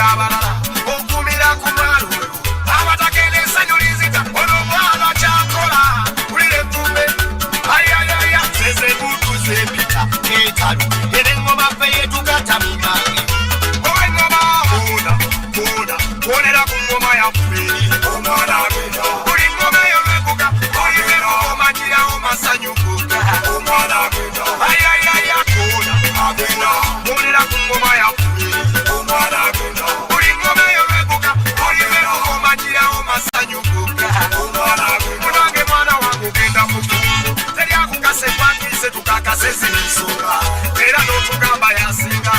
gabalala okumira ku mwalo abatakene esanyulizita ono mwana kyakola kulire kumbe ayayaya seze butu zepita etalu ere ngoma fe yetukatamima owengoma bona bona bonera ku ngoma ya feri omwana bena buli ngoma yolwekuka olivero omanyira omasanyukuka omwana bena ayayaya bona abena bonera ku ngoma ya feri omwana bena buli ngoma yolwekuka olivero omanyira omasanyukuka omwana bena munange mwana wangu genda mukungu teryakukase kwakise tukakase zinsonga era n'otugamba yasinga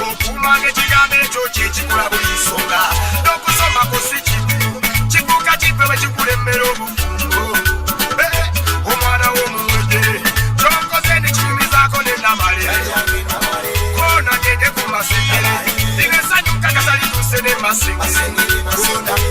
okumanga ekigambo ekyo kyekikola buli nsonga n'okusomako si kibiru kikuuka kipewe kikulemmera obufumbo omwana w'omuwegere kyonkoze nekinyumizaako nenamale koona gende ku masengere linesanyuka kasalituuse nemasengere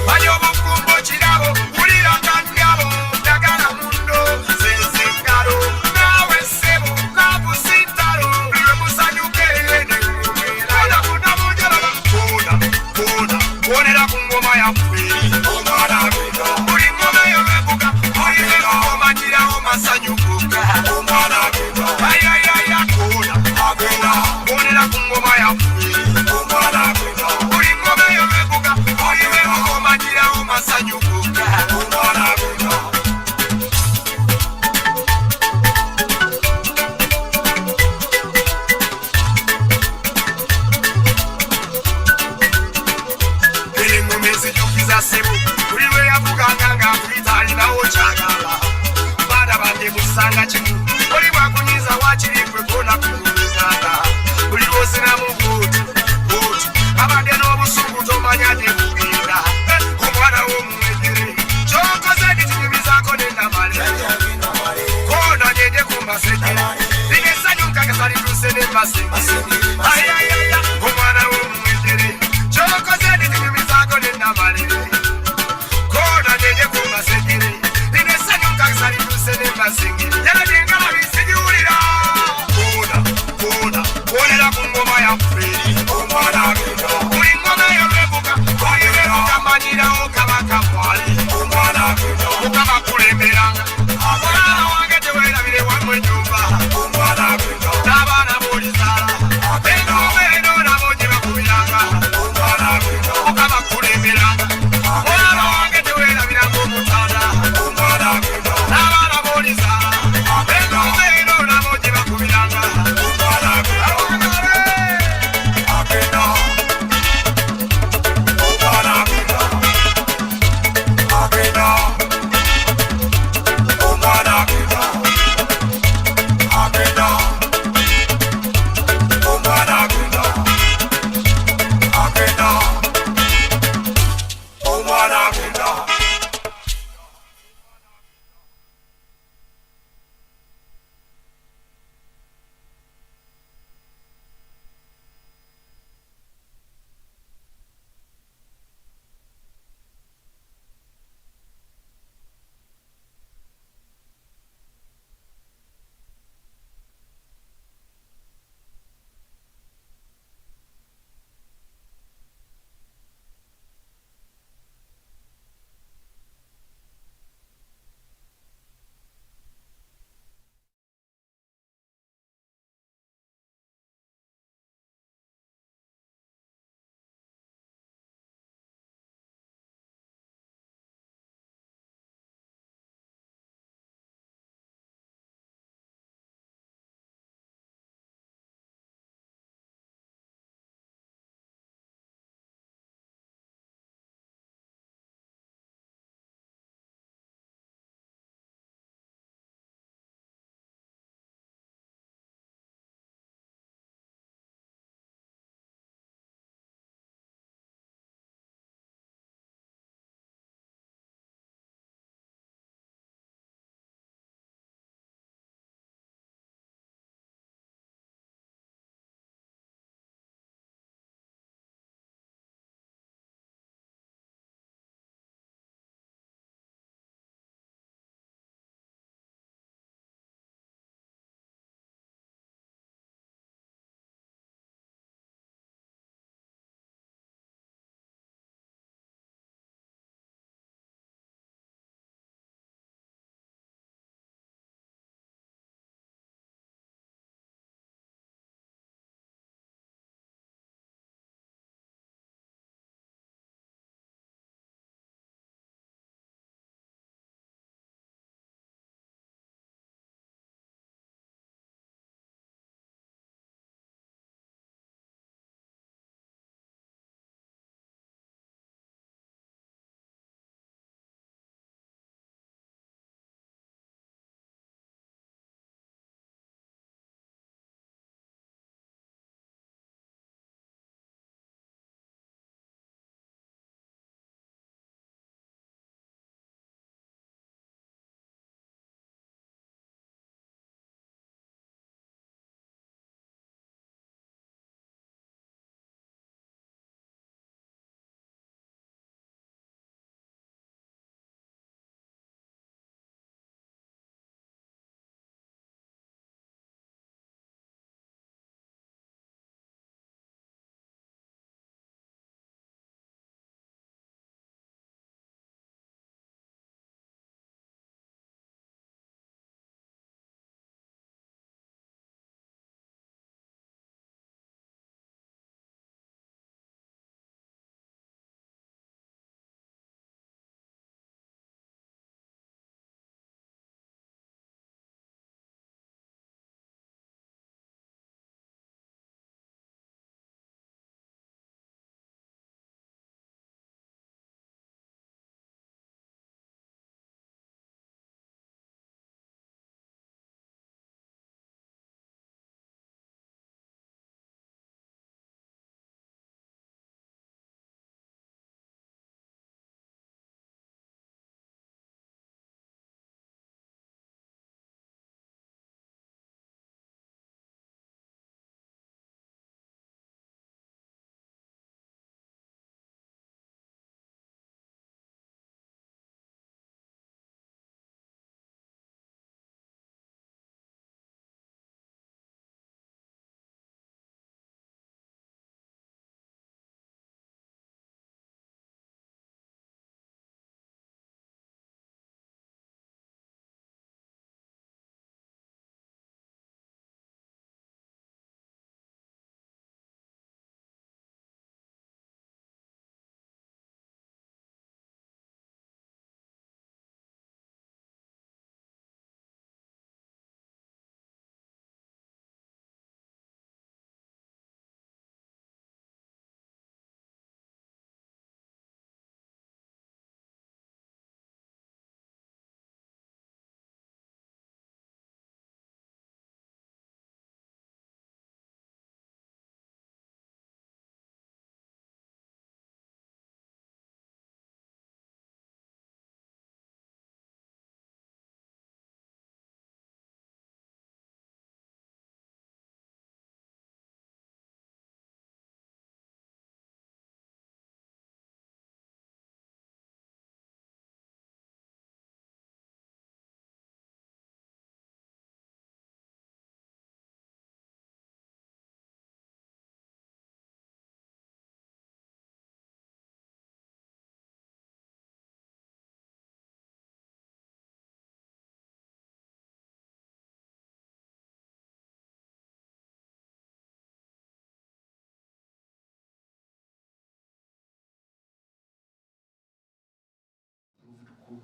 manya obufumbo kirabo wuliranga ndyabo ndagala mundo zezengalo nawe ssebo nabusintalo lwe musanyuke nenumera kuna mujalaba koona bonera ku ngoma ya feri omwana bena buli ngoma yolwekuka olivero omanyira omasanyukuka omwana bena ayayaya koona abena bonera ku ngoma ya feri omwana bena buli ngoma yolwekuka olivero omanyira omasanyukuka omwana bena engoma ezijukiza ssebo buli lwe yavuganga ng'akuyita alinawo kyagamba baana bange musanga kimu oli bwakunyiza wakiri gwe koona kumunyizanga buli lwozinamu bwoti abadde n'obusungu tomanya gye bugenda omwana w'omuwegere kyonkoze gitinyumizaako nenamale koona gende ku masengere linessanyu nkakasalituse nemasengere ayayaya omwana w'omuwegere kyonkoze gitinyumizaako nenamale koona gende ku masengere linessanyu nkakasalituse nemasengere yalagengala bisigiwulira koona bonera ku ngoma ya feri omwana bena buli ngoma yolwekuka olivero kamanyirawo kabaka mwali omwana bena mukama kulemberanga omwana wange tewerabire wamwe nyumba omwana bena n'abaana b'olizaala engoma eno nabo gye bakubiranga omwana bena mukama kulemberanga omwana wange tewerabiranga omutanda omwana bena n'abaana b'olizaala engoma eno nabo gye bakubiranga omwana bena abena omwana bena abena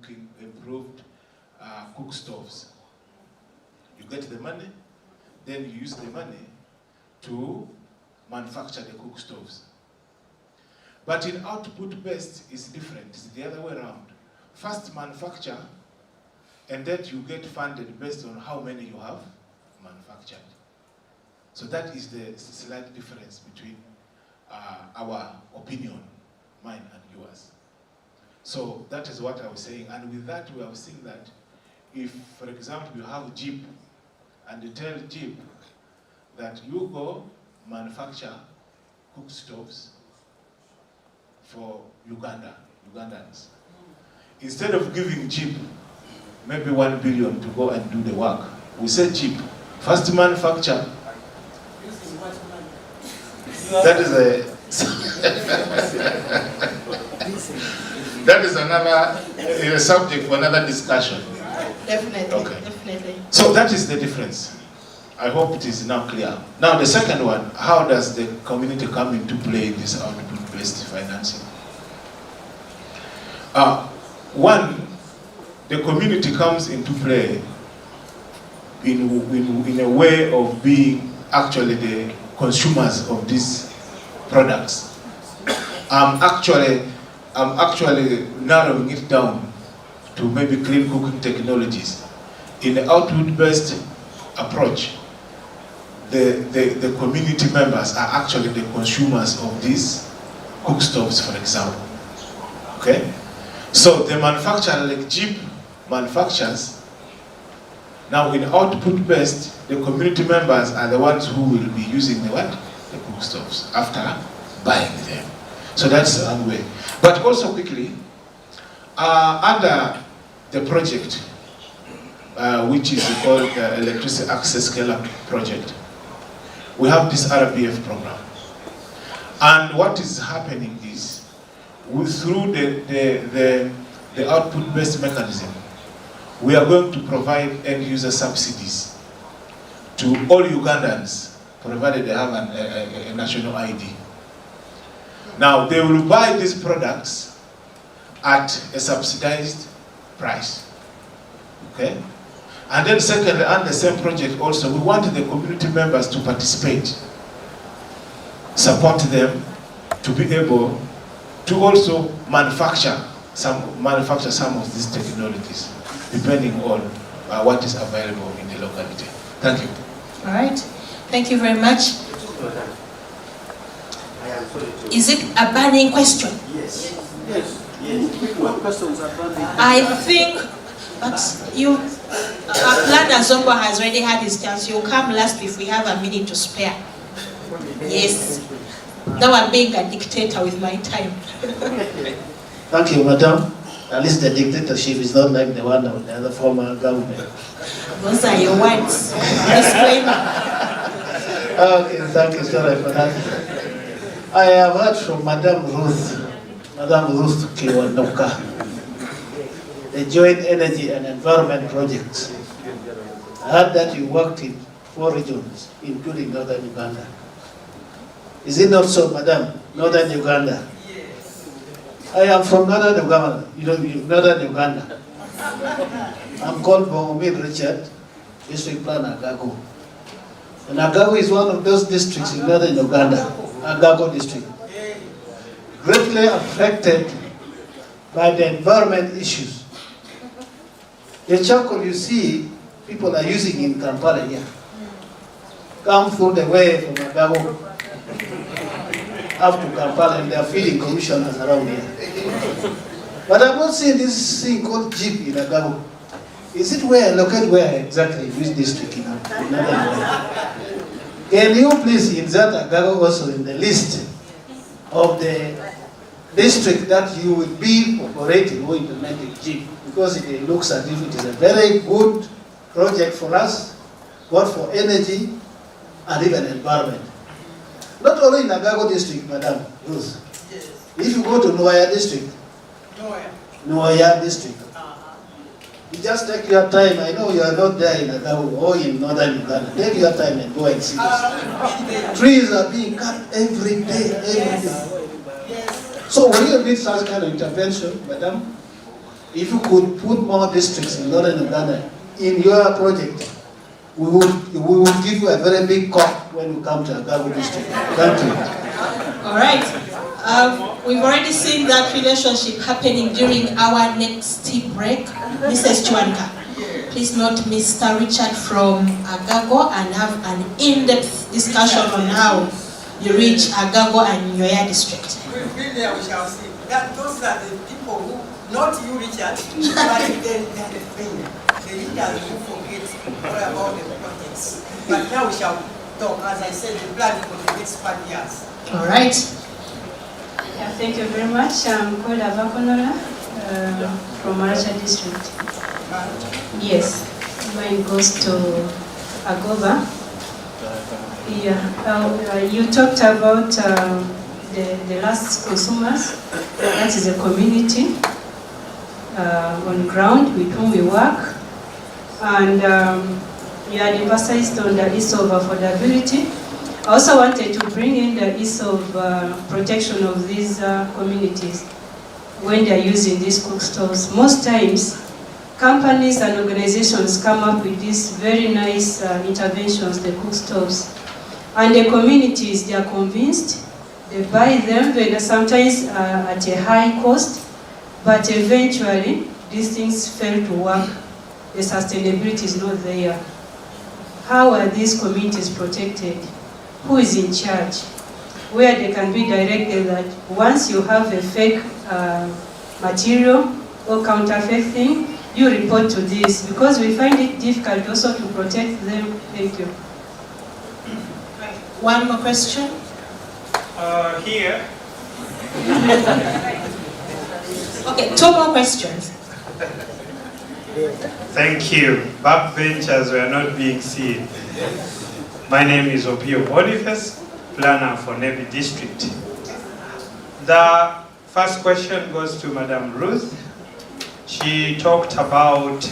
cooking, improved cook stoves. You get the money, then you use the money to manufacture the cook stoves. But in output-based, it's different. It's the other way around. First manufacture, and then you get funded based on how many you have manufactured. So that is the slight difference between our opinion, mine and yours. So that is what I was saying. And with that, we have seen that if, for example, you have Jeep, and you tell Jeep that you go manufacture cook stoves for Ugandans. Instead of giving Jeep maybe 1 billion to go and do the work, we say Jeep, first manufacture. That is that is another subject for another discussion. Definitely, okay. Definitely. So that is the difference. I hope it is now clear. Now the second one, how does the community come into play in this output-based financing? One, the community comes into play in a way of being actually the consumers of these products. I'm actually narrowing it down to maybe clean cooking technologies. In the output-based approach, the community members are actually the consumers of these cook stoves, for example. Okay? So the manufacturer, like Jeep manufacturers, now in output-based, the community members are the ones who will be using the what? The cook stoves after buying them. So that's one way. But also quickly, under the project, which is called the Electricity Access Scale-Up Project, we have this RPF program. And what is happening is, through the output-based mechanism, we are going to provide end-user subsidies to all Ugandans, provided they have a national ID. Now, they will buy these products at a subsidized price. Okay? And then secondly, on the same project also, we want the community members to participate, support them to be able to also manufacture some of these technologies, depending on what is available in the locality. Thank you. All right. Thank you very much. Is it a burning question? Yes. Yes. Yes. What questions are burning? I think, but you, our planner Zombo has already had his chance. You'll come last if we have a minute to spare. Yes. Now I'm being a dictator with my time. Thank you, madam. At least the dictatorship is not like the one of the other former government. Those are your words. Disclaimer. Okay, thank you, sorry for that. I have heard from Madam Ruth Kiwanoka, the Joint Energy and Environment Projects. I heard that you worked in 4 regions, including Northern Uganda. Is it not so, Madam? Northern Uganda. I am from Northern Uganda. Northern Uganda. I'm called Bongomil Richard, District Planner Agago. And Agago is one of those districts in Northern Uganda, Agago District, greatly affected by the environment issues. The charcoal you see, people are using in Kampala here, come through the way from Agago up to Kampala, and they are feeding commissioners around here. But I've not seen this thing called Jeep in Agago. Is it located where exactly, which district in Northern Uganda? Can you please insert Agago also in the list of the district that you will be operating or implementing Jeep? Because it looks as if it is a very good project for us, both for energy and even environment. Not only in Agago district, Madam Ruth. Yes. If you go to Nuaya district, Nuaya district, you just take your time. I know you are not there in Agago or in Northern Uganda. Take your time and go and see this. Trees are being cut every day, every day. So will you need such kind of intervention, Madam? if you could put more districts in northern Uganda in your project, we will give you a very big cup when you come to Agago district. Thank you. All right. We've already seen that relationship happening during our next tea break. Mrs. Chwanka, please note Mr. Richard from Agago and have an in-depth discussion on how you reach Agago and Nyoya district. We'll be there, we shall see. Those are the people who, not you, Richard, but they are the leaders who forget all about the projects. But now we shall talk, as I said, the plan for the next 5 years. All right. Yeah, thank you very much. I'm called Avakonora from Maracha district. Yes, mine goes to Agoba. Yeah, you talked about the last consumers. That is a community on ground with whom we work. And you had emphasized on the issue of affordability. I also wanted to bring in the issue of protection of these communities when they're using these cook stoves. Most times, companies and organizations come up with these very nice interventions, the cook stoves. And the communities, they are convinced, they buy them, sometimes at a high cost, but eventually, these things fail to work. The sustainability is not there. How are these communities protected? Who is in charge? Where they can be directed that once you have a fake material or counterfeit thing, you report to this, because we find it difficult also to protect them. Thank you. One more question. Here. Okay, 2 more questions. Thank you. Backbenchers were not being seen. My name is Opio Boniface, planner for Nebi District. The first question goes to Madam Ruth. She talked about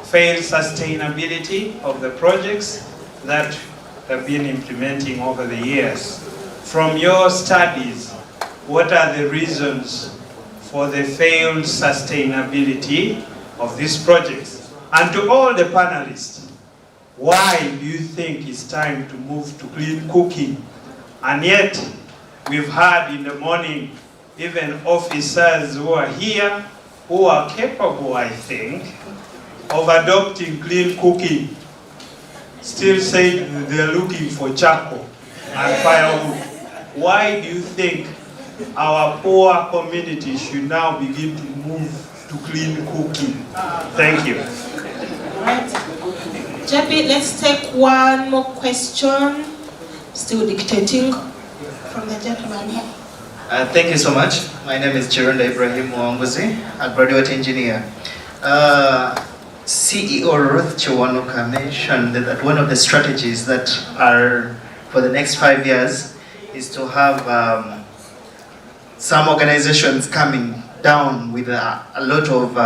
failed sustainability of the projects that have been implementing over the years. From your studies, what are the reasons for the failed sustainability of these projects? And to all the panelists, why do you think it's time to move to clean cooking? And yet, we've heard in the morning, even officers who are here, who are capable, I think, of adopting clean cooking, still saying they're looking for charcoal and firewood. Why do you think our poor community should now begin to move to clean cooking? Thank you. Right. JP, let's take one more question. Still dictating from the gentleman here. Thank you so much. My name is Chirunda Ibrahim Mwanguzi, a graduate engineer. CEO Ruth Chiwanuka mentioned that one of the strategies that are for the next 5 years is to have some organizations coming down with a lot of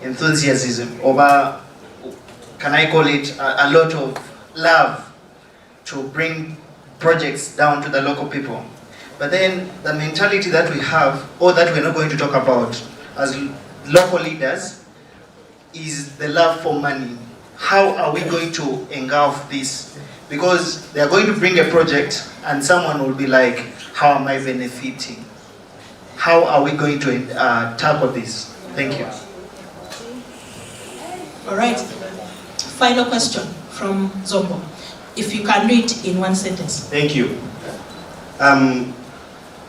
enthusiasm over, can I call it, a lot of love to bring projects down to the local people. But then the mentality that we have, or that we're not going to talk about as local leaders, is the love for money. How are we going to engulf this? Because they're going to bring a project and someone will be like, how am I benefiting? How are we going to tackle this? Thank you. All right. Final question from Zombo. If you can read in one sentence. Thank you.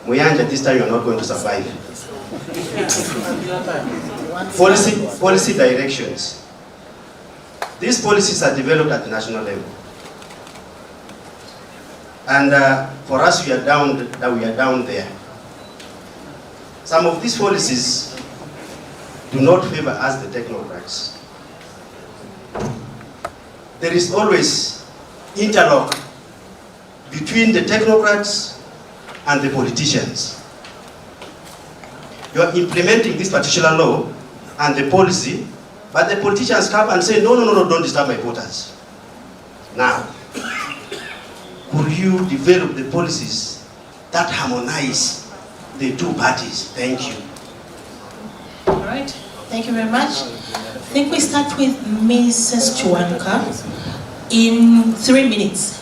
Muyanja, this time you're not going to survive. Policy directions. These policies are developed at the national level. And for us, we are down there. Some of these policies do not favor us, the technocrats. There is always interlock between the technocrats and the politicians. You are implementing this particular law and the policy, but the politicians come and say, no, don't disturb my voters. Now, could you develop the policies that harmonize the two parties? Thank you. All right. Thank you very much. I think we start with Mrs. Chuanka in 3 minutes.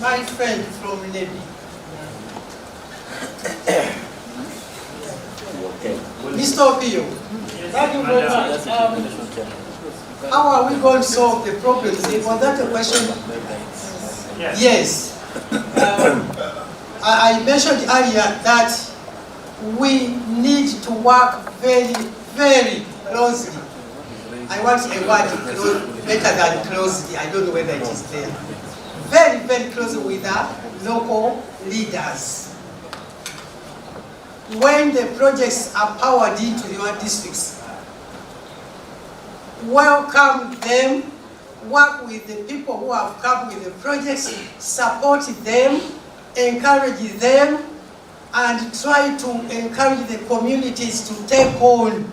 My friend from Navy. Mr. Opio, thank you very much. How are we going to solve the problems? Was that a question? Yes. I mentioned earlier that we need to work very, very closely. I want a word better than closely. I don't know whether it is there. Very, very closely with our local leaders. When the projects are powered into your districts, welcome them, work with the people who have come with the projects, support them, encourage them, and try to encourage the communities to take on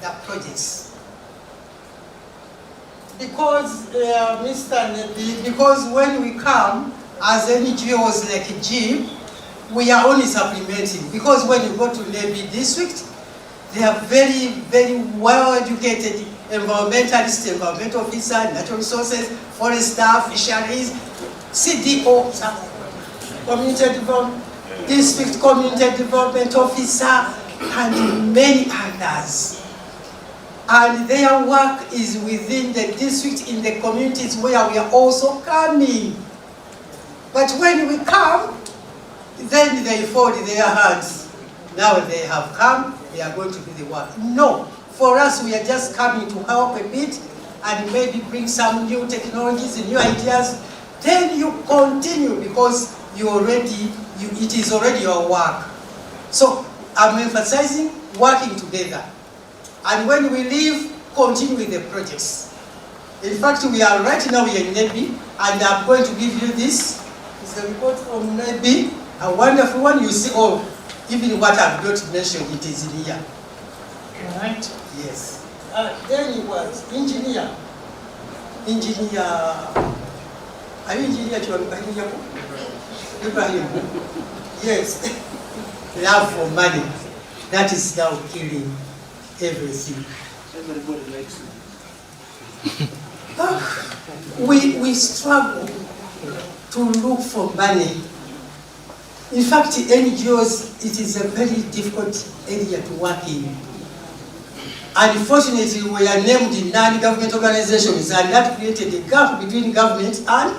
the projects. Because, Mr. Nebi, because when we come as NGOs like GIB, we are only supplementing. Because when you go to Nebi district, they are very, very well-educated environmentalist, environment officer, natural resources, forest staff, fisheries, CDO, community development, district community development officer, and many others. And their work is within the district, in the communities where we are also coming. But when we come, then they fold their hands. Now they have come, they are going to do the work. No. For us, we are just coming to help a bit and maybe bring some new technologies and new ideas. Then you continue because it is already your work. So I'm emphasizing working together. And when we leave, continue with the projects. In fact, we are right now we are in Nebi, and I'm going to give you this. It's a report from Nebi, a wonderful one. You see, even what I've not mentioned, it is in here. All right. Yes. Then he was engineer. Engineer. Are you engineer? Ibrahim. Yes. Love for money. That is now killing everything. Everybody likes it. We struggle to look for money. In fact, NGOs, it is a very difficult area to work in. Unfortunately, we are named in non-government organizations, and that created a gap between government and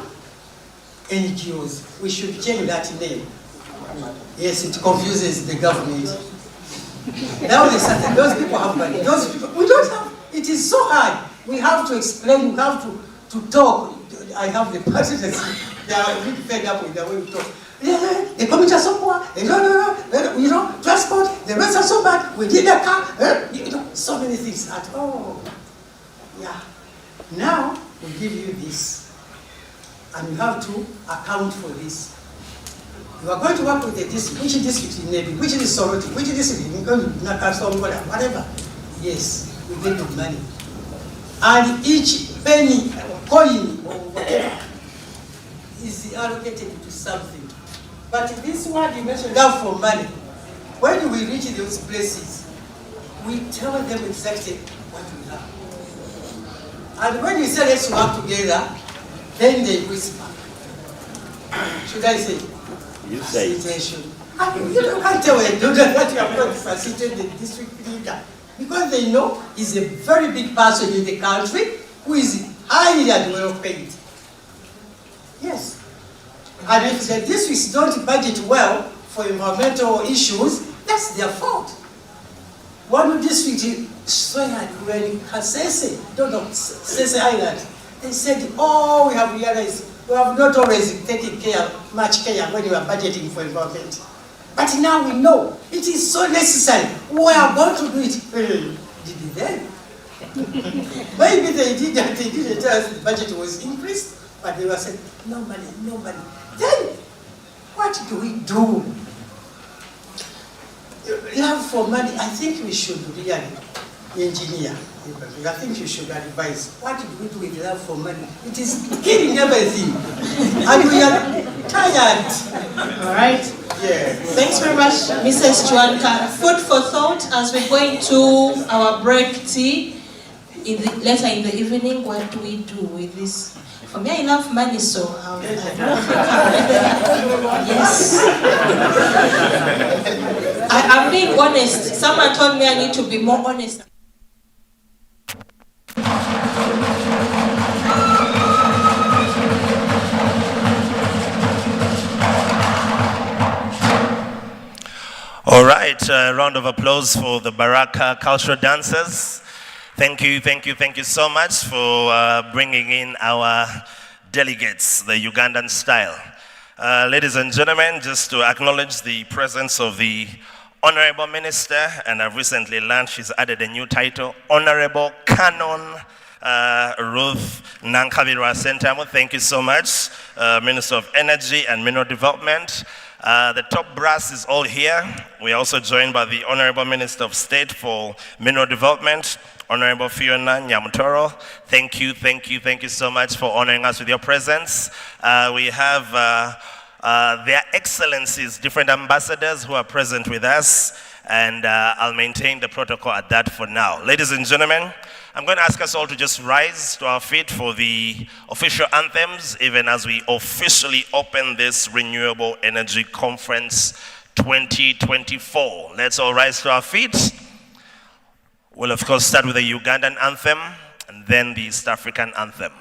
NGOs. We should change that name. Yes, it confuses the government. Now those people have money. Those people, we don't have. It is so hard. We have to explain. We have to talk. I have the partners. They are a bit fed up with the way we talk. The community are so poor, transport, the roads are so bad, we need a car, so many things at all. Yeah. Now, we give you this, and you have to account for this. You are going to work with the district, which district in Navy, which is Soroti, which district in Nakasong, whatever. Yes, we give you money. And each penny, coin, or whatever, is allocated to something. But this one you mentioned, love for money. When we reach those places, we tell them exactly what we have. And when we say let's work together, then they whisper. Should I say? You say it. You can't tell a donor that you have not facilitated the district leader. Because they know he's a very big person in the country who is highly and well paid. Yes. And if the districts don't budget well for environmental issues, that's their fault. One district sweared when Kasese, Sese Island, they said, oh, we have realized we have not always taken much care when we are budgeting for environment. But now we know it is so necessary. We are going to do it. Did it then? Maybe they didn't tell us the budget was increased, but they were saying, no money, no money. Then, what do we do? Love for money, I think we should really engineer. I think you should advise. What do we do with love for money? It is killing everything. And we are tired. All right. Thanks very much, Mrs. Chuanka. Food for thought as we go into our break tea. Later in the evening, what do we do with this? For me, I love money, so I don't think yes. I'm being honest. Someone told me I need to be more honest. All right, a round of applause for the Baraka cultural dancers. Thank you so much for bringing in our delegates, the Ugandan style. Ladies and gentlemen, just to acknowledge the presence of the Honorable Minister, and I've recently learned she's added a new title, Honorable Canon Ruth Nankabirwa Sentamu. Thank you so much, Minister of Energy and Mineral Development. The top brass is all here. We are also joined by the Honorable Minister of State for Mineral Development, Honorable Fiona Nyamutoro. Thank you so much for honoring us with your presence. We have their excellencies, different ambassadors who are present with us, and I'll maintain the protocol at that for now. Ladies and gentlemen, I'm going to ask us all to just rise to our feet for the official anthems, even as we officially open this Renewable Energy Conference 2024. Let's all rise to our feet. We'll of course start with the Ugandan anthem and then the East African anthem.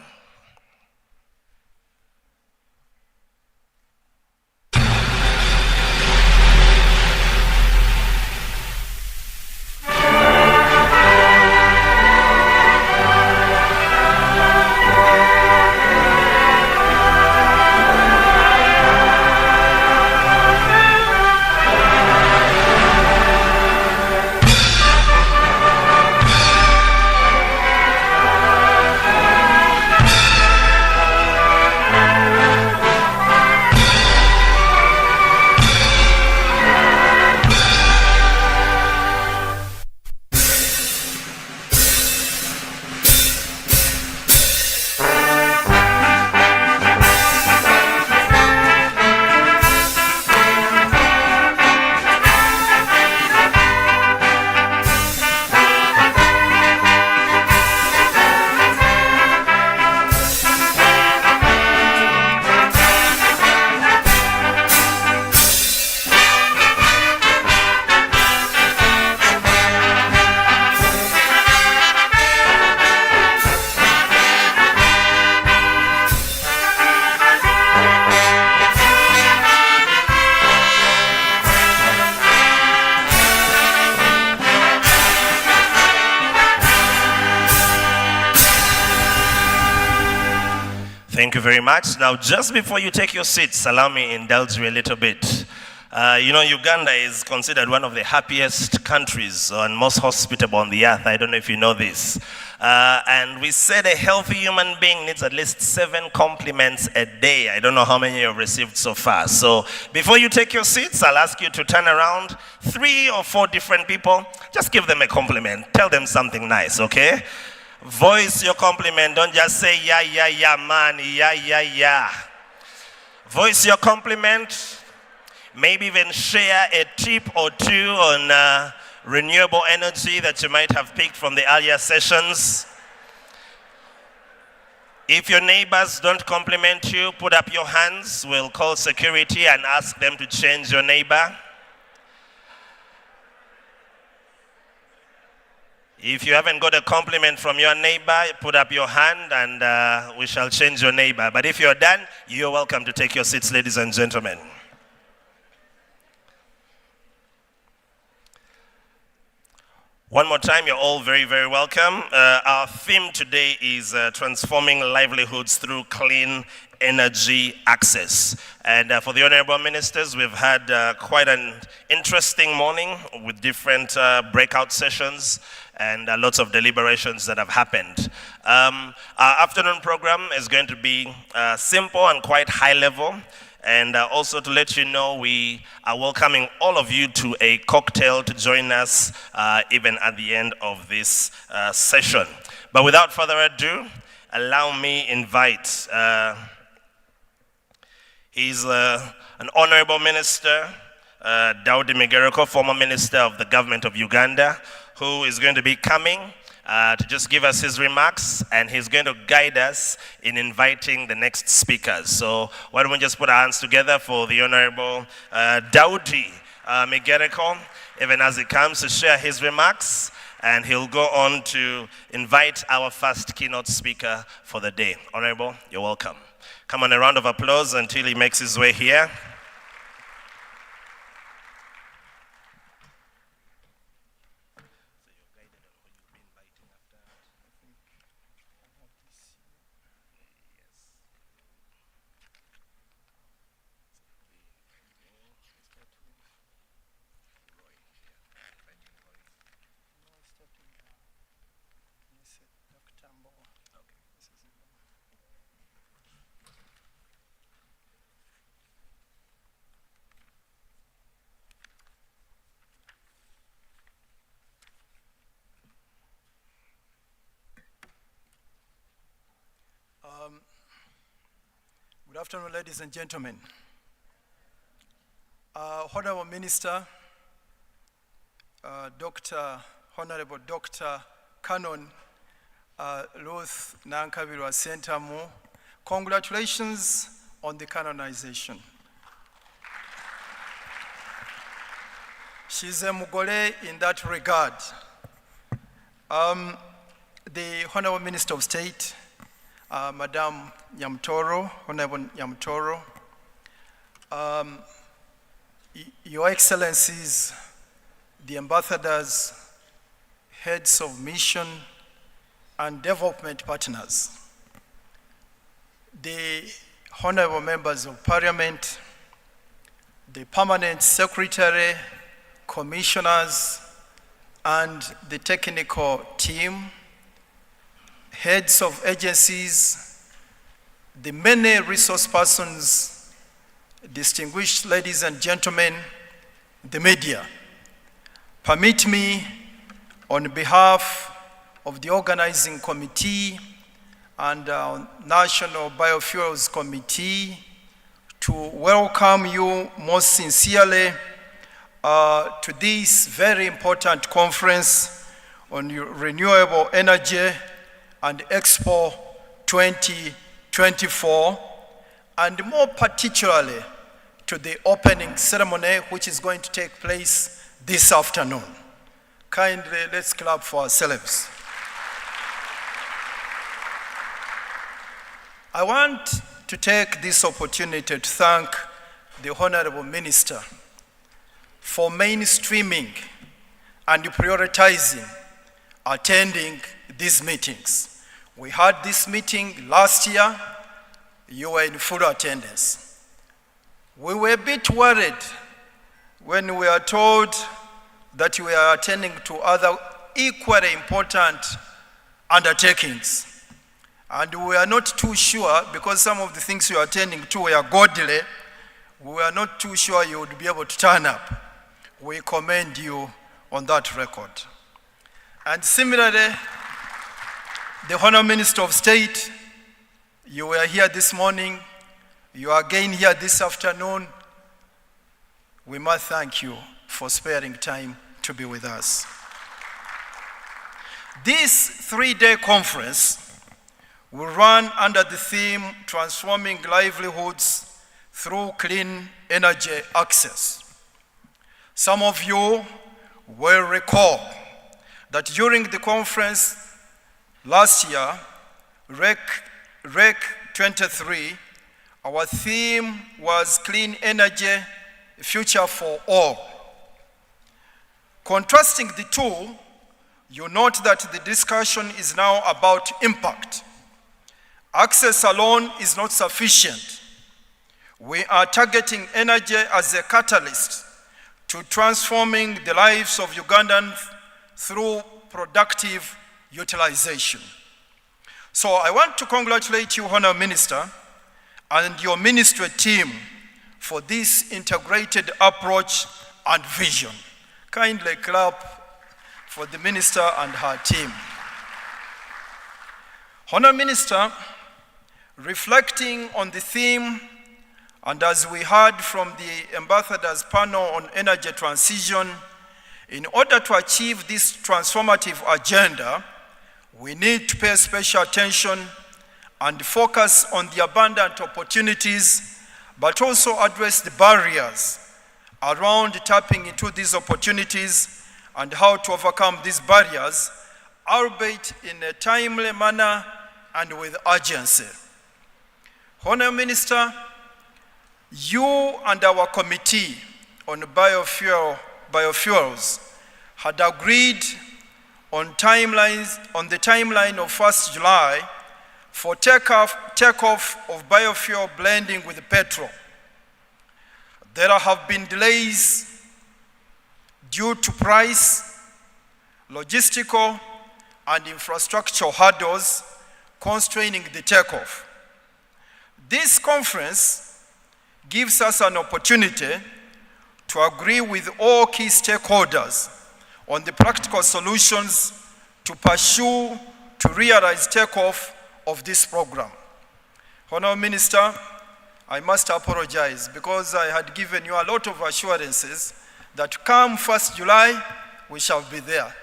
Thank you very much. Now, just before you take your seats, allow me to indulge you a little bit. You know, Uganda is considered one of the happiest countries and most hospitable on the earth. I don't know if you know this. And we said a healthy human being needs at least 7 compliments a day. I don't know how many you've received so far. So before you take your seats, I'll ask you to turn around 3 or 4 different people. Just give them a compliment. Tell them something nice, okay? Voice your compliment. Don't just say, yeah, man, yeah. Voice your compliment. Maybe even share a tip or 2 on renewable energy that you might have picked from the earlier sessions. If your neighbors don't compliment you, put up your hands. We'll call security and ask them to change your neighbor. If you haven't got a compliment from your neighbor, put up your hand and we shall change your neighbor. But if you're done, you're welcome to take your seats, ladies and gentlemen. One more time, you're all very, very welcome. Our theme today is transforming livelihoods through clean energy access. And for the Honorable Ministers, we've had quite an interesting morning with different breakout sessions and lots of deliberations that have happened. Our afternoon program is going to be simple and quite high level. And also to let you know, we are welcoming all of you to a cocktail to join us even at the end of this session. But without further ado, allow me invite, he's an honorable minister Daudi Migereko, former Minister of the Government of Uganda, who is going to be coming to just give us his remarks, and he's going to guide us in inviting the next speakers. So why don't we just put our hands together for the Honorable Daudi Migereko, even as he comes to share his remarks, and he'll go on to invite our first keynote speaker for the day. Honorable, you're welcome. Come on, a round of applause until he makes his way here. Good afternoon, ladies and gentlemen. Honorable Minister, Honorable Dr. Canon Ruth Nankabirwa Sentamu, congratulations on the canonization. She's a Mugole in that regard. The Honorable Minister of State, Madam Nyamtoro, Honorable Nyamtoro, Your Excellencies, the ambassadors, heads of mission, and development partners, the honorable members of Parliament, the permanent secretary, commissioners, and the technical team, heads of agencies, the many resource persons, distinguished ladies and gentlemen, the media. Permit me, on behalf of the organizing committee and our National Biofuels Committee, to welcome you most sincerely to this very important conference on renewable energy and Expo 2024, and more particularly to the opening ceremony which is going to take place this afternoon. Kindly, let's clap for ourselves. I want to take this opportunity to thank the Honorable Minister for mainstreaming and prioritizing attending these meetings. We had this meeting last year. You were in full attendance. We were a bit worried when we were told that we are attending to other equally important undertakings. And we are not too sure, because some of the things you are attending to were godly, we are not too sure you would be able to turn up. We commend you on that record. And similarly, the Honorable Minister of State, you were here this morning, you are again here this afternoon. We must thank you for sparing time to be with us. This three-day conference will run under the theme, Transforming Livelihoods Through Clean Energy Access. Some of you will recall that during the conference last year, REC 23, our theme was Clean Energy, Future for All. Contrasting the two, you note that the discussion is now about impact. Access alone is not sufficient. We are targeting energy as a catalyst to transforming the lives of Ugandans through productive utilization. So I want to congratulate you, Honourable Minister, and your ministry team for this integrated approach and vision. Kindly clap for the Minister and her team. Honourable Minister, reflecting on the theme And as we heard from the ambassadors panel on energy transition, in order to achieve this transformative agenda, we need to pay special attention and focus on the abundant opportunities, but also address the barriers around tapping into these opportunities and how to overcome these barriers, albeit in a timely manner and with urgency. Honourable Minister, you and our committee on biofuels had agreed on the timeline of 1st July for takeoff of biofuel blending with petrol. There have been delays due to price, logistical, and infrastructural hurdles constraining the takeoff. This conference gives us an opportunity to agree with all key stakeholders on the practical solutions to pursue to realize takeoff of this program. Honourable Minister, I must apologize because I had given you a lot of assurances that come 1st July, we shall be there.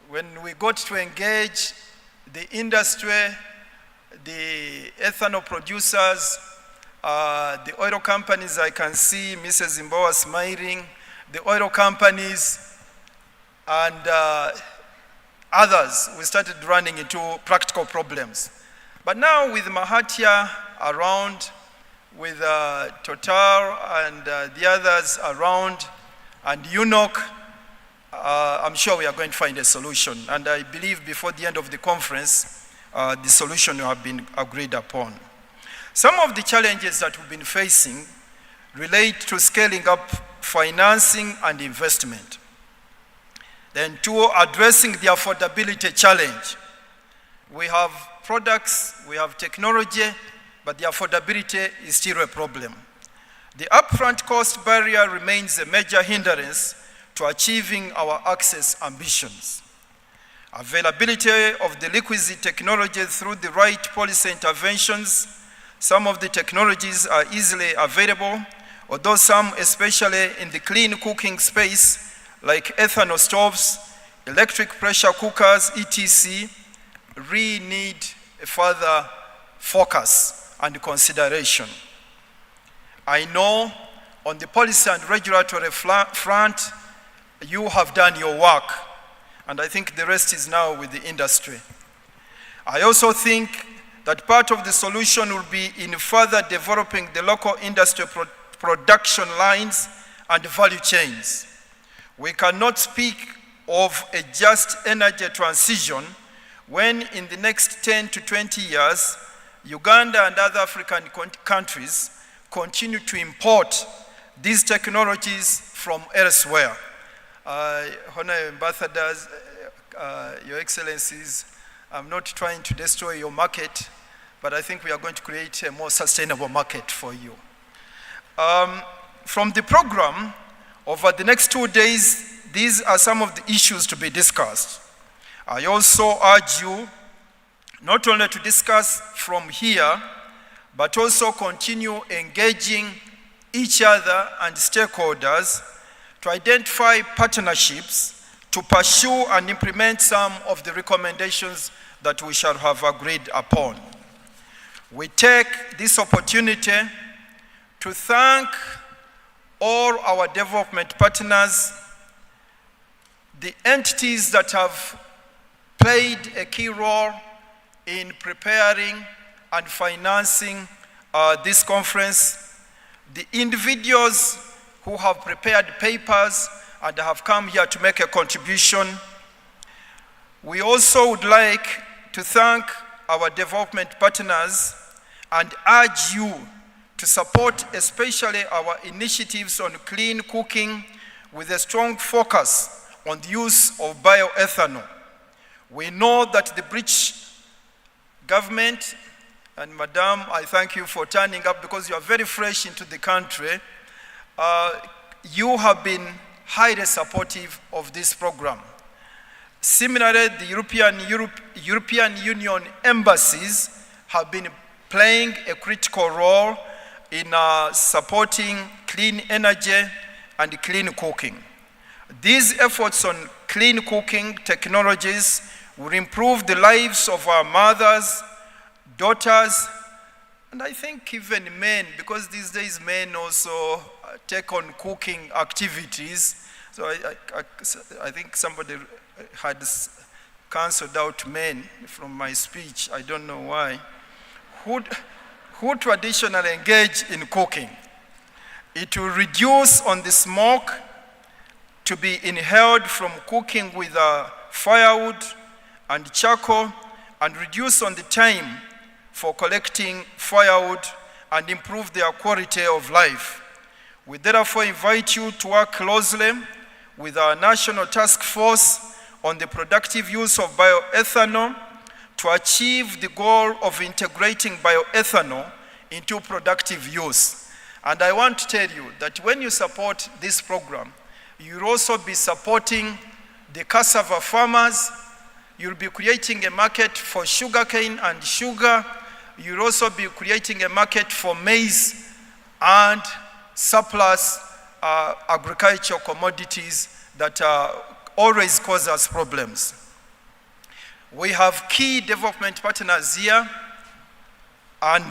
When we got to engage the industry, the ethanol producers, the oil companies, I can see Mrs. Zimbawa smiling, the oil companies, and others, we started running into practical problems. But now with Mahathir around, with Total and the others around, and UNOC, I'm sure we are going to find a solution. And I believe before the end of the conference, the solution will have been agreed upon. Some of the challenges that we've been facing relate to scaling up financing and investment. Then to addressing the affordability challenge. We have products, we have technology, but the affordability is still a problem. The upfront cost barrier remains a major hindrance to achieving our access ambitions. Availability of the liquidity technology through the right policy interventions. Some of the technologies are easily available, although some, especially in the clean cooking space, like ethanol stoves, electric pressure cookers, etc., really need a further focus and consideration. I know on the policy and regulatory front, you have done your work, and I think the rest is now with the industry. I also think that part of the solution will be in further developing the local industry production lines and value chains. We cannot speak of a just energy transition when in the next 10 to 20 years, Uganda and other African countries continue to import these technologies from elsewhere. Honourable Ambassadors, Your Excellencies, I'm not trying to destroy your market, but I think we are going to create a more sustainable market for you. From the program, over the next 2 days, these are some of the issues to be discussed. I also urge you not only to discuss from here, but also continue engaging each other and stakeholders to identify partnerships to pursue and implement some of the recommendations that we shall have agreed upon. We take this opportunity to thank all our development partners, the entities that have played a key role in preparing and financing this conference, the individuals who have prepared papers and have come here to make a contribution. We also would like to thank our development partners and urge you to support especially our initiatives on clean cooking with a strong focus on the use of bioethanol. We know that the British government, and Madam, I thank you for turning up because you are very fresh into the country. You have been highly supportive of this program. Similarly, the European Union embassies have been playing a critical role in supporting clean energy and clean cooking. These efforts on clean cooking technologies will improve the lives of our mothers, daughters, and I think even men, because these days men also take on cooking activities. So I think somebody had cancelled out men from my speech. I don't know why. Who traditionally engage in cooking. It will reduce on the smoke to be inhaled from cooking with firewood and charcoal, and reduce on the time for collecting firewood and improve their quality of life. We therefore invite you to work closely with our National Task Force on the productive use of bioethanol to achieve the goal of integrating bioethanol into productive use. And I want to tell you that when you support this program, you'll also be supporting the cassava farmers. You'll be creating a market for sugarcane and sugar. You'll also be creating a market for maize and surplus agricultural commodities that always cause us problems. We have key development partners here, and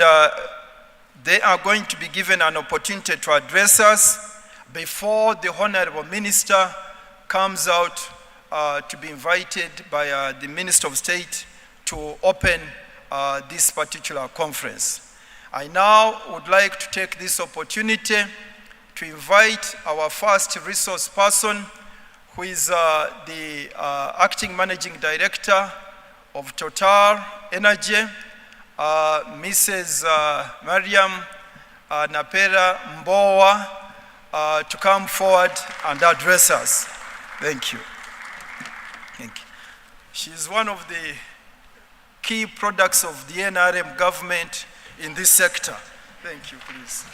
they are going to be given an opportunity to address us before the Honorable Minister comes out to be invited by the Minister of State to open this particular conference. I now would like to take this opportunity to invite our first resource person, who is the Acting Managing Director of Total Energy, Mrs. Mariam Napera Mbowa, to come forward and address us. Thank you. Thank you. She is one of the key products of the NRM government in this sector. Thank you, please.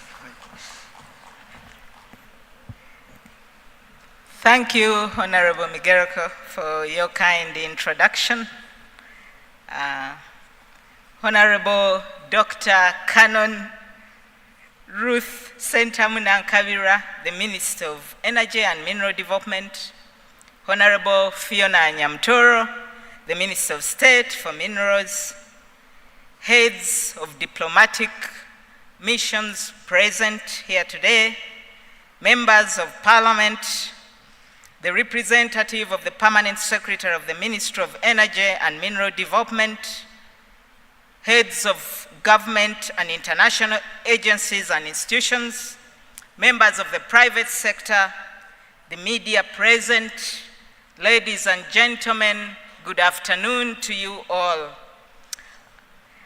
Thank you. Thank you, Honorable Migerako, for your kind introduction. Honorable Dr. Canon Ruth Sentamunang-Kavira, the Minister of Energy and Mineral Development, Honorable Fiona Nyamtoro, the Minister of State for Minerals, heads of diplomatic missions present here today, members of Parliament, the representative of the Permanent Secretary of the Ministry of Energy and Mineral Development, heads of government and international agencies and institutions, members of the private sector, the media present, ladies and gentlemen, good afternoon to you all.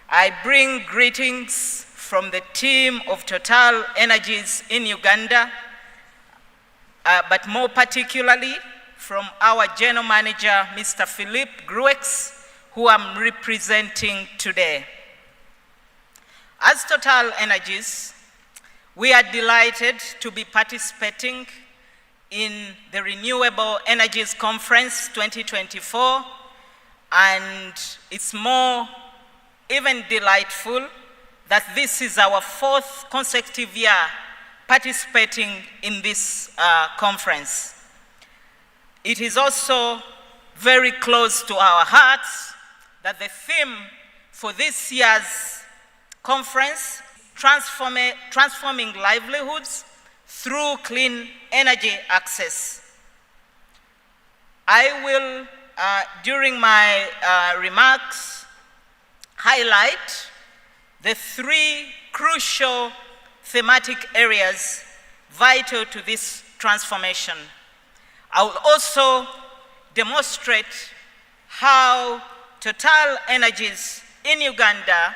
I bring greetings from the team of Total Energies in Uganda, but more particularly from our General Manager, Mr. Philippe Gruex, who I'm representing today. As Total Energies, we are delighted to be participating in the Renewable Energies Conference 2024, and it's more even delightful that this is our fourth consecutive year participating in this conference. It is also very close to our hearts that the theme for this year's conference, transforming livelihoods through clean energy access. I will, during my remarks, highlight the three crucial thematic areas vital to this transformation. I will also demonstrate how Total Energies in Uganda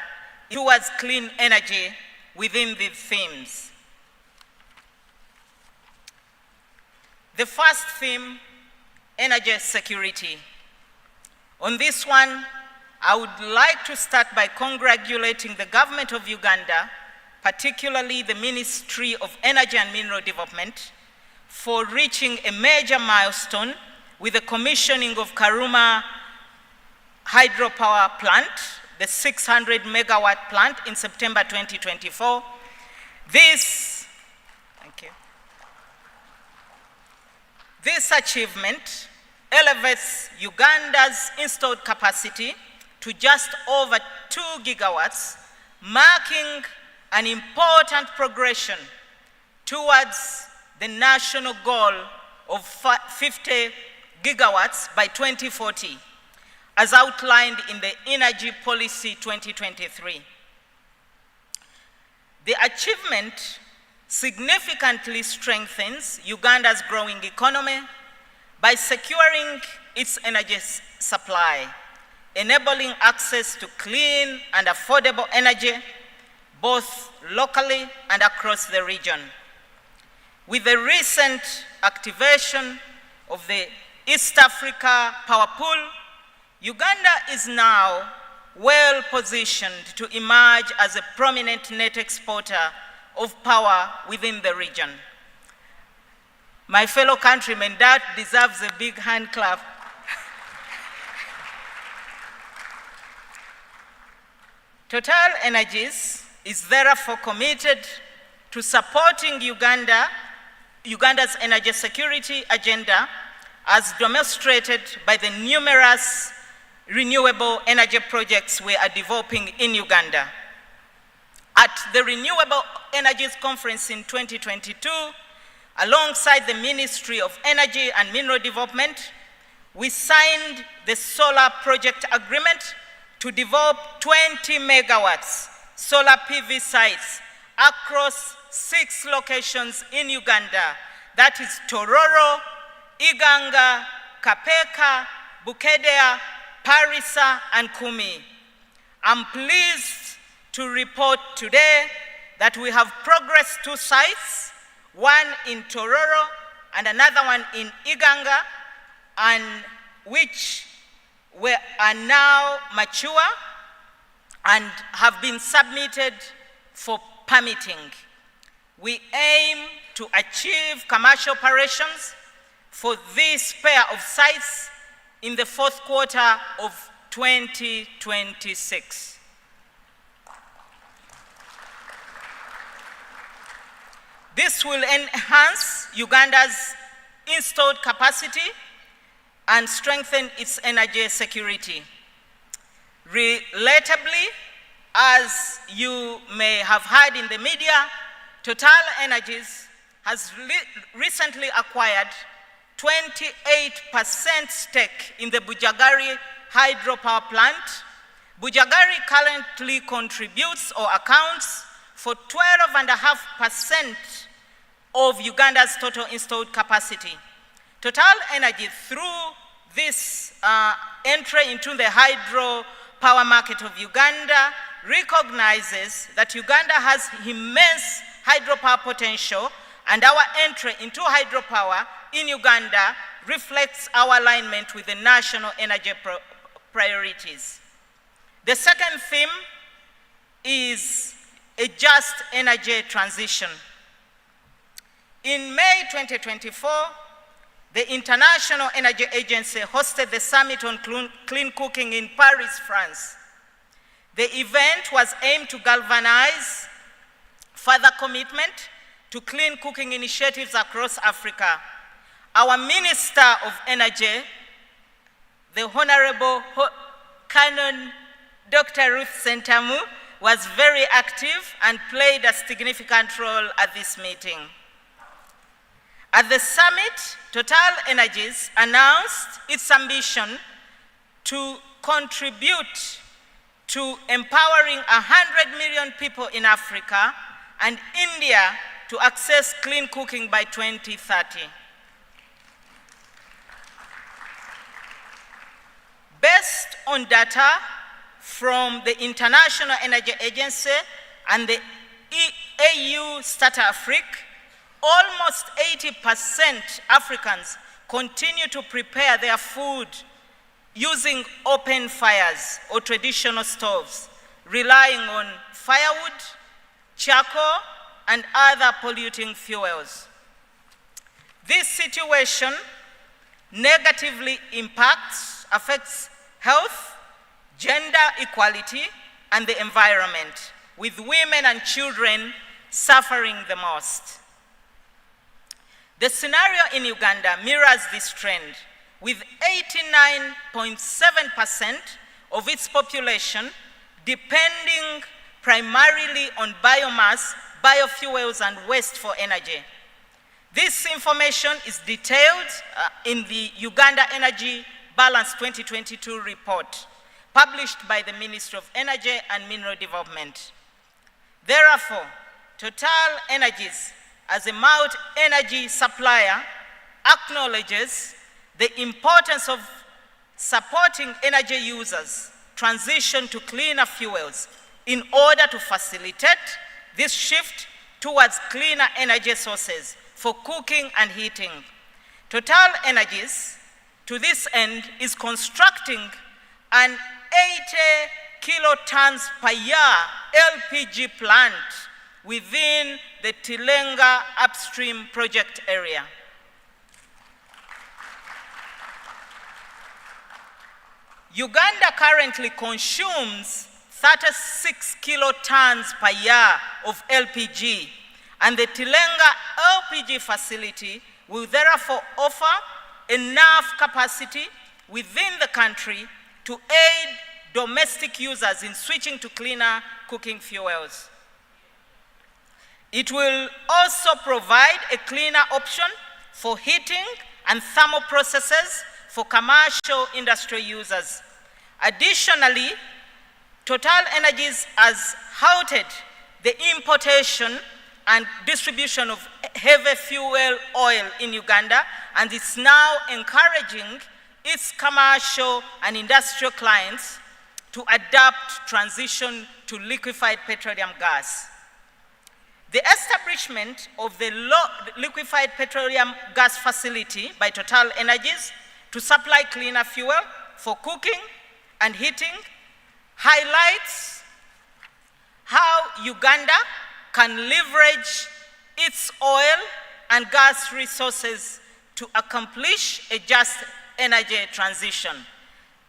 towards clean energy within these themes. The first theme, energy security. On this one, I would like to start by congratulating the government of Uganda, particularly the Ministry of Energy and Mineral Development, for reaching a major milestone with the commissioning of Karuma hydropower plant, the 600 megawatt plant in September 2024. This achievement elevates Uganda's installed capacity to just over 2 gigawatts, marking an important progression towards the national goal of 50 gigawatts by 2040, as outlined in the Energy Policy 2023. The achievement significantly strengthens Uganda's growing economy by securing its energy supply, enabling access to clean and affordable energy, both locally and across the region. With the recent activation of the East Africa Power Pool, Uganda is now well positioned to emerge as a prominent net exporter of power within the region. My fellow countrymen, that deserves a big hand clap. Total Energies is therefore committed to supporting Uganda's energy security agenda, as demonstrated by the numerous renewable energy projects we are developing in Uganda. At the Renewable Energies Conference in 2022, alongside the Ministry of Energy and Mineral Development, we signed the solar project agreement to develop 20 megawatts solar PV sites across 6 locations in Uganda. That is Tororo, Iganga, Kapeka, Bukedea, Parisa, and Kumi. I'm pleased to report today that we have progressed 2 sites, one in Tororo and another one in Iganga, and which are now mature and have been submitted for permitting. We aim to achieve commercial operations for this pair of sites in the 4th quarter of 2026. This will enhance Uganda's installed capacity and strengthen its energy security. Relatably, as you may have heard in the media, Total Energies has recently acquired 28% stake in the Bujagari hydropower plant. Bujagari currently contributes or accounts for 12.5% of Uganda's total installed capacity. Total Energy, through this entry into the hydro power market of Uganda, recognizes that Uganda has immense hydropower potential, and our entry into hydropower in Uganda reflects our alignment with the national energy priorities. The second theme is a just energy transition. In May 2024, the International Energy Agency hosted the Summit on Clean Cooking in Paris, France. The event was aimed to galvanize further commitment to clean cooking initiatives across Africa. Our Minister of Energy, the Honorable Canon Dr. Ruth Sentamu, was very active and played a significant role at this meeting. At the summit, Total Energies announced its ambition to contribute to empowering 100 million people in Africa and India to access clean cooking by 2030. Based on data from the International Energy Agency and the AU Starter Afrique, almost 80% Africans continue to prepare their food using open fires or traditional stoves, relying on firewood, charcoal, and other polluting fuels. This situation negatively affects health, gender equality, and the environment, with women and children suffering the most. The scenario in Uganda mirrors this trend, with 89.7% of its population depending primarily on biomass, biofuels, and waste for energy. This information is detailed in the Uganda Energy Balance 2022 report, published by the Ministry of Energy and Mineral Development. Therefore, Total Energies, as a multi-energy supplier, acknowledges the importance of supporting energy users transition to cleaner fuels in order to facilitate this shift towards cleaner energy sources for cooking and heating. Total Energies, to this end, is constructing an 80 kilotons per year LPG plant within the Tilenga upstream project area. Uganda currently consumes 36 kilotons per year of LPG, and the Tilenga LPG facility will therefore offer enough capacity within the country to aid domestic users in switching to cleaner cooking fuels. It will also provide a cleaner option for heating and thermal processes for commercial industry users. Additionally, Total Energies has halted the importation and distribution of heavy fuel oil in Uganda, and is now encouraging its commercial and industrial clients to adapt transition to liquefied petroleum gas. The establishment of the liquefied petroleum gas facility by Total Energies to supply cleaner fuel for cooking and heating highlights how Uganda can leverage its oil and gas resources to accomplish a just energy transition.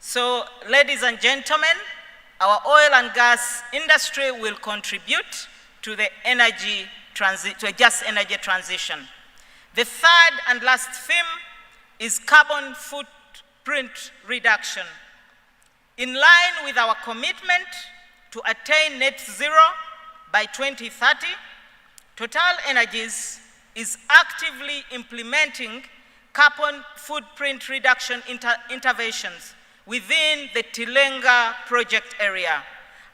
So, ladies and gentlemen, our oil and gas industry will contribute to the to a just energy transition. The third and last theme is carbon footprint reduction. In line with our commitment to attain net zero by 2030, Total Energies is actively implementing carbon footprint reduction interventions within the Tilenga project area.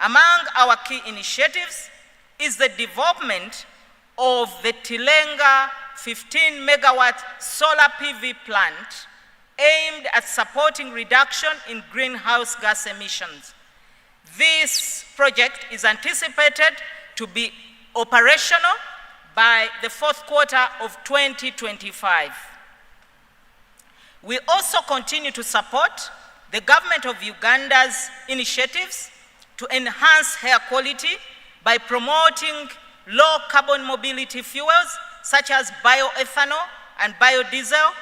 Among our key initiatives is the development of the Tilenga 15 megawatt solar PV plant aimed at supporting reduction in greenhouse gas emissions. This project is anticipated to be operational by the fourth quarter of 2025. We also continue to support the government of Uganda's initiatives to enhance air quality by promoting low carbon mobility fuels such as bioethanol and biodiesel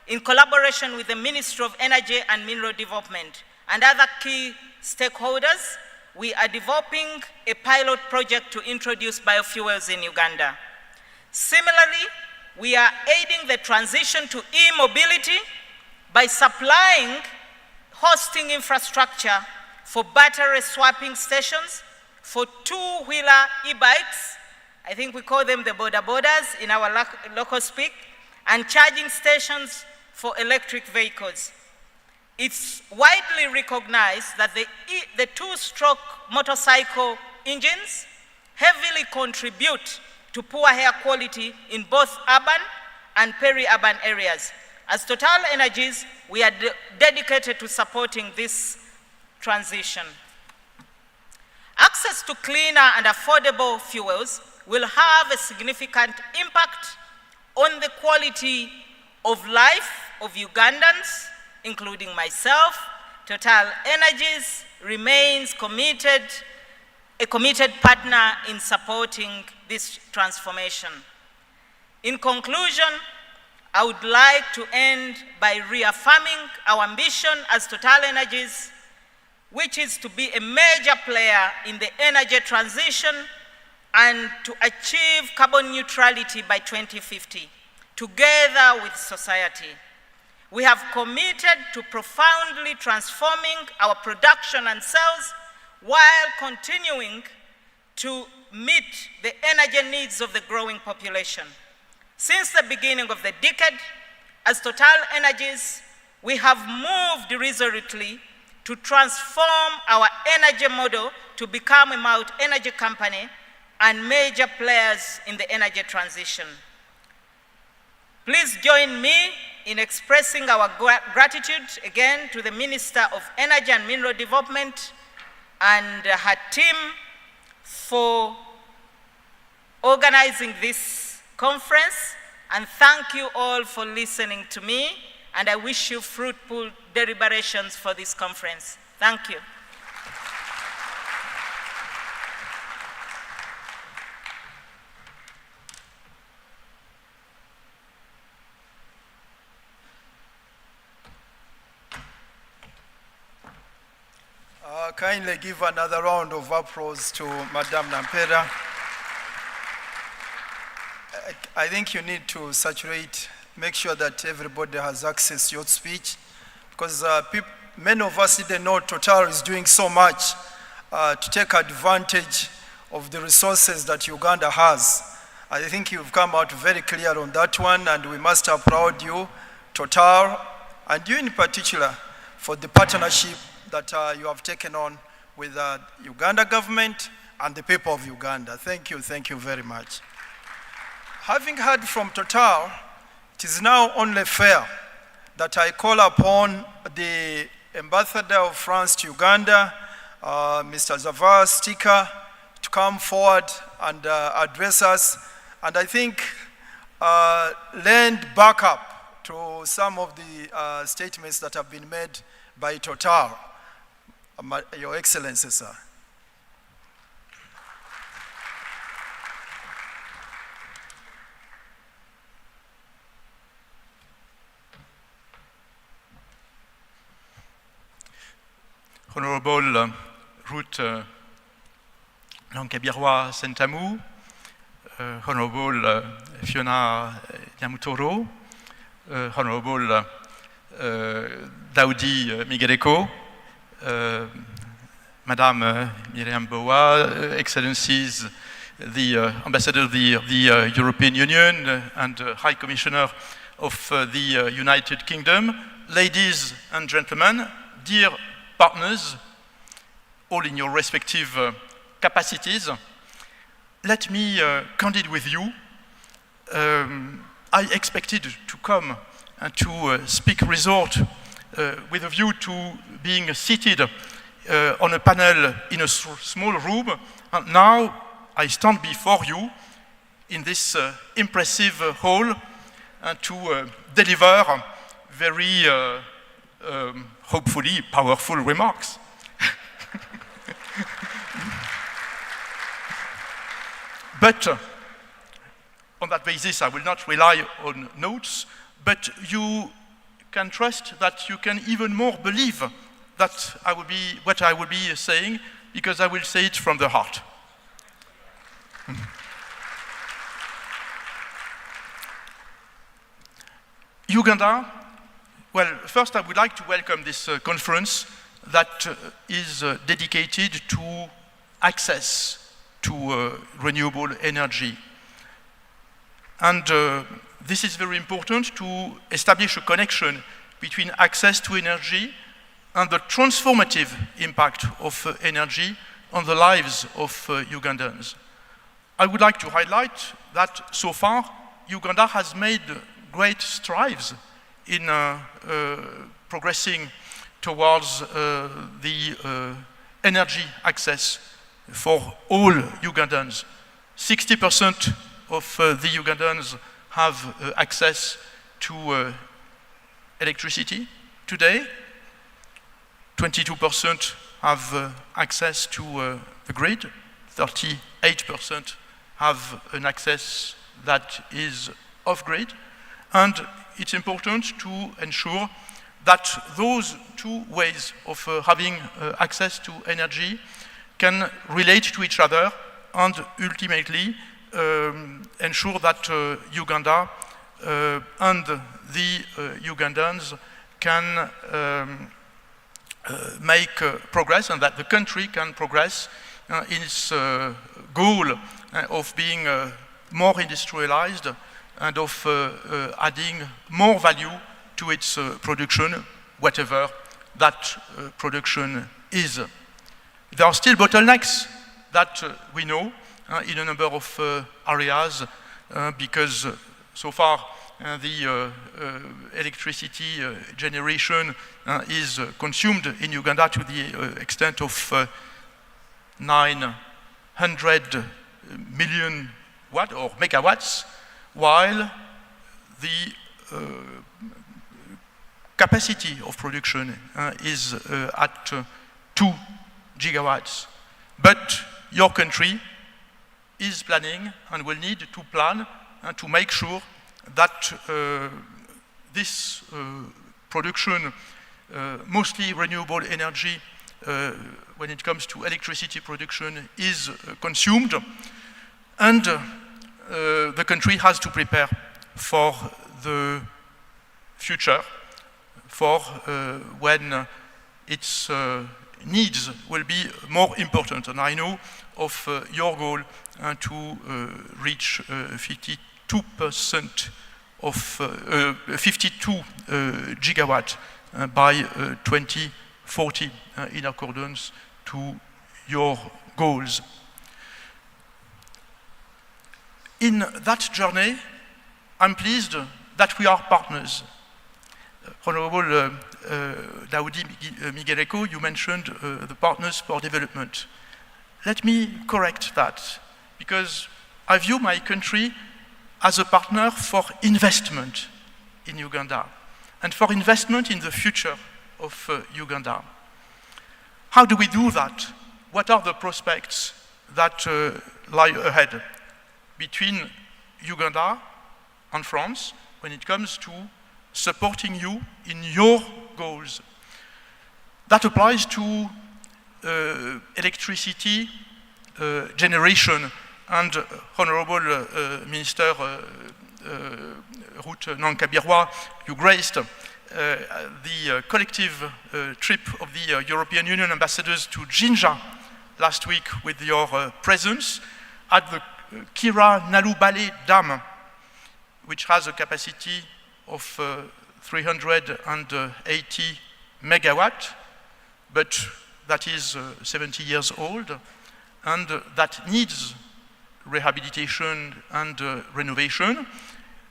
in collaboration with the Ministry of Energy and Mineral Development and other key stakeholders. We are developing a pilot project to introduce biofuels in Uganda. Similarly, we are aiding the transition to e-mobility by supplying hosting infrastructure for battery swapping stations for two-wheeler e-bikes, I think we call them the border borders in our local speak, and charging stations for electric vehicles. It's widely recognized that the two-stroke motorcycle engines heavily contribute to poor air quality in both urban and peri-urban areas. As Total Energies, we are dedicated to supporting this transition. Access to cleaner and affordable fuels will have a significant impact on the quality of life of Ugandans, including myself. Total Energies remains a committed partner in supporting this transformation. In conclusion, I would like to end by reaffirming our ambition as Total Energies, which is to be a major player in the energy transition and to achieve carbon neutrality by 2050, together with society. We have committed to profoundly transforming our production and sales while continuing to meet the energy needs of the growing population. Since the beginning of the decade, as Total Energies, we have moved resolutely to transform our energy model to become a multi-energy company and major players in the energy transition. Please join me in expressing our gratitude again to the Minister of Energy and Mineral Development and her team for organizing this conference, and thank you all for listening to me, and I wish you fruitful deliberations for this conference. Thank you. Kindly give another round of applause to Madame Nampera. I think you need to saturate, make sure that everybody has access to your speech, because many of us didn't know Total is doing so much to take advantage of the resources that Uganda has. I think you've come out very clear on that one, and we must applaud you, Total, and you in particular, for the partnership that you have taken on with the Uganda government and the people of Uganda. Thank you very much. Having heard from Total, it is now only fair that I call upon the Ambassador of France to Uganda, Mr. Zavar Stika, to come forward and address us, and I think lend backup to some of the statements that have been made by Total. Your Excellency, sir. Honorable Route Lankabiroa Sentamu, Honorable Fiona Nyamutoro, Honorable Daoudi Migeleko, Madame Miriam Boa, Excellencies, the Ambassador of the European Union and High Commissioner of the United Kingdom, ladies and gentlemen, dear partners, all in your respective capacities, let me candid with you. I expected to come and to speak resort with a view to being seated on a panel in a small room, and now I stand before you in this impressive hall and to deliver very hopefully powerful remarks. But on that basis, I will not rely on notes, but you can trust that you can even more believe that what I will be saying, because I will say it from the heart. Uganda, well, first I would like to welcome this conference that is dedicated to access to renewable energy. And this is very important to establish a connection between access to energy and the transformative impact of energy on the lives of Ugandans. I would like to highlight that so far, Uganda has made great strides in progressing towards the energy access for all Ugandans. 60% of the Ugandans have access to electricity today. 22% have access to the grid. 38% have an access that is off-grid. And it's important to ensure that those two ways of having access to energy can relate to each other and ultimately ensure that Uganda and the Ugandans can make progress, and that the country can progress in its goal of being more industrialized and of adding more value to its production, whatever that production is. There are still bottlenecks that we know in a number of areas because so far the electricity generation is consumed in Uganda to the extent of 900 million watt or megawatts, while the capacity of production is at 2 gigawatts. But your country is planning and will need to plan to make sure that this production, mostly renewable energy, when it comes to electricity production, is consumed, and the country has to prepare for the future, for when its needs will be more important. And I know of your goal to reach 52% of 52 gigawatt by 2040 in accordance to your goals. In that journey, I'm pleased that we are partners. Honorable Daoudi Migueleko, you mentioned the Partners for Development. Let me correct that, because I view my country as a partner for investment in Uganda and for investment in the future of Uganda. How do we do that? What are the prospects that lie ahead between Uganda and France when it comes to supporting you in your goals? That applies to electricity generation, and Honorable Minister Ruth Nankabirwa, you graced the collective trip of the European Union ambassadors to Jinja last week with your presence at the Kira Nalubale Dam, which has a capacity of 380 megawatt, but that is 70 years old, and that needs rehabilitation and renovation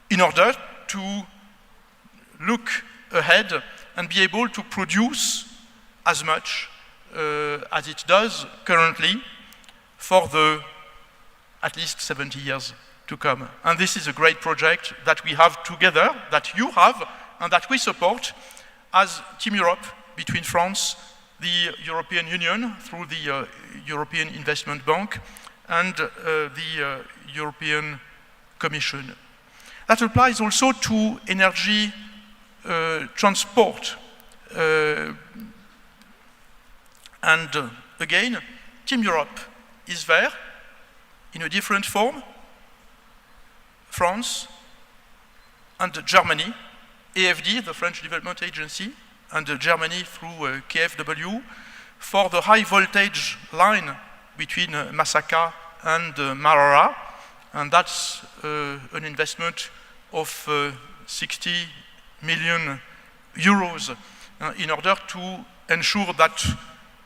in order to look ahead and be able to produce as much as it does currently for the at least 70 years to come. And this is a great project that we have together, that you have, and that we support as Team Europe between France, the European Union through the European Investment Bank, and the European Commission. That applies also to energy transport. And again, Team Europe is there in a different form. France and Germany, AFD, the French Development Agency, and Germany through KfW, for the high voltage line between Masaka and Marara, and that's an investment of 60 million euros in order to ensure that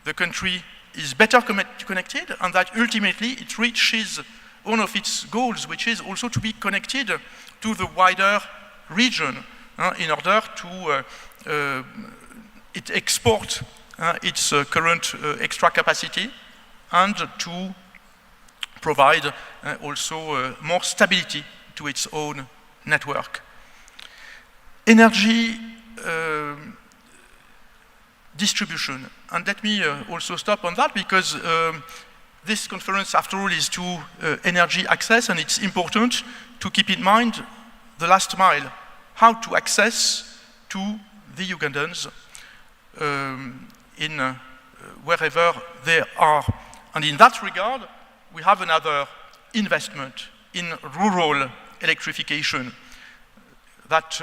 the country is better connected and that ultimately it reaches one of its goals, which is also to be connected to the wider region in order to export its current extra capacity and to provide also more stability to its own network. Energy distribution, and let me also stop on that, because this conference, after all, is to energy access, and it's important to keep in mind the last mile, how to access to the Ugandans in wherever they are. And in that regard, we have another investment in rural electrification that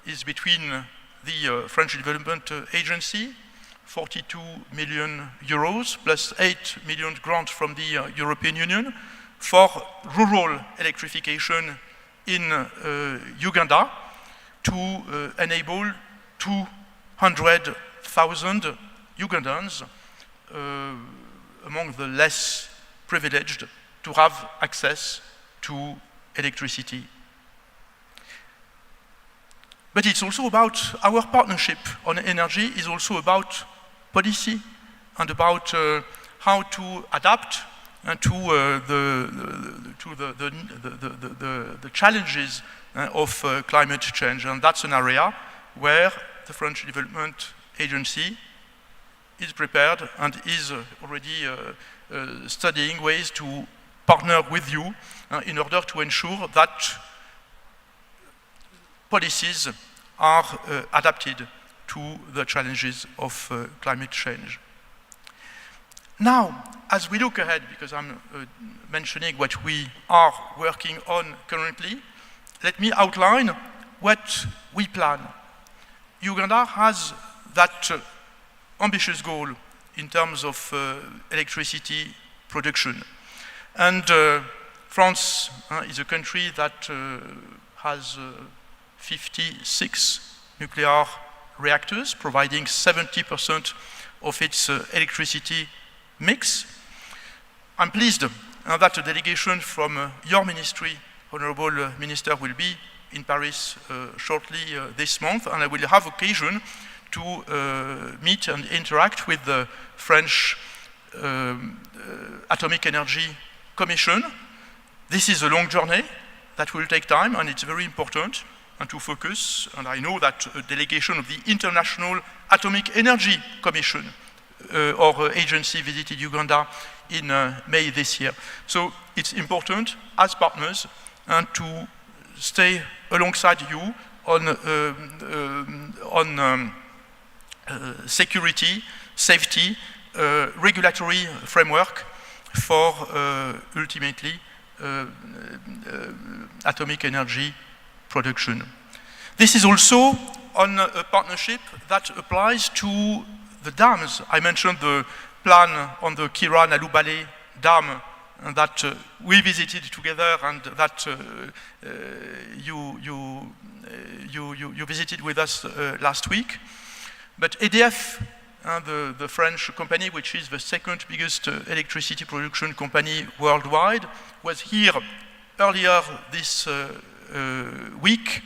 is between the French Development Agency, 42 million euros, plus 8 million grant from the European Union for rural electrification in Uganda to enable 200,000 Ugandans, among the less privileged, to have access to electricity. But it's also about our partnership on energy is also about policy and about how to adapt to the challenges of climate change. And that's an area where the French Development Agency is prepared and is already studying ways to partner with you in order to ensure that policies are adapted to the challenges of climate change. Now, as we look ahead, because I'm mentioning what we are working on currently, let me outline what we plan. Uganda has that ambitious goal in terms of electricity production. And France is a country that has 56 nuclear reactors, providing 70% of its electricity mix. I'm pleased that a delegation from your ministry, Honorable Minister, will be in Paris shortly this month, and I will have occasion to meet and interact with the French Atomic Energy Commission. This is a long journey that will take time, and it's very important and to focus. And I know that a delegation of the International Atomic Energy Commission or agency visited Uganda in May this year. So it's important as partners and to stay alongside you on security, safety, regulatory framework for ultimately atomic energy production. This is also on a partnership that applies to the dams. I mentioned the plan on the Kira-Nalubale dam that we visited together and that you visited with us last week. But EDF, the French company, which is the second biggest electricity production company worldwide, was here earlier this week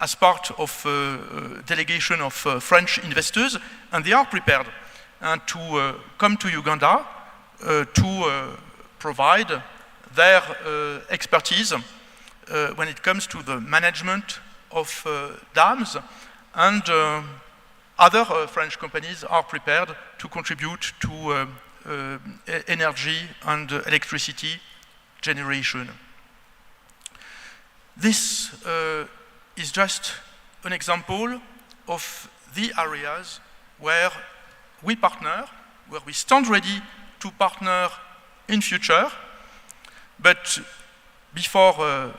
as part of a delegation of French investors, and they are prepared to come to Uganda to provide their expertise when it comes to the management of dams, and other French companies are prepared to contribute to energy and electricity generation. This is just an example of the areas where we partner, where we stand ready to partner in future. But before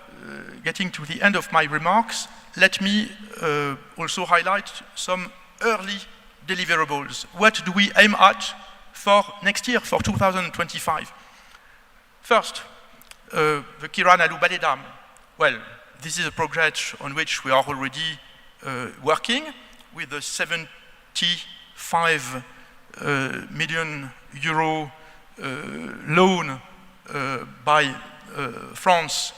getting to the end of my remarks, let me also highlight some early deliverables. What do we aim at for next year, for 2025? First, the Kira-Nalubale Dam. Well, this is a project on which we are already working with a 75 million euro loan by France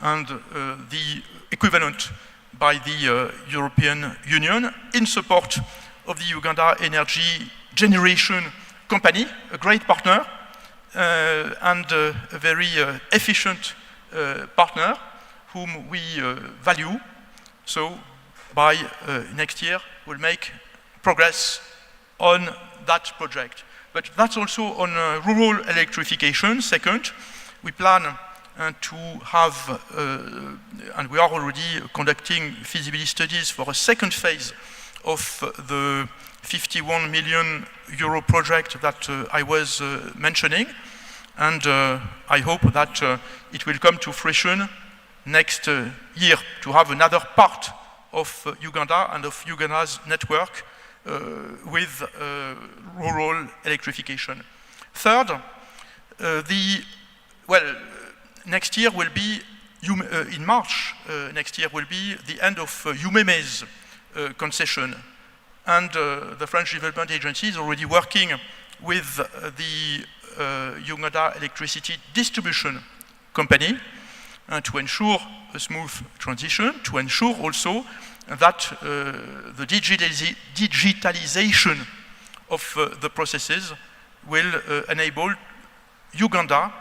and the equivalent by the European Union in support of the Uganda Energy Generation Company, a great partner and a very efficient partner whom we value. So by next year, we'll make progress on that project. But that's also on rural electrification. Second, we plan to have, and we are already conducting feasibility studies for a second phase of the 51 million euro project that I was mentioning, and I hope that it will come to fruition next year to have another part of Uganda and of Uganda's network with rural electrification. Third, next year will be, in March next year will be the end of UMEME's concession. And the French Development Agency is already working with the Uganda Electricity Distribution Company to ensure a smooth transition, to ensure also that the digitalization of the processes will enable Uganda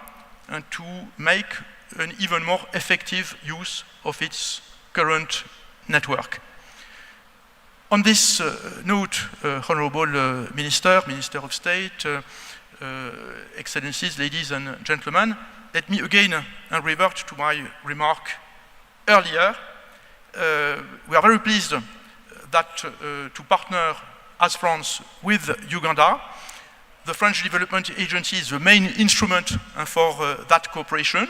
to make an even more effective use of its current network. On this note, Honorable Minister, Minister of State, Excellencies, ladies and gentlemen, let me again revert to my remark earlier. We are very pleased that to partner as France with Uganda. The French Development Agency is the main instrument for that cooperation.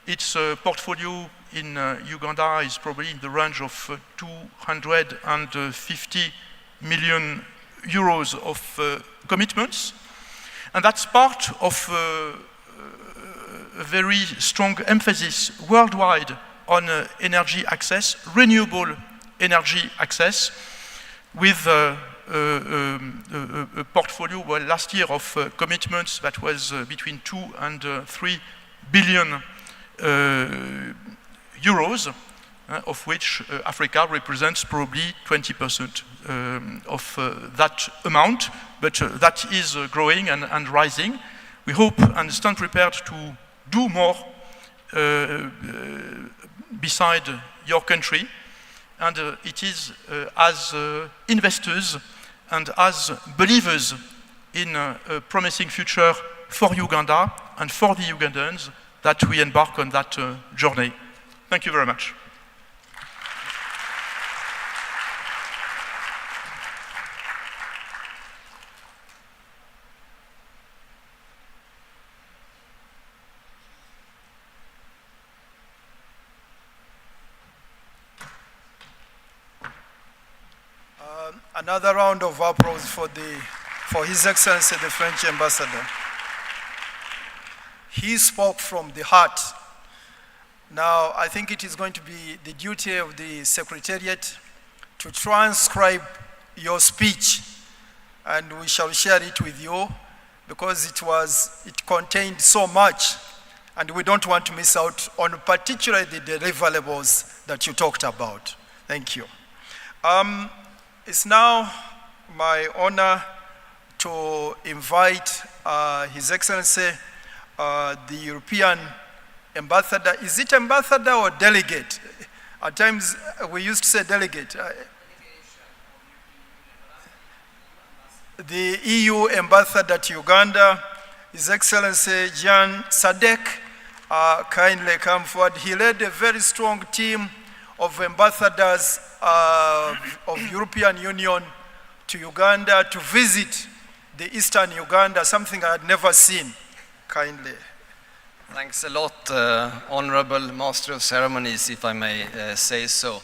Its portfolio in Uganda is probably in the range of 250 million euros of commitments. And that's part of a very strong emphasis worldwide on energy access, renewable energy access, with a portfolio last year of commitments that was between 2 and 3 billion euros, of which Africa represents probably 20% of that amount, but that is growing and rising. We hope and stand prepared to do more beside your country, and it is as investors and as believers in a promising future for Uganda and for the Ugandans that we embark on that journey. Thank you very much. Another round of applause for His Excellency the French Ambassador. He spoke from the heart. Now, I think it is going to be the duty of the Secretariat to transcribe your speech, and we shall share it with you because it contained so much, and we don't want to miss out on particularly the deliverables that you talked about. Thank you. It's now my honor to invite His Excellency, the European ambassador. Is it ambassador or delegate? At times we used to say delegate. The EU ambassador to Uganda, His Excellency Jan Sadek, kindly come forward. He led a very strong team of ambassadors of European Union to Uganda to visit the Eastern Uganda, something I had never seen. Kindly. Thanks a lot, Honorable Master of Ceremonies, if I may say so.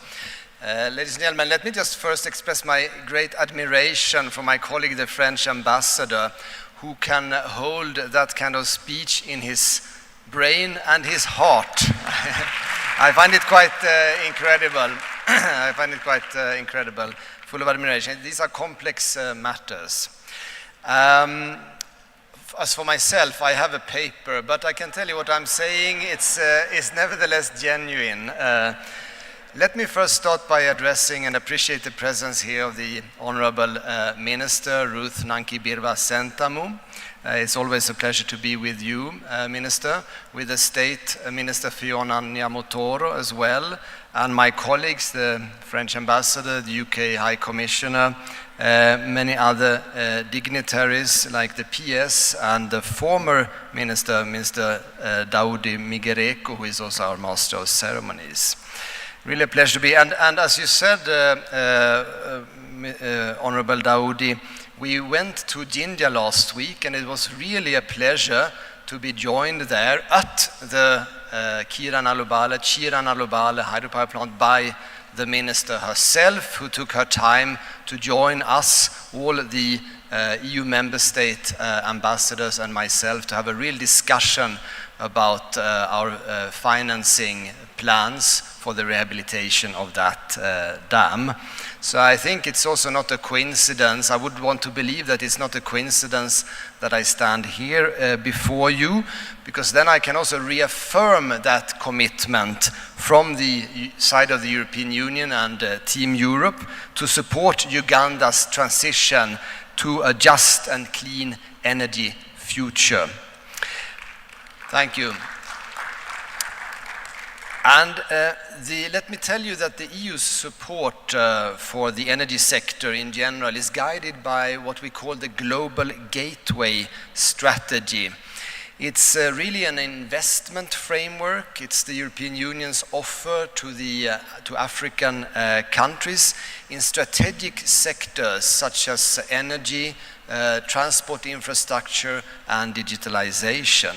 Ladies and gentlemen, let me just first express my great admiration for my colleague, the French ambassador, who can hold that kind of speech in his brain and his heart. I find it quite incredible. I find it quite incredible, full of admiration. These are complex matters. As for myself, I have a paper, but I can tell you what I'm saying. It's nevertheless genuine. Let me first start by addressing and appreciate the presence here of the Honorable Minister, Ruth Nankibirwa Sentamu. It's always a pleasure to be with you, Minister, with the State Minister Fiona Nyamotoro as well, and my colleagues, the French Ambassador, the UK High Commissioner, many other dignitaries like the PS and the former Minister, Mr. Daudi Migereko, who is also our Master of Ceremonies. Really a pleasure to be, and as you said, Honorable Daudi, we went to Jinja last week, and it was really a pleasure to be joined there at the Chiranalubale hydropower plant by the minister herself, who took her time to join us, all the EU member state ambassadors and myself, to have a real discussion about our financing plans for the rehabilitation of that dam. So I think it's also not a coincidence. I would want to believe that it's not a coincidence that I stand here before you, because then I can also reaffirm that commitment from the side of the European Union and Team Europe to support Uganda's transition to a just and clean energy future. Thank you. And let me tell you that the EU's support for the energy sector in general is guided by what we call the Global Gateway strategy. It's really an investment framework. It's the European Union's offer to African countries in strategic sectors such as energy, transport infrastructure, and digitalization.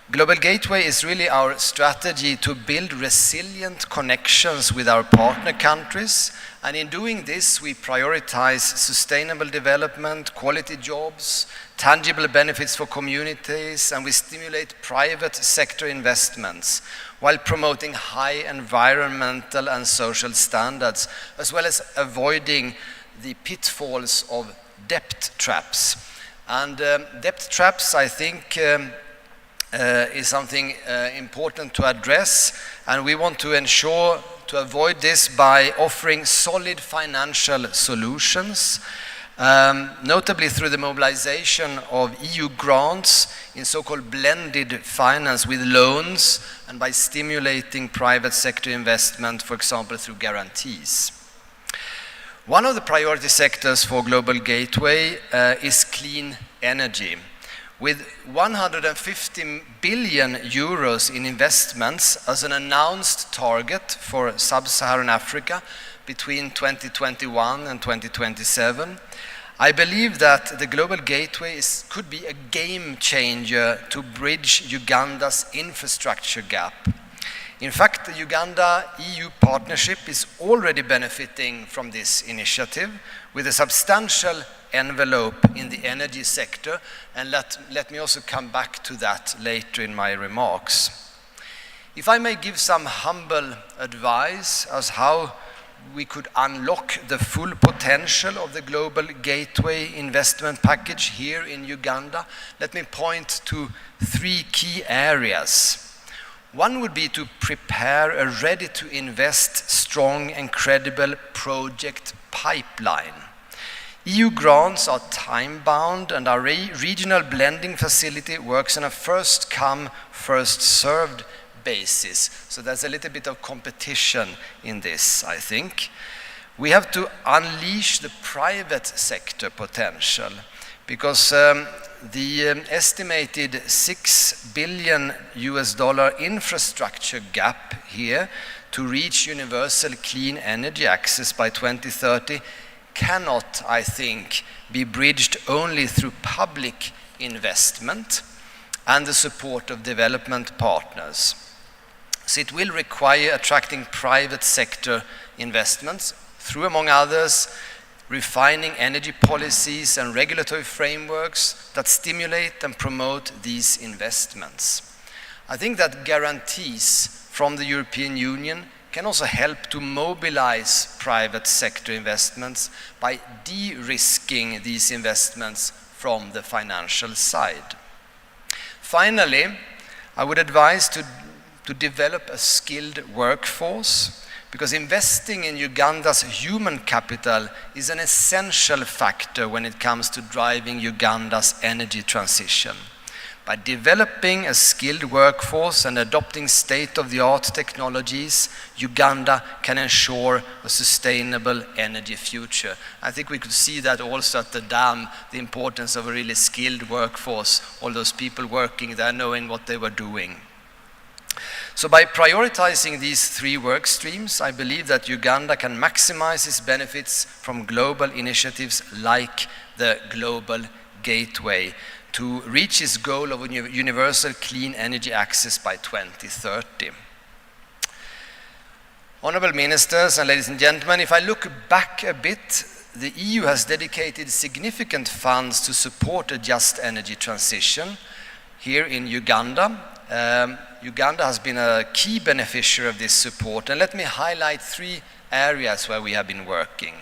Global Gateway is really our strategy to build resilient connections with our partner countries, and in doing this we prioritize sustainable development, quality jobs, tangible benefits for communities, and we stimulate private sector investments while promoting high environmental and social standards, as well as avoiding the pitfalls of debt traps. And debt traps, I think, is something important to address, and we want to ensure to avoid this by offering solid financial solutions, notably through the mobilization of EU grants in so-called blended finance with loans, and by stimulating private sector investment, for example, through guarantees. One of the priority sectors for Global Gateway is clean energy. With 150 billion euros in investments as an announced target for sub-Saharan Africa between 2021 and 2027, I believe that the Global Gateway could be a game changer to bridge Uganda's infrastructure gap. In fact, the Uganda-EU partnership is already benefiting from this initiative with a substantial envelope in the energy sector, and let me also come back to that later in my remarks. If I may give some humble advice as how we could unlock the full potential of the Global Gateway investment package here in Uganda, let me point to 3 key areas. One would be to prepare a ready-to-invest, strong and credible project pipeline. EU grants are time-bound, and our regional blending facility works on a first-come, first-served basis. So there's a little bit of competition in this, I think. We have to unleash the private sector potential, because the estimated $6 billion infrastructure gap here to reach universal clean energy access by 2030 cannot, I think, be bridged only through public investment and the support of development partners. So it will require attracting private sector investments through, among others, refining energy policies and regulatory frameworks that stimulate and promote these investments. I think that guarantees from the European Union can also help to mobilize private sector investments by de-risking these investments from the financial side. Finally, I would advise to develop a skilled workforce, because investing in Uganda's human capital is an essential factor when it comes to driving Uganda's energy transition. By developing a skilled workforce and adopting state-of-the-art technologies, Uganda can ensure a sustainable energy future. I think we could see that also at the dam, the importance of a really skilled workforce, all those people working there knowing what they were doing. So by prioritizing these 3 work streams, I believe that Uganda can maximize its benefits from global initiatives like the Global Gateway to reach its goal of universal clean energy access by 2030. Honourable Ministers and ladies and gentlemen, if I look back a bit, the EU has dedicated significant funds to support a just energy transition here in Uganda. Uganda has been a key beneficiary of this support, and let me highlight 3 areas where we have been working.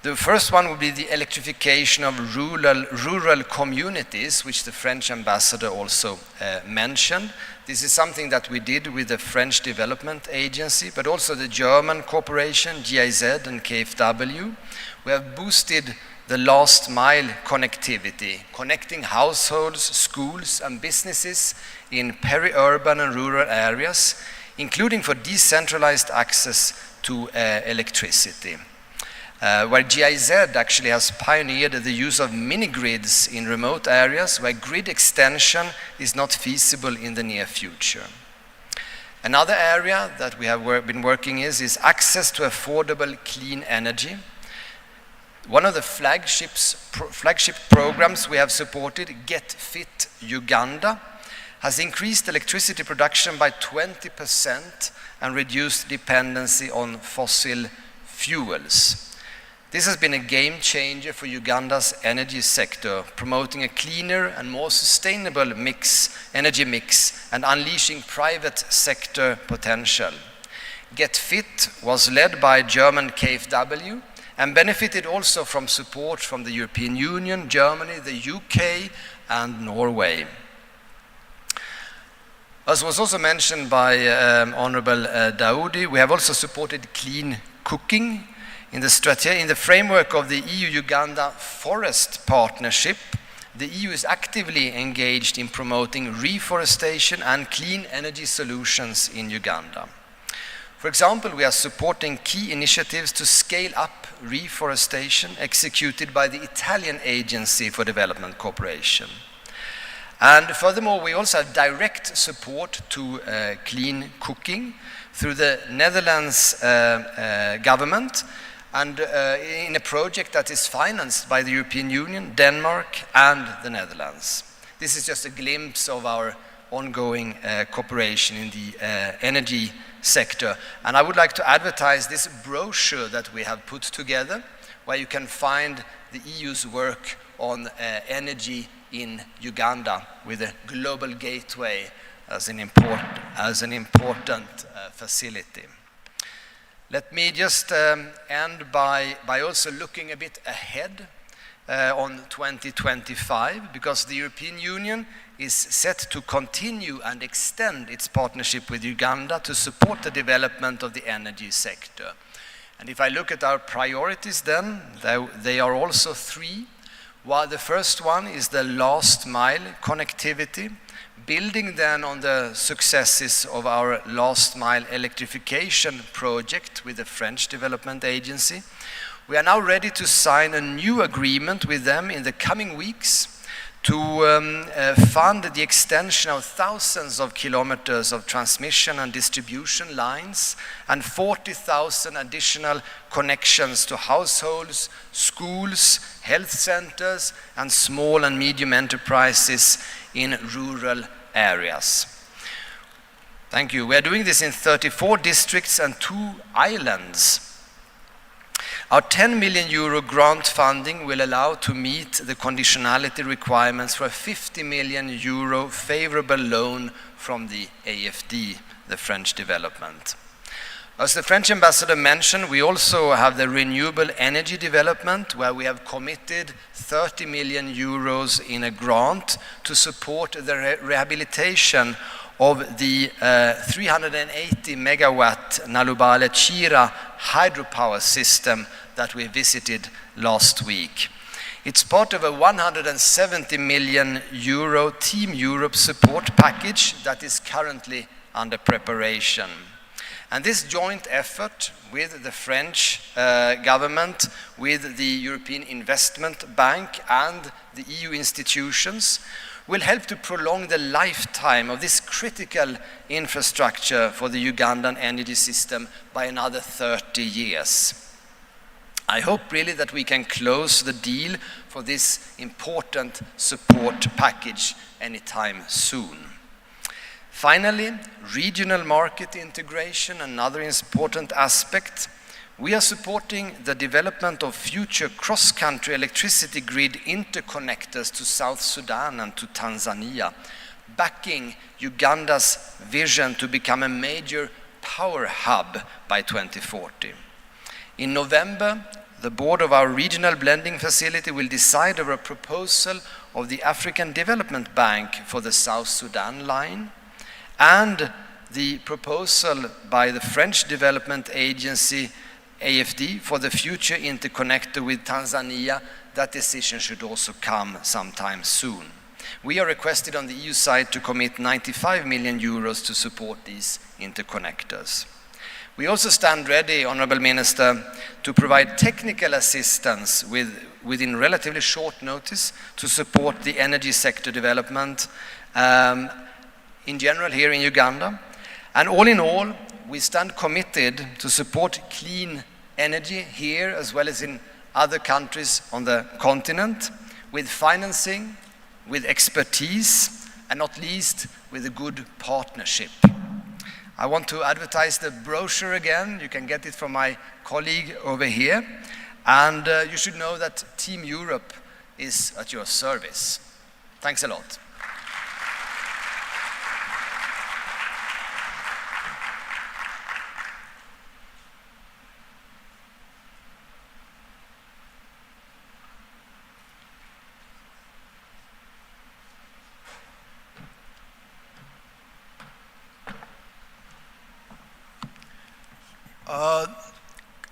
The first one would be the electrification of rural communities, which the French ambassador also mentioned. This is something that we did with the French Development Agency, but also the German corporation, GIZ and KfW. We have boosted the last mile connectivity, connecting households, schools and businesses in peri-urban and rural areas, including for decentralized access to electricity. Where GIZ actually has pioneered the use of mini-grids in remote areas where grid extension is not feasible in the near future. Another area that we have been working is access to affordable clean energy. One of the flagship programs we have supported, Get Fit Uganda, has increased electricity production by 20% and reduced dependency on fossil fuels. This has been a game changer for Uganda's energy sector, promoting a cleaner and more sustainable energy mix and unleashing private sector potential. Get Fit was led by German KfW and benefited also from support from the European Union, Germany, the UK and Norway. As was also mentioned by Honourable Daoudi, we have also supported clean cooking. In the framework of the EU-Uganda Forest Partnership, the EU is actively engaged in promoting reforestation and clean energy solutions in Uganda. For example, we are supporting key initiatives to scale up reforestation executed by the Italian Agency for Development Cooperation. And furthermore, we also have direct support to clean cooking through the Netherlands government, and in a project that is financed by the European Union, Denmark and the Netherlands. This is just a glimpse of our ongoing cooperation in the energy sector. And I would like to advertise this brochure that we have put together, where you can find the EU's work on energy in Uganda with a global gateway as an important facility. Let me just end by also looking a bit ahead on 2025, because the European Union is set to continue and extend its partnership with Uganda to support the development of the energy sector. And if I look at our priorities then, they are also 3. While the first one is the last mile connectivity, building then on the successes of our last mile electrification project with the French Development Agency, we are now ready to sign a new agreement with them in the coming weeks to fund the extension of thousands of kilometers of transmission and distribution lines and 40,000 additional connections to households, schools, health centers, and small and medium enterprises in rural areas. Thank you. We are doing this in 34 districts and 2 islands. Our 10 million euro grant funding will allow to meet the conditionality requirements for a 50 million euro favorable loan from the AFD, the French development. As the French ambassador mentioned, we also have the renewable energy development, where we have committed 30 million euros in a grant to support the rehabilitation of the 380 megawatt Nalubale Chira hydropower system that we visited last week. It's part of a 170 million euro Team Europe support package that is currently under preparation. And this joint effort with the French government, with the European Investment Bank and the EU institutions will help to prolong the lifetime of this critical infrastructure for the Ugandan energy system by another 30 years. I hope really that we can close the deal for this important support package anytime soon. Finally, regional market integration, another important aspect. We are supporting the development of future cross-country electricity grid interconnectors to South Sudan and to Tanzania, backing Uganda's vision to become a major power hub by 2040. In November, the board of our regional blending facility will decide over a proposal of the African Development Bank for the South Sudan line and the proposal by the French Development Agency, AFD, for the future interconnector with Tanzania. That decision should also come sometime soon. We are requested on the EU side to commit 95 million euros to support these interconnectors. We also stand ready, Honourable Minister, to provide technical assistance within relatively short notice to support the energy sector development in general here in Uganda. And all in all, we stand committed to support clean energy here as well as in other countries on the continent with financing, with expertise, and not least with a good partnership. I want to advertise the brochure again. You can get it from my colleague over here. And you should know that Team Europe is at your service. Thanks a lot.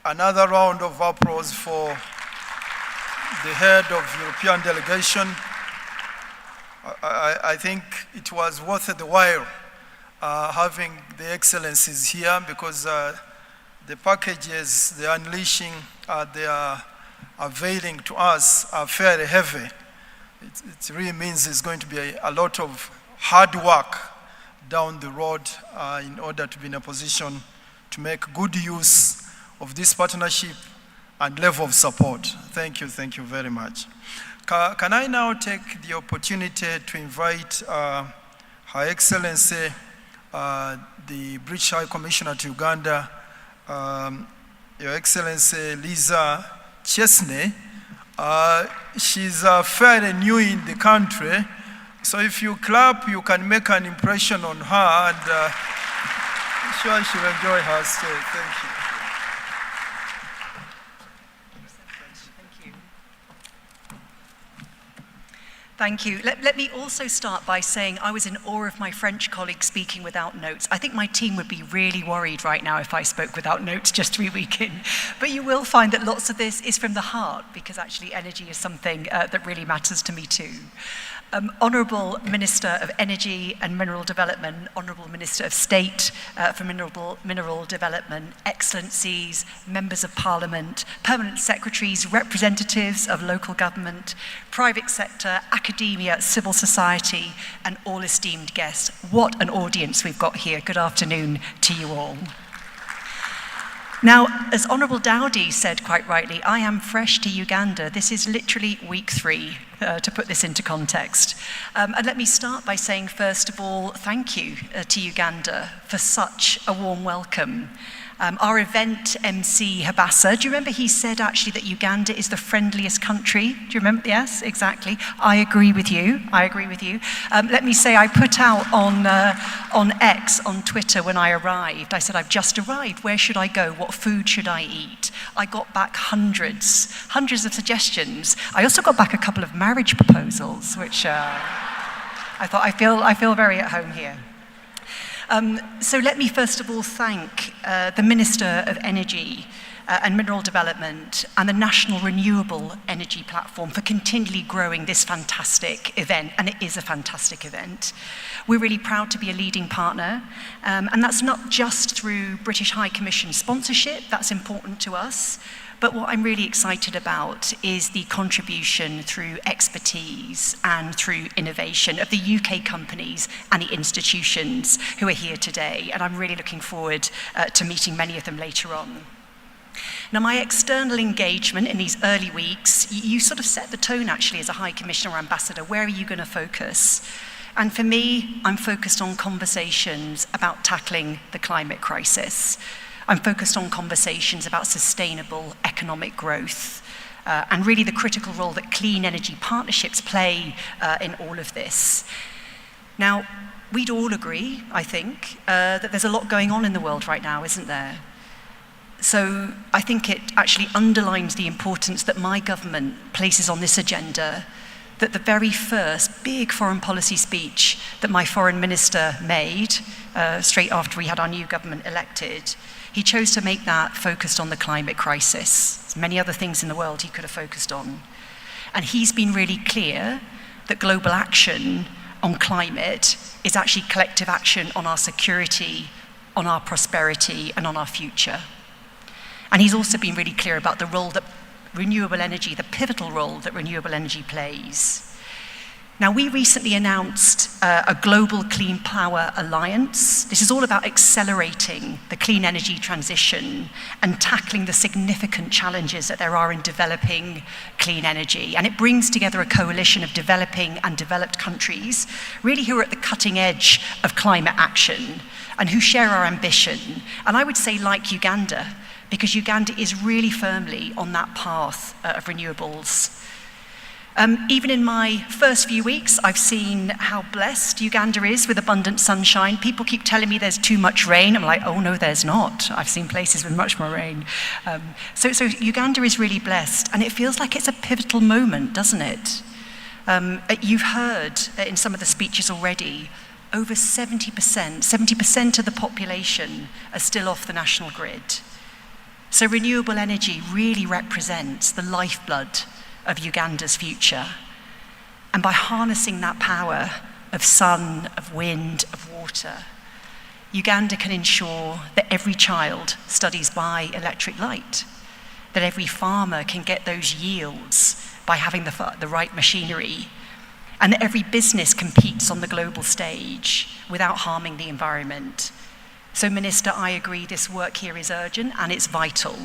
Another round of applause for the head of European delegation. I think it was worth the while having the excellencies here because the packages they're unleashing, they are availing to us are fairly heavy. It really means there's going to be a lot of hard work down the road in order to be in a position to make good use of this partnership and level of support. Thank you very much. Can I now take the opportunity to invite Her Excellency, the British High Commissioner to Uganda, Your Excellency Lisa Chesney. She's fairly new in the country, so if you clap, you can make an impression on her, and I'm sure she'll enjoy her stay. Thank you. Thank you. Let me also start by saying I was in awe of my French colleague speaking without notes. I think my team would be really worried right now if I spoke without notes just 3 weeks in. But you will find that lots of this is from the heart, because actually energy is something that really matters to me too. Honourable Minister of Energy and Mineral Development, Honourable Minister of State for Mineral Development, Excellencies, Members of Parliament, Permanent Secretaries, representatives of local government, private sector, academia, civil society, and all esteemed guests. What an audience we've got here. Good afternoon to you all. Now, as Honourable Dowdy said quite rightly, I am fresh to Uganda. This is literally week 3, to put this into context. And let me start by saying, first of all, thank you to Uganda for such a warm welcome. Our event MC, Habassa, do you remember he said actually that Uganda is the friendliest country? Do you remember? Yes, exactly. I agree with you. Let me say I put out on X, on Twitter when I arrived, I said, I've just arrived. Where should I go? What food should I eat? I got back hundreds of suggestions. I also got back a couple of marriage proposals, which I thought I feel very at home here. So let me first of all thank the Minister of Energy and Mineral Development and the National Renewable Energy Platform for continually growing this fantastic event, and it is a fantastic event. We're really proud to be a leading partner, and that's not just through British High Commission sponsorship, that's important to us, but what I'm really excited about is the contribution through expertise and through innovation of the UK companies and the institutions who are here today. And I'm really looking forward to meeting many of them later on. Now, my external engagement in these early weeks, you sort of set the tone actually as a High Commissioner or Ambassador. Where are you going to focus? And for me, I'm focused on conversations about tackling the climate crisis. I'm focused on conversations about sustainable economic growth and really the critical role that clean energy partnerships play in all of this. Now, we'd all agree, I think, that there's a lot going on in the world right now, isn't there? So I think it actually underlines the importance that my government places on this agenda, that the very first big foreign policy speech that my foreign minister made straight after we had our new government elected, he chose to make that focused on the climate crisis. There's many other things in the world he could have focused on. And he's been really clear that global action on climate is actually collective action on our security, on our prosperity, and on our future. And he's also been really clear about the role that renewable energy, the pivotal role that renewable energy plays. Now, we recently announced a global clean power alliance. This is all about accelerating the clean energy transition and tackling the significant challenges that there are in developing clean energy. And it brings together a coalition of developing and developed countries, really who are at the cutting edge of climate action and who share our ambition. And I would say like Uganda, because Uganda is really firmly on that path of renewables. Even in my first few weeks, I've seen how blessed Uganda is with abundant sunshine. People keep telling me there's too much rain. I'm like, oh no, there's not. I've seen places with much more rain. So Uganda is really blessed, and it feels like it's a pivotal moment, doesn't it? You've heard in some of the speeches already, over 70% of the population are still off the national grid. So renewable energy really represents the lifeblood of Uganda's future. And by harnessing that power of sun, of wind, of water, Uganda can ensure that every child studies by electric light, that every farmer can get those yields by having the right machinery, and that every business competes on the global stage without harming the environment. So, Minister, I agree this work here is urgent and it's vital.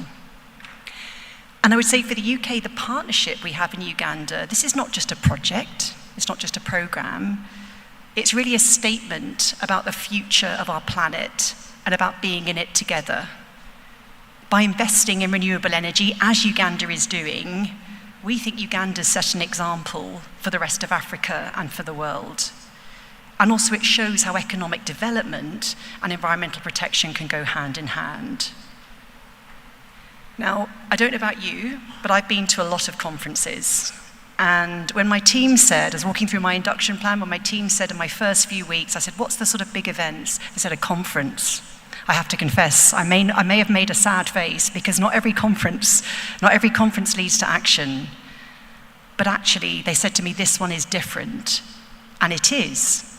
And I would say for the UK, the partnership we have in Uganda, this is not just a project, it's not just a programme, it's really a statement about the future of our planet and about being in it together. By investing in renewable energy, as Uganda is doing, we think Uganda's set an example for the rest of Africa and for the world. And also it shows how economic development and environmental protection can go hand in hand. Now, I don't know about you, but I've been to a lot of conferences. And when my team said, I was walking through my induction plan, when my team said in my first few weeks, I said, what's the sort of big events? They said, a conference. I have to confess, I may have made a sad face because not every conference leads to action. But actually, they said to me, this one is different. And it is.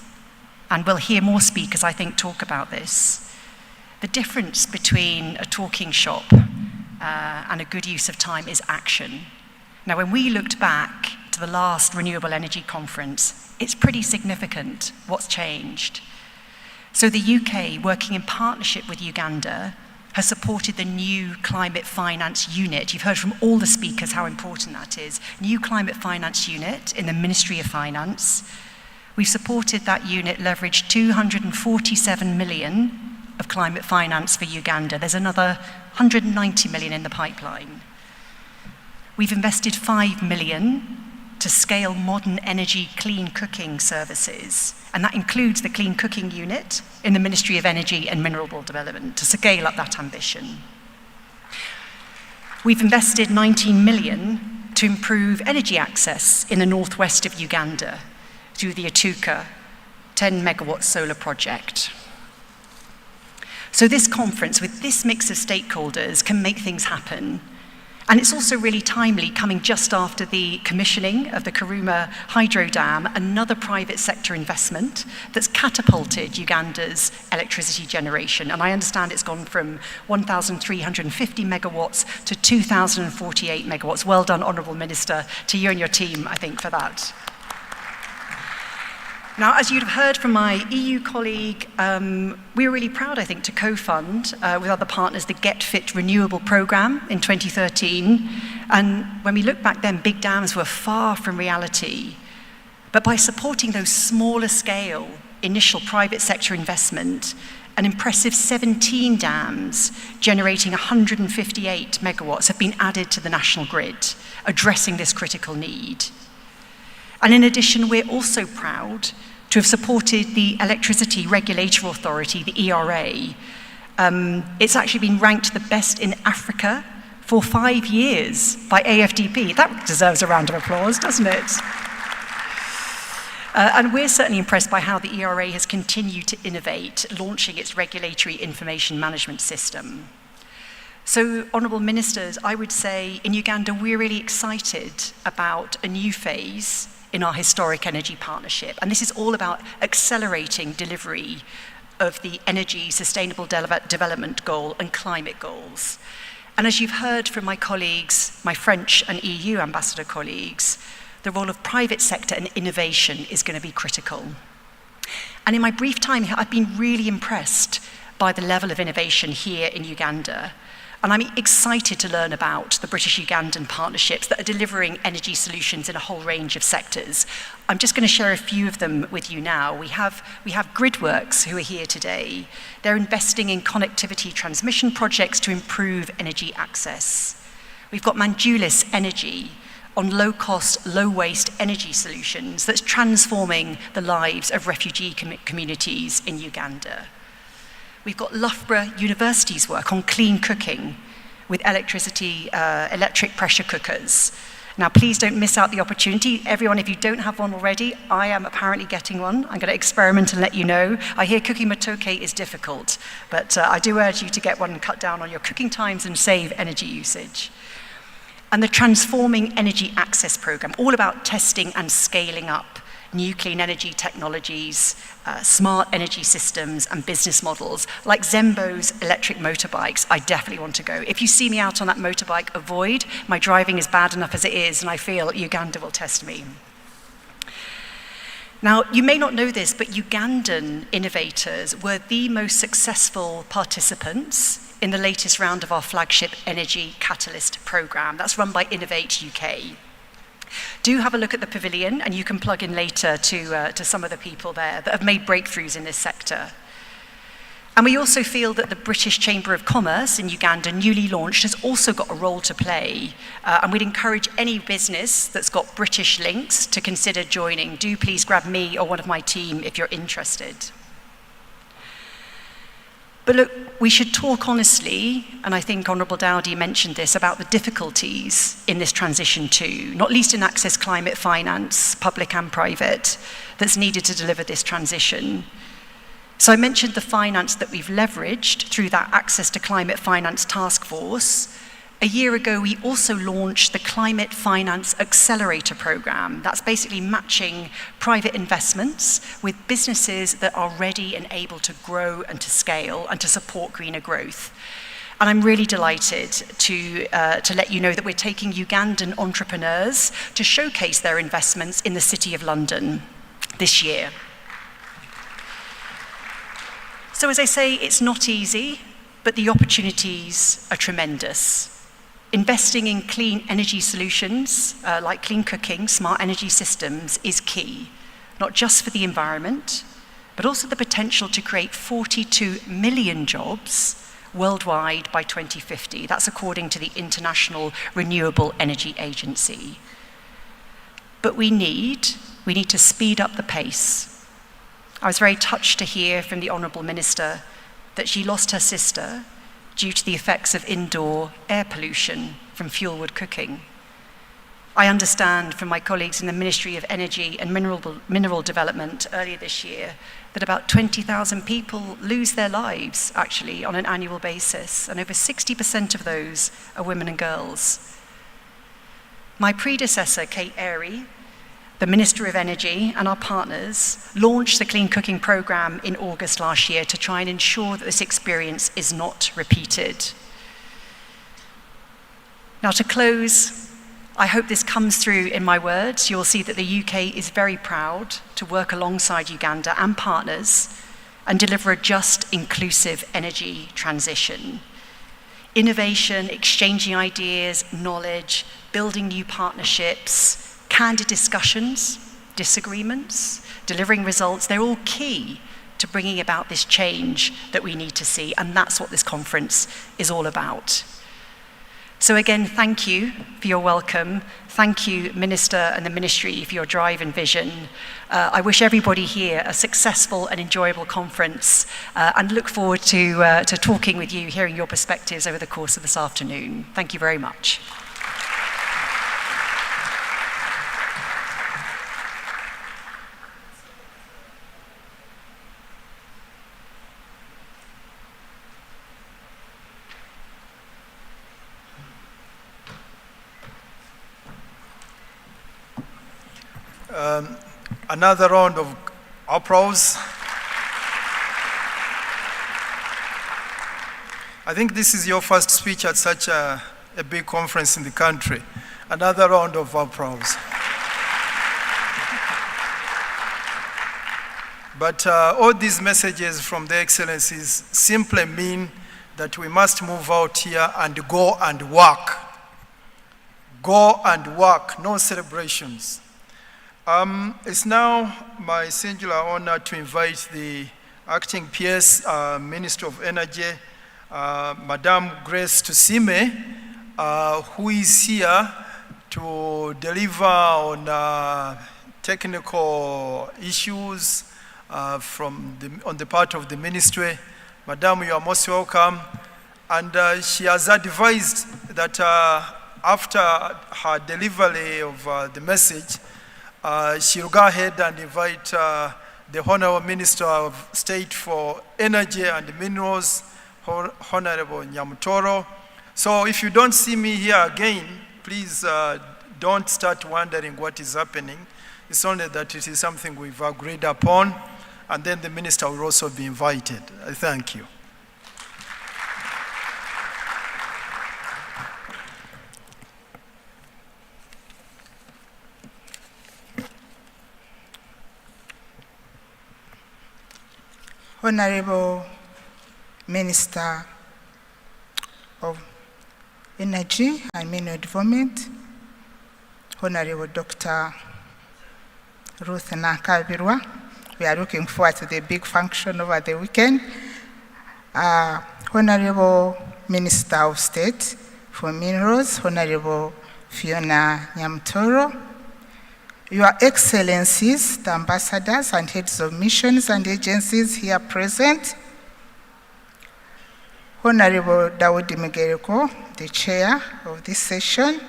And we'll hear more speakers, I think, talk about this. The difference between a talking shop and a good use of time is action. Now, when we looked back to the last Renewable Energy Conference, it's pretty significant what's changed. So the UK, working in partnership with Uganda, has supported the new climate finance unit. You've heard from all the speakers how important that is. New climate finance unit in the Ministry of Finance. We've supported that unit, leveraged 247 million of climate finance for Uganda. There's another 190 million in the pipeline. We've invested 5 million to scale modern energy clean cooking services, and that includes the clean cooking unit in the Ministry of Energy and Renewable Development to scale up that ambition. We've invested 19 million to improve energy access in the northwest of Uganda through the Atuka 10 megawatt solar project. So this conference, with this mix of stakeholders, can make things happen. And it's also really timely, coming just after the commissioning of the Karuma hydro dam, another private sector investment that's catapulted Uganda's electricity generation. And I understand it's gone from 1,350 megawatts to 2,048 megawatts. Well done, Honourable Minister, to you and your team, I think, for that. Now, as you'd have heard from my EU colleague, we were really proud, I think, to co-fund with other partners the Get Fit Renewable programme in 2013. And when we look back then, big dams were far from reality. But by supporting those smaller scale initial private sector investment, an impressive 17 dams generating 158 megawatts have been added to the national grid, addressing this critical need. And in addition, we're also proud to have supported the Electricity Regulatory Authority, the ERA. It's actually been ranked the best in Africa for 5 years by AFDB. That deserves a round of applause, doesn't it? And we're certainly impressed by how the ERA has continued to innovate, launching its regulatory information management system. So, Honourable Ministers, I would say in Uganda we're really excited about a new phase in our historic energy partnership. And this is all about accelerating delivery of the Energy Sustainable Development Goal and climate goals. And as you've heard from my colleagues, my French and EU ambassador colleagues, the role of private sector and innovation is going to be critical. And in my brief time here, I've been really impressed by the level of innovation here in Uganda. And I'm excited to learn about the British-Ugandan partnerships that are delivering energy solutions in a whole range of sectors. I'm just going to share a few of them with you now. We have Gridworks, who are here today. They're investing in connectivity transmission projects to improve energy access. We've got Mandulis Energy on low-cost, low-waste energy solutions that's transforming the lives of refugee communities in Uganda. We've got Loughborough University's work on clean cooking with electric pressure cookers. Now, please don't miss out the opportunity. Everyone, if you don't have one already, I am apparently getting one. I'm going to experiment and let you know. I hear cooking matoke is difficult, but I do urge you to get one and cut down on your cooking times and save energy usage. And the Transforming Energy Access Programme, all about testing and scaling up new clean energy technologies, smart energy systems and business models, like Zembo's electric motorbikes. I definitely want to go. If you see me out on that motorbike, avoid. My driving is bad enough as it is, and I feel Uganda will test me. Now, you may not know this, but Ugandan innovators were the most successful participants in the latest round of our flagship Energy Catalyst programme. That's run by Innovate UK. Do have a look at the pavilion, and you can plug in later to some of the people there that have made breakthroughs in this sector. And we also feel that the British Chamber of Commerce in Uganda, newly launched, has also got a role to play. And we'd encourage any business that's got British links to consider joining. Do please grab me or one of my team if you're interested. But look, we should talk honestly, and I think Honourable Dowdy mentioned this, about the difficulties in this transition too, not least in access climate finance, public and private, that's needed to deliver this transition. So I mentioned the finance that we've leveraged through that Access to Climate Finance Task Force. A year ago, we also launched the Climate Finance Accelerator Programme. That's basically matching private investments with businesses that are ready and able to grow and to scale and to support greener growth. And I'm really delighted to let you know that we're taking Ugandan entrepreneurs to showcase their investments in the City of London this year. So as I say, it's not easy, but the opportunities are tremendous. Investing in clean energy solutions, like clean cooking, smart energy systems, is key, not just for the environment, but also the potential to create 42 million jobs worldwide by 2050. That's according to the International Renewable Energy Agency. But we need to speed up the pace. I was very touched to hear from the Honourable Minister that she lost her sister due to the effects of indoor air pollution from fuelwood cooking. I understand from my colleagues in the Ministry of Energy and Mineral Development earlier this year that about 20,000 people lose their lives, actually, on an annual basis, and over 60% of those are women and girls. My predecessor, Kate Airy, the Minister of Energy, and our partners launched the Clean Cooking Programme in August last year to try and ensure that this experience is not repeated. Now, to close, I hope this comes through in my words. You'll see that the UK is very proud to work alongside Uganda and partners and deliver a just, inclusive energy transition. Innovation, exchanging ideas, knowledge, building new partnerships, candid discussions, disagreements, delivering results, they're all key to bringing about this change that we need to see, and that's what this conference is all about. So again, thank you for your welcome. Thank you, Minister and the Ministry, for your drive and vision. I wish everybody here a successful and enjoyable conference, and look forward to talking with you, hearing your perspectives over the course of this afternoon. Thank you very much. Another round of applause. I think this is your first speech at such a big conference in the country. Another round of applause. But all these messages from the Excellencies simply mean that we must move out here and go and work. Go and work, no celebrations. It's now my singular honor to invite the Acting PS Minister of Energy, Madame Grace Tusime, who is here to deliver on technical issues on the part of the ministry. Madame, you are most welcome. And she has advised that after her delivery of the message, she'll go ahead and invite the Honorable Minister of State for Energy and Minerals, Honorable Nyamutoro. So if you don't see me here again, please don't start wondering what is happening. It's only that it is something we've agreed upon, and then the Minister will also be invited. Thank you. Honorable Minister of Energy and Mineral Development, Honorable Dr. Ruth Nankabirwa. We are looking forward to the big function over the weekend. Honorable Minister of State for Minerals, Honorable Fiona Nyamutoro, Your Excellencies, the ambassadors and heads of missions and agencies here present, Honorable Daudi Migereko, the chair of this session,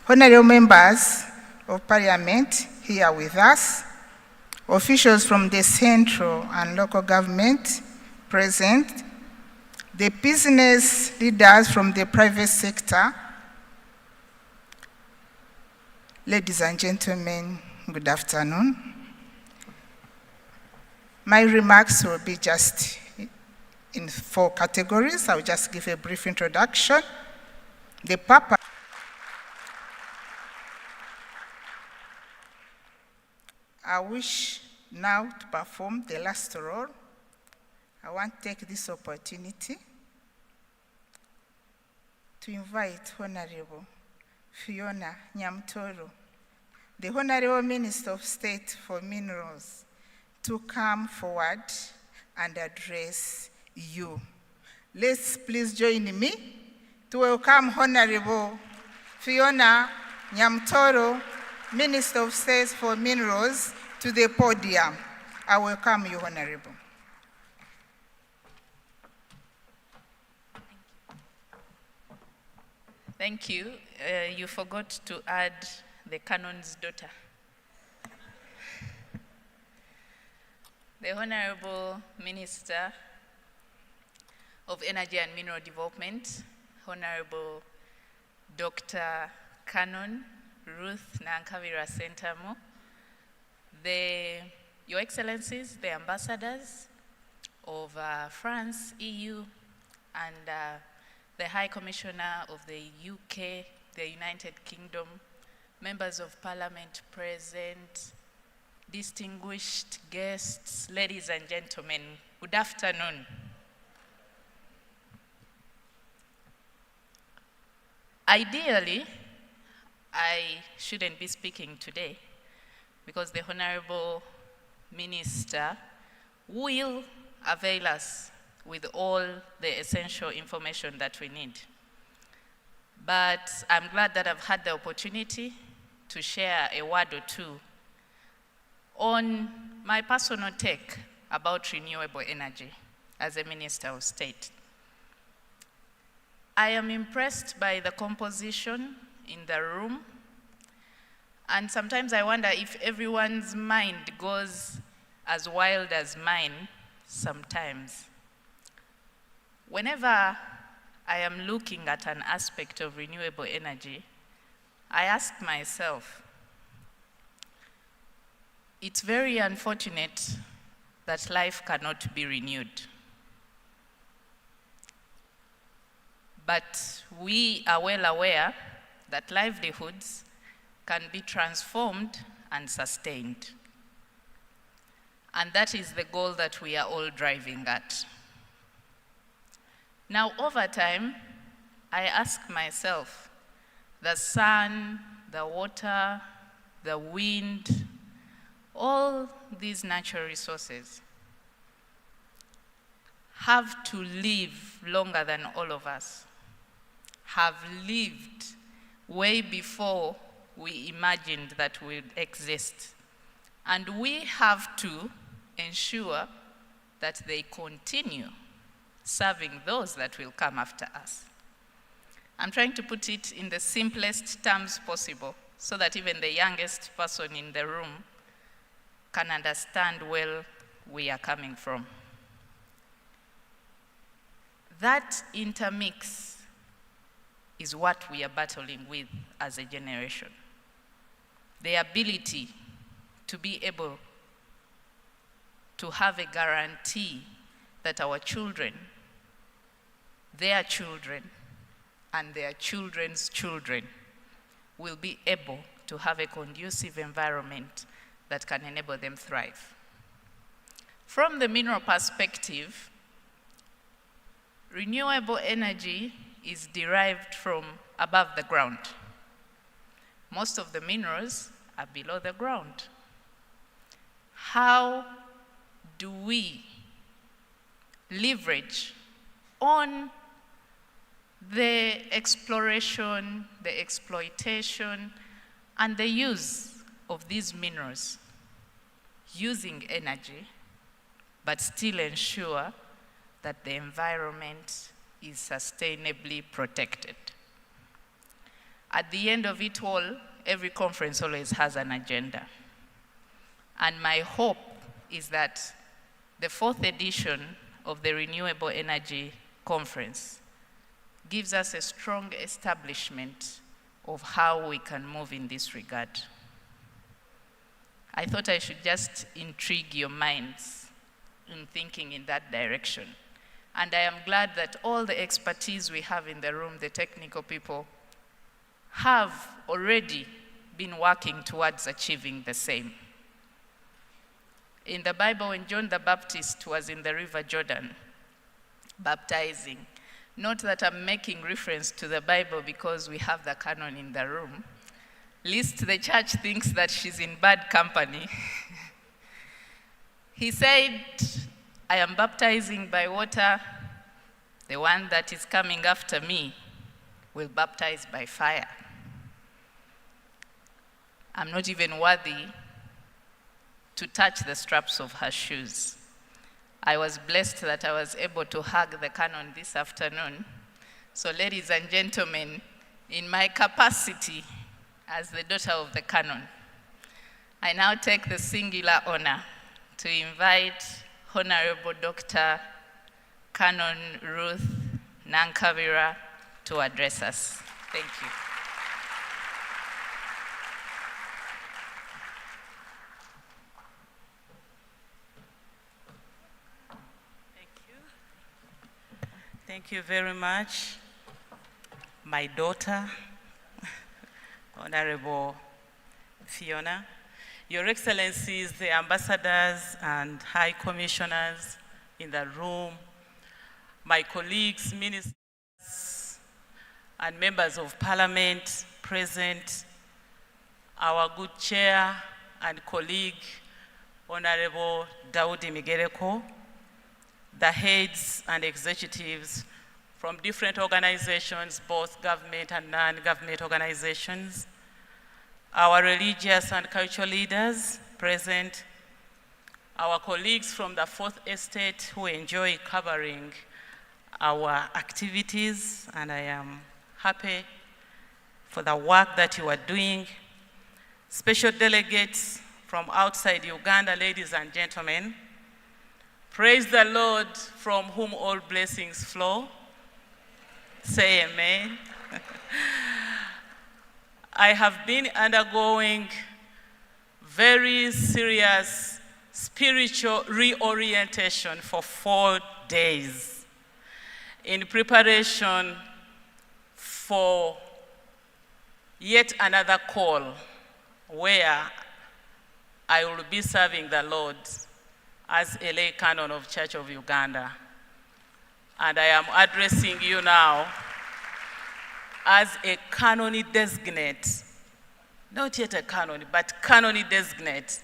honorable members of Parliament here with us, officials from the central and local government present, the business leaders from the private sector. Ladies and gentlemen, good afternoon. My remarks will be just in 4 categories. I'll just give a brief introduction. The purpose. I wish now to perform the last role. I want to take this opportunity to invite Honorable Fiona Nyamutoro, the Honorable Minister of State for Minerals, to come forward and address you. Let's please join me to welcome Honorable Fiona Nyamutoro, Minister of State for Minerals, to the podium. I welcome you, Honorable. Thank you. You forgot to add the Canon's daughter. The Honorable Minister of Energy and Mineral Development, Honorable Dr. Canon Ruth Nankabirwa Sentamu, Your Excellencies, the ambassadors of France, EU, and the High Commissioner of the UK, the United Kingdom, members of parliament present, distinguished guests, ladies and gentlemen, good afternoon. Ideally, I shouldn't be speaking today because the Honorable Minister will avail us with all the essential information that we need. But I'm glad that I've had the opportunity to share a word or two on my personal take about renewable energy as a Minister of State. I am impressed by the composition in the room, and sometimes I wonder if everyone's mind goes as wild as mine sometimes. Whenever I am looking at an aspect of renewable energy, I ask myself, it's very unfortunate that life cannot be renewed. But we are well aware that livelihoods can be transformed and sustained. And that is the goal that we are all driving at. Now, over time, I ask myself, the sun, the water, the wind, all these natural resources have to live longer than all of us, have lived way before we imagined that we'd exist. And we have to ensure that they continue serving those that will come after us. I'm trying to put it in the simplest terms possible so that even the youngest person in the room can understand where we are coming from. That intermix is what we are battling with as a generation. The ability to be able to have a guarantee that our children, their children, and their children's children will be able to have a conducive environment that can enable them thrive. From the mineral perspective, renewable energy is derived from above the ground. Most of the minerals are below the ground. How do we leverage on the exploration, the exploitation, and the use of these minerals using energy, but still ensure that the environment is sustainably protected? At the end of it all, every conference always has an agenda. And my hope is that the 4th edition of the Renewable Energy Conference gives us a strong establishment of how we can move in this regard. I thought I should just intrigue your minds in thinking in that direction. And I am glad that all the expertise we have in the room, the technical people, have already been working towards achieving the same. In the Bible, when John the Baptist was in the River Jordan baptizing, not that I'm making reference to the Bible because we have the canon in the room, lest the church thinks that she's in bad company. He said, I am baptizing by water. The one that is coming after me will baptize by fire. I'm not even worthy to touch the straps of her shoes. I was blessed that I was able to hug the canon this afternoon. So ladies and gentlemen, in my capacity as the daughter of the canon, I now take the singular honor to invite Honorable Dr. Canon Ruth Nankabira to address us. Thank you. Thank you very much, my daughter, Honorable Fiona, Your Excellencies, the ambassadors and high commissioners in the room, my colleagues, ministers, and members of parliament present, our good chair and colleague, Honorable Daudi Migereko, the heads and executives from different organizations, both government and non-government organizations, our religious and cultural leaders present, our colleagues from the Fourth Estate who enjoy covering our activities, and I am happy for the work that you are doing. Special delegates from outside Uganda, ladies and gentlemen, praise the Lord from whom all blessings flow. Say amen. I have been undergoing very serious spiritual reorientation for 4 days in preparation for yet another call where I will be serving the Lord as a lay canon of Church of Uganda. And I am addressing you now as a canon designate, not yet a canon, but canon designate.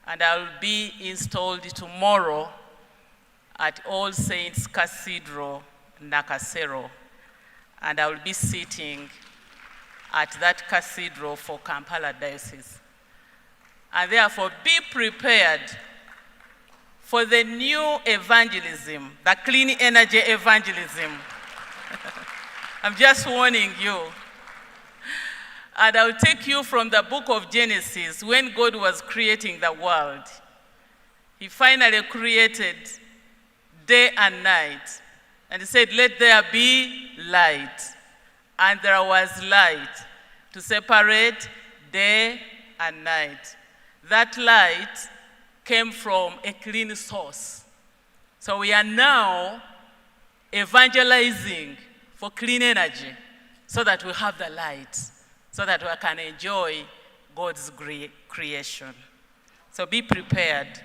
And I will be installed tomorrow at All Saints Cathedral, Nakasero. And I will be sitting at that cathedral for Kampala Diocese. And therefore, be prepared for the new evangelism, the clean energy evangelism. I'm just warning you. And I'll take you from the book of Genesis, when God was creating the world. He finally created day and night. And he said, let there be light. And there was light to separate day and night. That light came from a clean source. So we are now evangelizing for clean energy so that we have the light, so that we can enjoy God's creation. So be prepared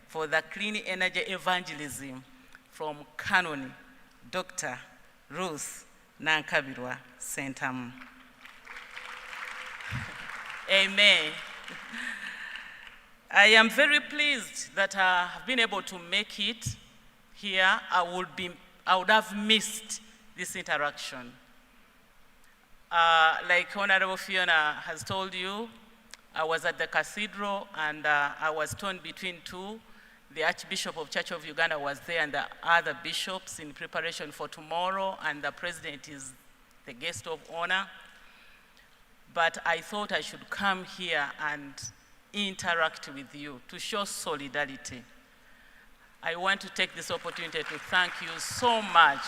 for the clean energy evangelism from Canon Dr. Ruth Nankabirwa Sentamu. Amen. I am very pleased that I have been able to make it here. I would have missed this interaction. Like Honorable Fiona has told you, I was at the cathedral and I was torn between two. The Archbishop of Church of Uganda was there and the other bishops in preparation for tomorrow, and the president is the guest of honor. But I thought I should come here and interact with you to show solidarity. I want to take this opportunity to thank you so much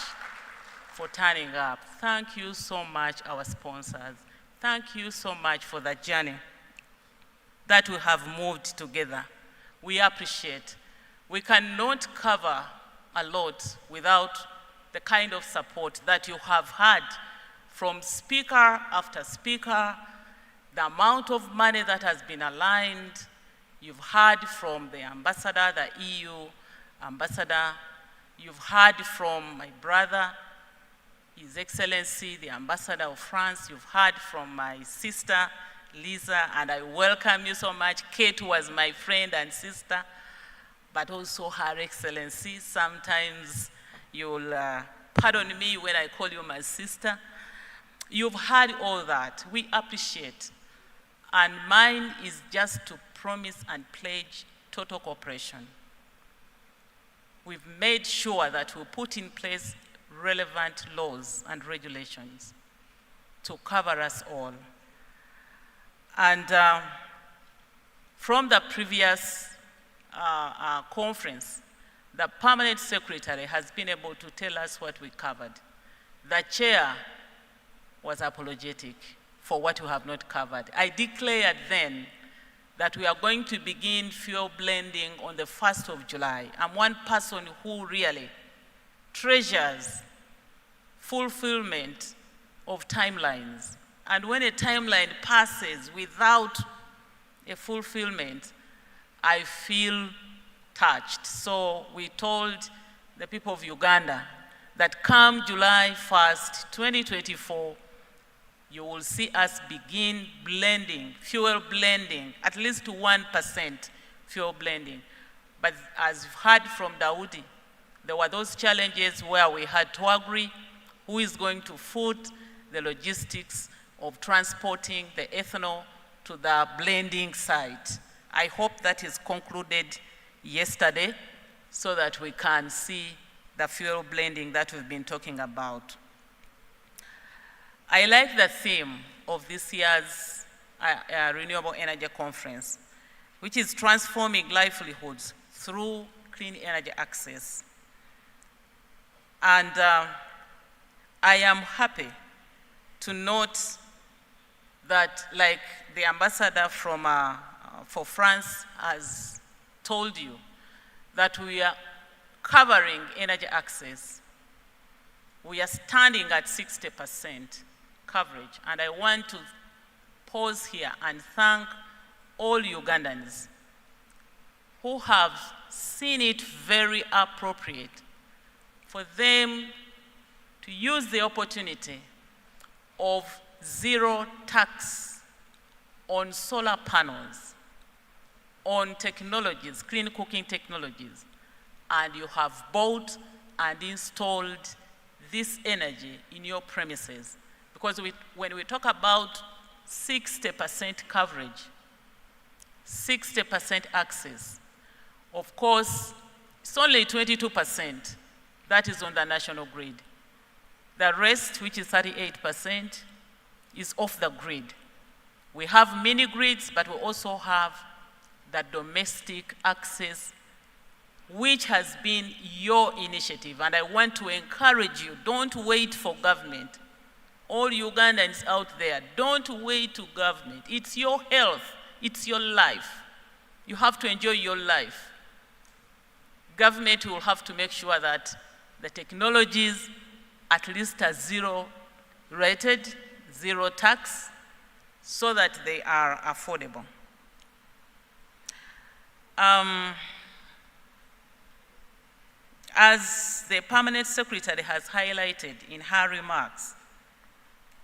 for turning up. Thank you so much, our sponsors. Thank you so much for the journey that we have moved together. We appreciate. We cannot cover a lot without the kind of support that you have had from speaker after speaker, the amount of money that has been aligned. You've heard from the ambassador, the EU ambassador. You've heard from my brother, His Excellency, the ambassador of France. You've heard from my sister, Lisa, and I welcome you so much. Kate was my friend and sister, but also Her Excellency. Sometimes you'll pardon me when I call you my sister. You've heard all that. We appreciate. And mine is just to promise and pledge total cooperation. We've made sure that we put in place relevant laws and regulations to cover us all. And from the previous conference, the permanent secretary has been able to tell us what we covered. The chair was apologetic for what we have not covered. I declared then that we are going to begin fuel blending on the 1st of July. I'm one person who really treasures fulfillment of timelines. And when a timeline passes without a fulfillment, I feel touched. So we told the people of Uganda that come July 1st, 2024, you will see us begin blending, fuel blending, at least to 1% fuel blending. But as you've heard from Daudi, there were those challenges where we had to agree who is going to foot the logistics of transporting the ethanol to the blending site. I hope that is concluded yesterday so that we can see the fuel blending that we've been talking about. I like the theme of this year's Renewable Energy Conference, which is transforming livelihoods through clean energy access. And I am happy to note that, like the ambassador for France has told you, that we are covering energy access. We are standing at 60% coverage. And I want to pause here and thank all Ugandans who have seen it very appropriate for them to use the opportunity of zero tax on solar panels, on technologies, clean cooking technologies, and you have bought and installed this energy in your premises. Because when we talk about 60% coverage, 60% access, of course, it's only 22% that is on the national grid. The rest, which is 38%, is off the grid. We have mini grids, but we also have the domestic access, which has been your initiative. And I want to encourage you, don't wait for government. All Ugandans out there, don't wait to government. It's your health, it's your life. You have to enjoy your life. Government will have to make sure that the technologies at least are zero rated, zero tax, so that they are affordable. As the Permanent Secretary has highlighted in her remarks,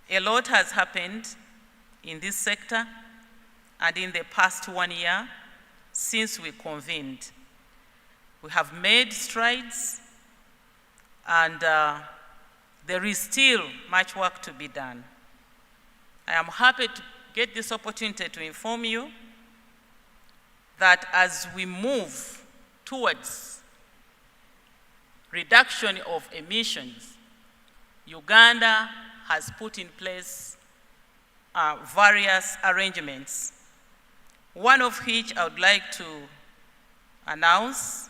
a lot has happened in this sector and in the past 1 year since we convened. We have made strides, and there is still much work to be done. I am happy to get this opportunity to inform you that as we move towards reduction of emissions, Uganda has put in place various arrangements, one of which I would like to announce.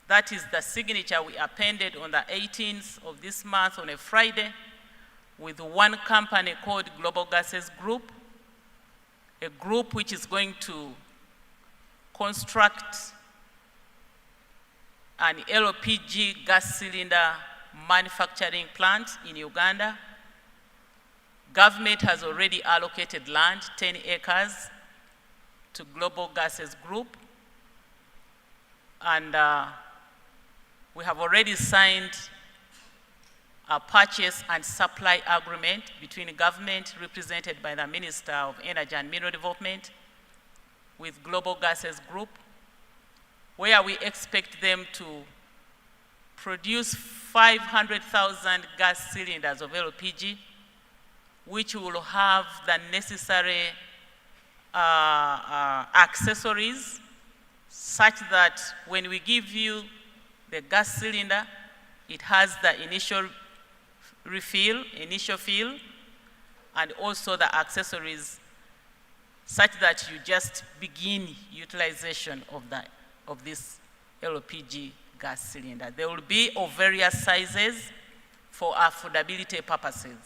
That is the signature we appended on the 18th of this month on a Friday with one company called Global Gases Group, a group which is going to construct an LPG gas cylinder manufacturing plant in Uganda. Government has already allocated land, 10 acres, to Global Gases Group. And we have already signed a purchase and supply agreement between the government, represented by the Minister of Energy and Mineral Development, with Global Gases Group, where we expect them to produce 500,000 gas cylinders of LPG, which will have the necessary accessories, such that when we give you the gas cylinder, it has the initial refill, initial fill, and also the accessories, such that you just begin utilization of this LPG gas cylinder. They will be of various sizes for affordability purposes.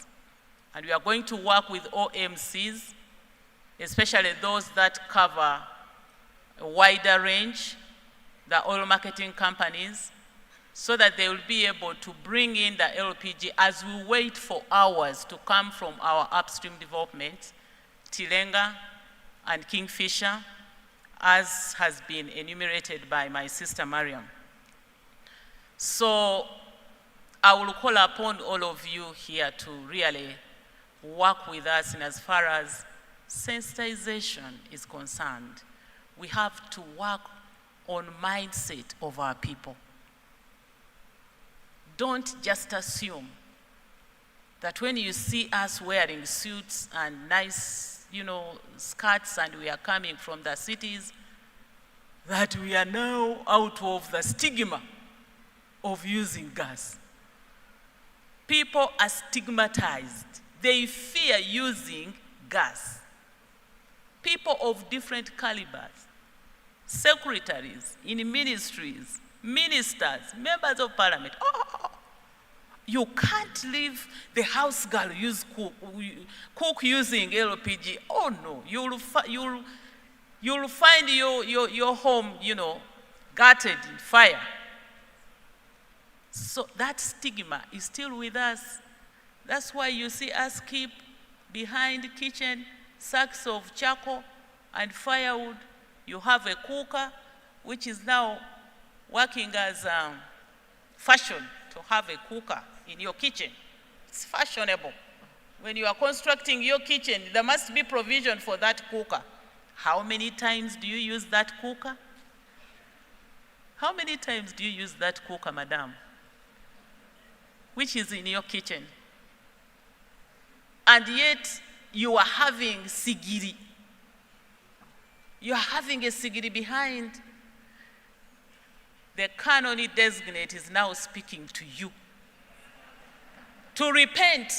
And we are going to work with OMCs, especially those that cover a wider range, the oil marketing companies, so that they will be able to bring in the LPG as we wait for ours to come from our upstream development, Tilenga, and Kingfisher, as has been enumerated by my sister Mariam. So I will call upon all of you here to really work with us in as far as sensitization is concerned. We have to work on mindset of our people. Don't just assume that when you see us wearing suits and nice, skirts, and we are coming from the cities, that we are now out of the stigma of using gas. People are stigmatized. They fear using gas. People of different calibers, secretaries in ministries, ministers, members of parliament. You can't leave the house girl cook using LPG. Oh no, you'll find your home, gutted in fire. So that stigma is still with us. That's why you see us keep behind the kitchen sacks of charcoal and firewood. You have a cooker, which is now working as fashion to have a cooker in your kitchen. It's fashionable. When you are constructing your kitchen, there must be provision for that cooker. How many times do you use that cooker? How many times do you use that cooker, madam? Which is in your kitchen. And yet, you are having sigiri. You are having a sigiri behind. The canony designate is now speaking to you. To repent.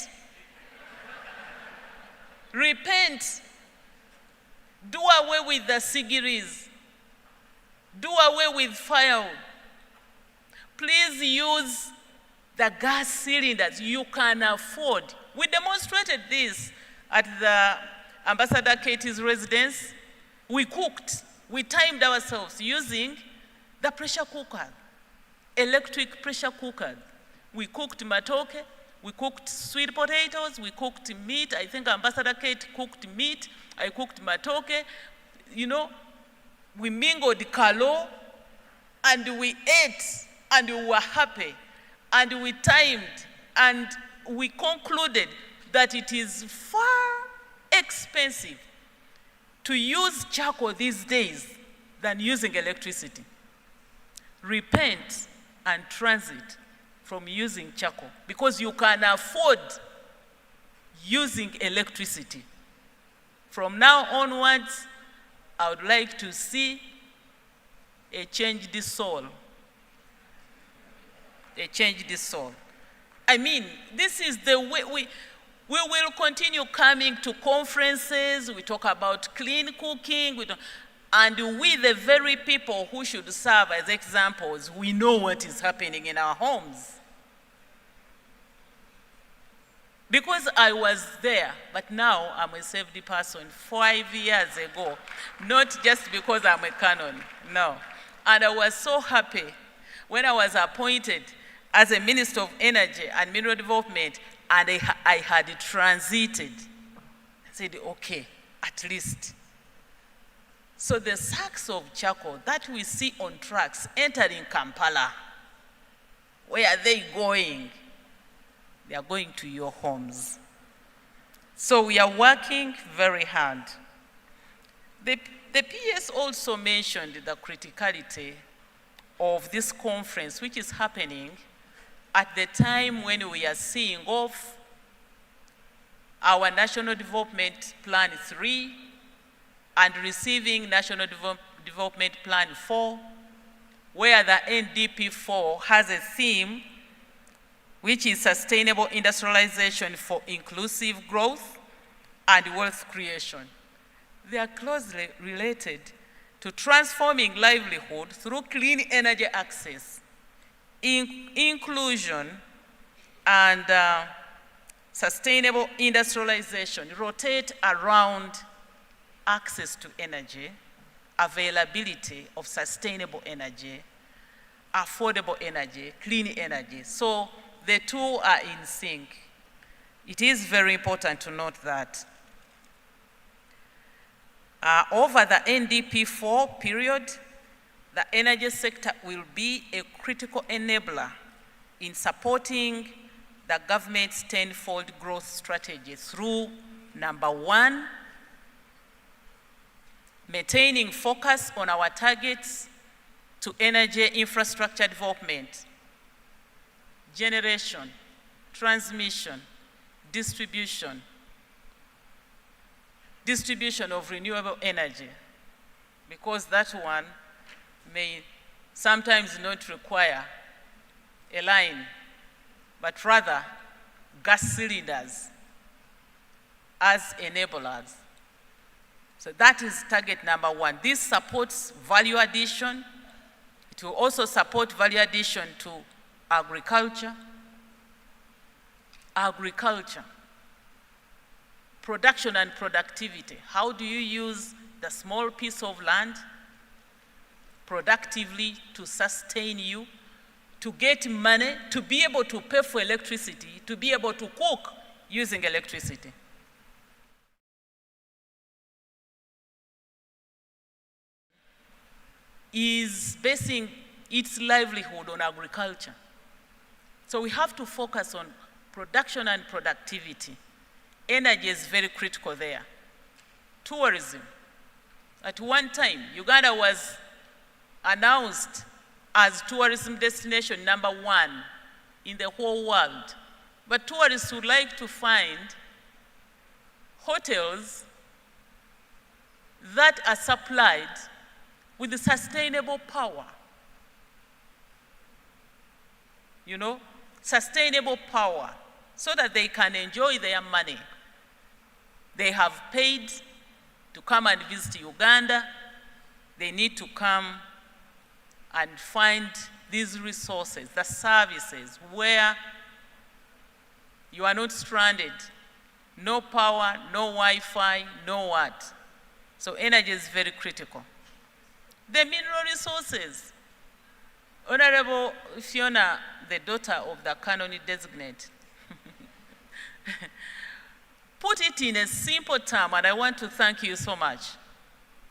Repent. Do away with the sigiris. Do away with firewood. Please use the gas cylinders you can afford. We demonstrated this at the Ambassador Katie's residence. We cooked. We timed ourselves using the pressure cooker, electric pressure cooker. We cooked matoke, we cooked sweet potatoes, we cooked meat. I think Ambassador Kate cooked meat. I cooked matoke. We mingled kalo, and we ate, and we were happy, and we timed, and we concluded that it is far expensive to use charcoal these days than using electricity. Repent and transit from using charcoal because you can afford using electricity. From now onwards, I would like to see a changed soul. A changed soul. I mean, this is the way we will continue coming to conferences. We talk about clean cooking. And we, the very people who should serve as examples, we know what is happening in our homes. Because I was there, but now I'm a saved person 5 years ago, not just because I'm a canon, no. And I was so happy when I was appointed as a Minister of Energy and Mineral Development, and I had transited. I said, okay, at least. So the sacks of charcoal that we see on trucks entering Kampala, where are they going? They are going to your homes. So we are working very hard. The PS also mentioned the criticality of this conference, which is happening at the time when we are seeing off our National Development Plan 3 and receiving National Development Plan 4, where the NDP 4 has a theme which is sustainable industrialization for inclusive growth and wealth creation. They are closely related to transforming livelihood through clean energy access, inclusion, and sustainable industrialization rotate around access to energy, availability of sustainable energy, affordable energy, clean energy. So the two are in sync. It is very important to note that. Over the NDP4 period, the energy sector will be a critical enabler in supporting the government's tenfold growth strategy through, number one, maintaining focus on our targets to energy infrastructure development, generation, transmission, distribution of renewable energy, because that one may sometimes not require a line, but rather gas cylinders as enablers. So that is target number one. This supports value addition. It will also support value addition to agriculture, production and productivity. How do you use the small piece of land productively to sustain you, to get money, to be able to pay for electricity, to be able to cook using electricity? Is basing its livelihood on agriculture. So we have to focus on production and productivity. Energy is very critical there. Tourism. At one time, Uganda was announced as tourism destination #1 in the whole world. But tourists would like to find hotels that are supplied with sustainable power. You know, sustainable power, so that they can enjoy their money. They have paid to come and visit Uganda. They need to come and find these resources, the services, where you are not stranded. No power, no Wi-Fi, no what. So energy is very critical. The mineral resources. Honorable Fiona, the daughter of the Canon designate, put it in a simple term, and I want to thank you so much.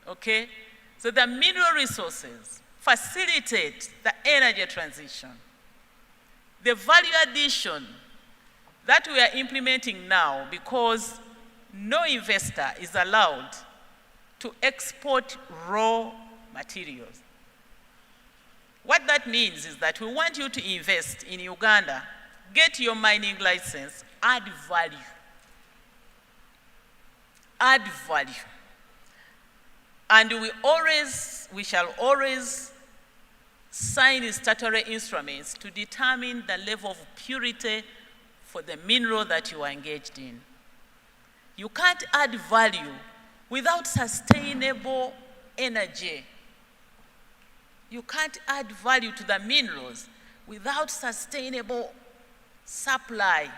Okay? So the mineral resources facilitate the energy transition. The value addition that we are implementing now, because no investor is allowed to export raw materials. What that means is that we want you to invest in Uganda, get your mining license, add value. Add value. And we shall always sign statutory instruments to determine the level of purity for the mineral that you are engaged in. You can't add value without sustainable energy. You can't add value to the minerals without sustainable supply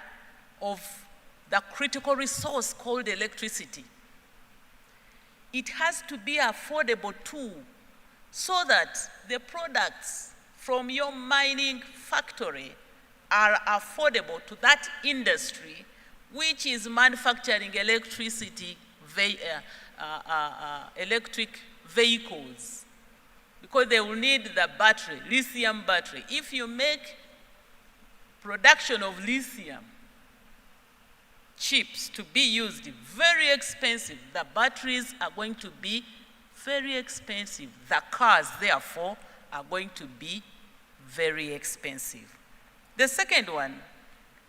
of the critical resource called electricity. It has to be affordable too, so that the products from your mining factory are affordable to that industry which is manufacturing electric vehicles. Because they will need the battery, lithium battery. If you make production of lithium chips to be used, very expensive, the batteries are going to be very expensive. The cars, therefore, are going to be very expensive. The second one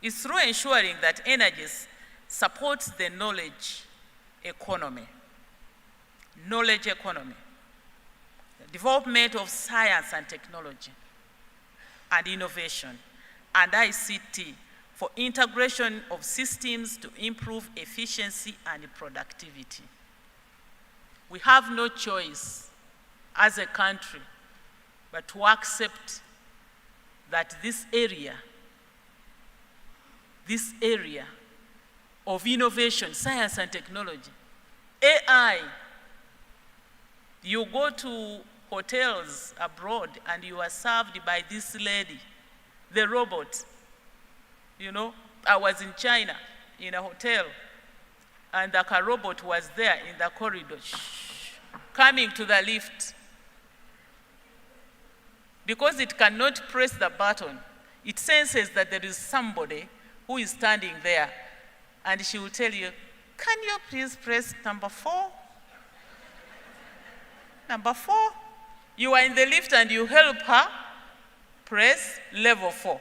is through ensuring that energy supports the knowledge economy. Knowledge economy. Development of science and technology and innovation and ICT for integration of systems to improve efficiency and productivity. We have no choice as a country but to accept that this area of innovation, science and technology, AI, you go to hotels abroad and you are served by this lady, the robot. You know, I was in China in a hotel and the car robot was there in the corridor. Shh. coming to the lift. Because it cannot press the button, it senses that there is somebody who is standing there, and she will tell you, can you please press number 4? Number 4. You are in the lift and you help her press level 4.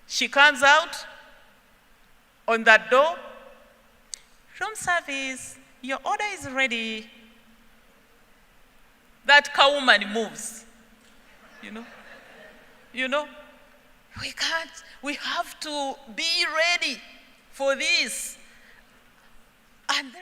She comes out on that door. Room service, your order is ready. That cowwoman moves, you know. We can't, we have to be ready for this. And there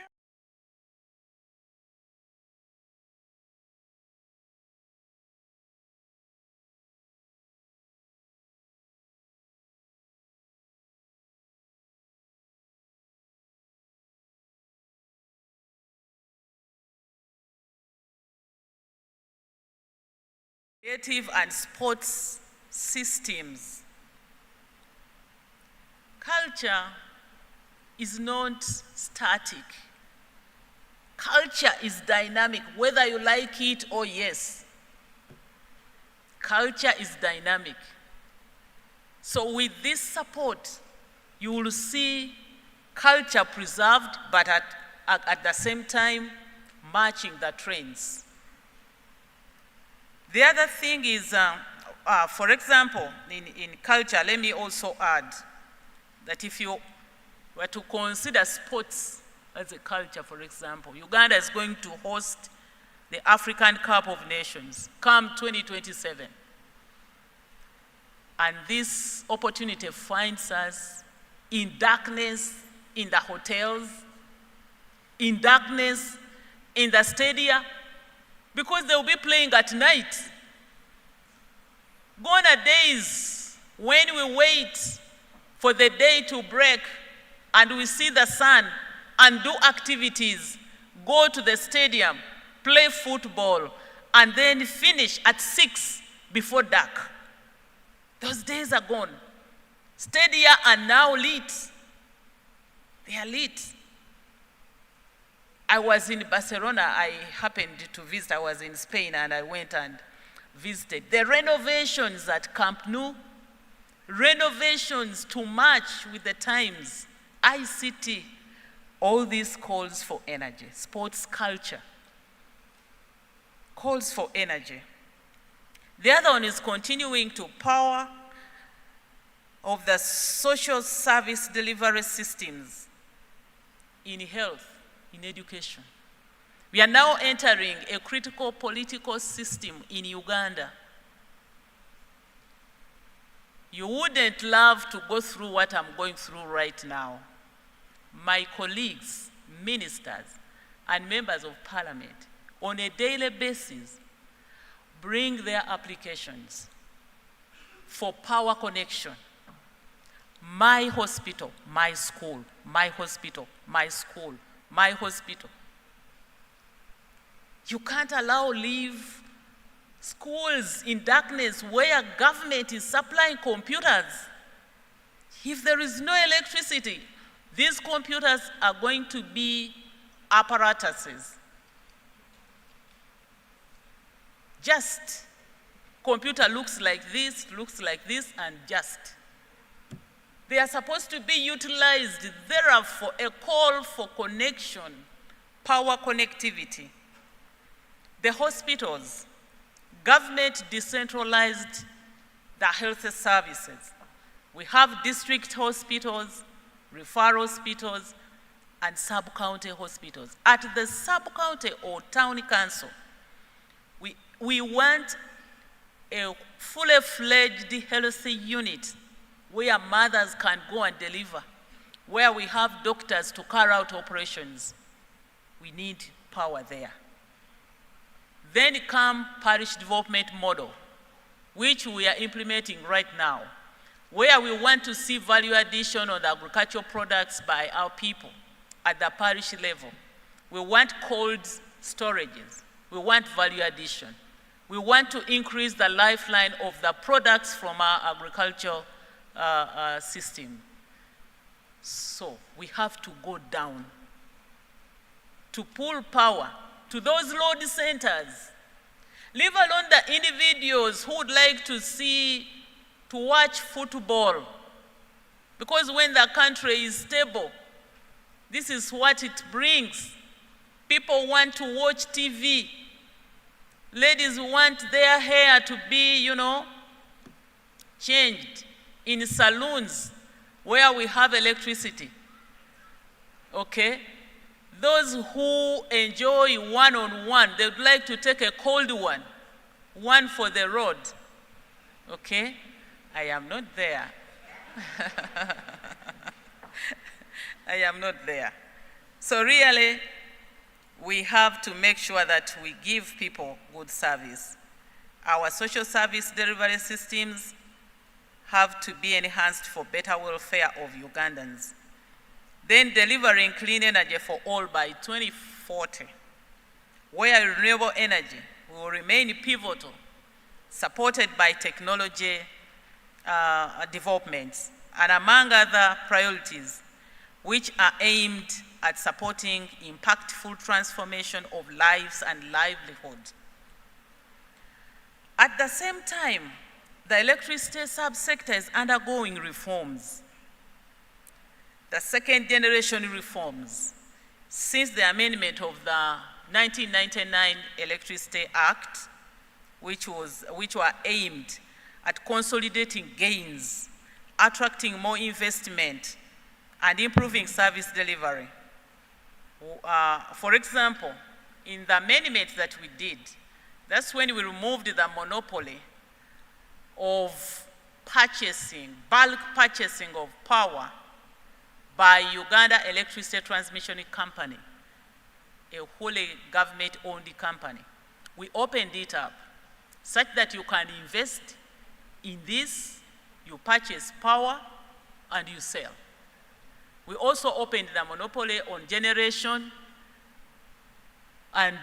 creative and sports systems. Culture is not static. Culture is dynamic, whether you like it or yes. Culture is dynamic. So with this support, you will see culture preserved, but at the same time, matching the trends. The other thing is, for example, in culture, let me also add that if you were to consider sports as a culture, for example, Uganda is going to host the African Cup of Nations come 2027. And this opportunity finds us in darkness in the hotels, in darkness in the stadia, because they'll be playing at night. Gone are days when we wait for the day to break and we see the sun and do activities, go to the stadium, play football, and then finish at 6 before dark. Those days are gone. Stadia are now lit. They are lit. I was in Barcelona. I happened to visit. I was in Spain, and I went and visited. The renovations at Camp Nou, renovations to match with the times, ICT, all these calls for energy. Sports culture calls for energy. The other one is continuing to power of the social service delivery systems in health, in education. We are now entering a critical political system in Uganda. You wouldn't love to go through what I'm going through right now. My colleagues, ministers, and members of parliament, on a daily basis, bring their applications for power connection. My hospital, my school, my hospital, my school, my hospital. You can't leave schools in darkness where government is supplying computers. If there is no electricity, these computers are going to be apparatuses. Just computer looks like this, and just. They are supposed to be utilized, therefore, a call for connection, power connectivity. The hospitals, government decentralized the health services. We have district hospitals, referral hospitals, and sub-county hospitals. At the sub-county or town council, we want a fully fledged health unit where mothers can go and deliver, where we have doctors to carry out operations. We need power there. Then come parish development model, which we are implementing right now, where we want to see value addition on the agricultural products by our people at the parish level. We want cold storages. We want value addition. We want to increase the lifeline of the products from our agricultural system. So we have to go down to pull power to those load centers, leave alone the individuals who would like to watch football. Because when the country is stable, this is what it brings. People want to watch TV. Ladies want their hair to be, changed in salons where we have electricity. Okay? Those who enjoy one-on-one, they would like to take a cold one for the road. Okay? I am not there. I am not there. So really, we have to make sure that we give people good service. Our social service delivery systems have to be enhanced for better welfare of Ugandans. Then delivering clean energy for all by 2040, where renewable energy will remain pivotal, supported by technology developments, and among other priorities, which are aimed at supporting impactful transformation of lives and livelihood. At the same time, the electricity subsector is undergoing reforms. The second generation reforms, since the amendment of the 1999 Electricity Act, which were aimed at consolidating gains, attracting more investment, and improving service delivery. For example, in the amendment that we did, that's when we removed the monopoly of purchasing, bulk purchasing of power by Uganda Electricity Transmission Company, a wholly government-owned company. We opened it up such that you can invest in this, you purchase power, and you sell. We also opened the monopoly on generation, and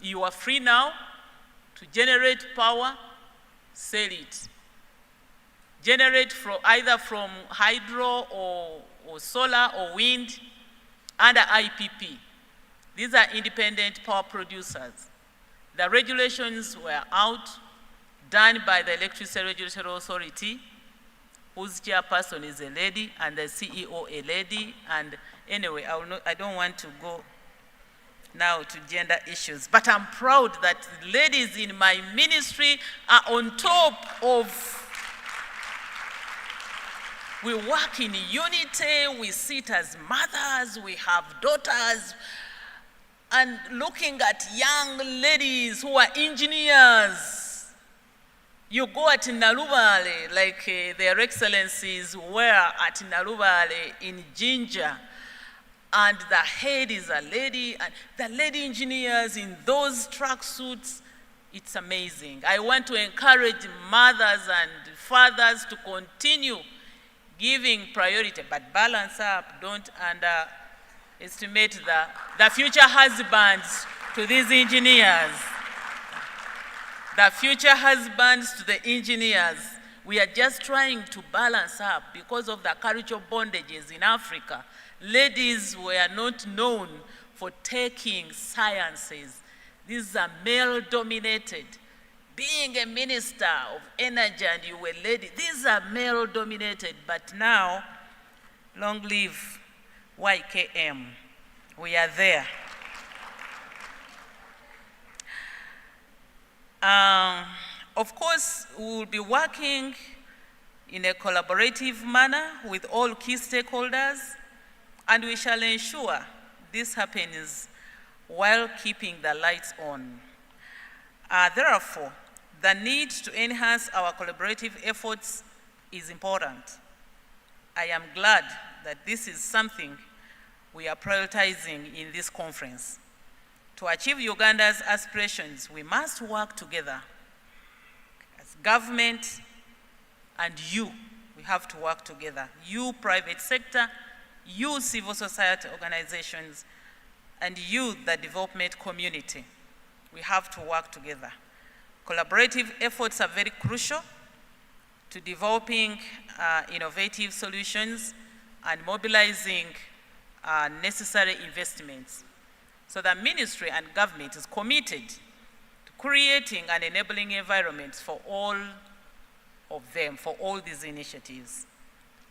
you are free now to generate power, sell it. Generate either from hydro or solar or wind under IPP. These are independent power producers. The regulations were out, done by the Electricity Regulatory Authority, whose chairperson is a lady, and the CEO a lady. And anyway, I don't want to go now to gender issues, but I'm proud that ladies in my ministry are on top of. We work in unity, we sit as mothers, we have daughters, and looking at young ladies who are engineers. You go at Nalubale, like their excellencies were at Nalubale in Jinja, and the head is a lady, and the lady engineers in those tracksuits, it's amazing. I want to encourage mothers and fathers to continue giving priority, but balance up, don't underestimate the future husbands to these engineers. The future husbands to the engineers. We are just trying to balance up because of the cultural bondages in Africa. Ladies were not known for taking sciences. These are male-dominated. Being a minister of energy and you were lady, these are male-dominated, but now, long live YKM. We are there. Of course, we will be working in a collaborative manner with all key stakeholders, and we shall ensure this happens while keeping the lights on. Therefore, the need to enhance our collaborative efforts is important. I am glad that this is something we are prioritizing in this conference. To achieve Uganda's aspirations, we must work together. As government and you, we have to work together. You, private sector, you, civil society organizations, and you, the development community. We have to work together. Collaborative efforts are very crucial to developing innovative solutions and mobilizing necessary investments. So the ministry and government is committed to creating an enabling environment for all of them, for all these initiatives.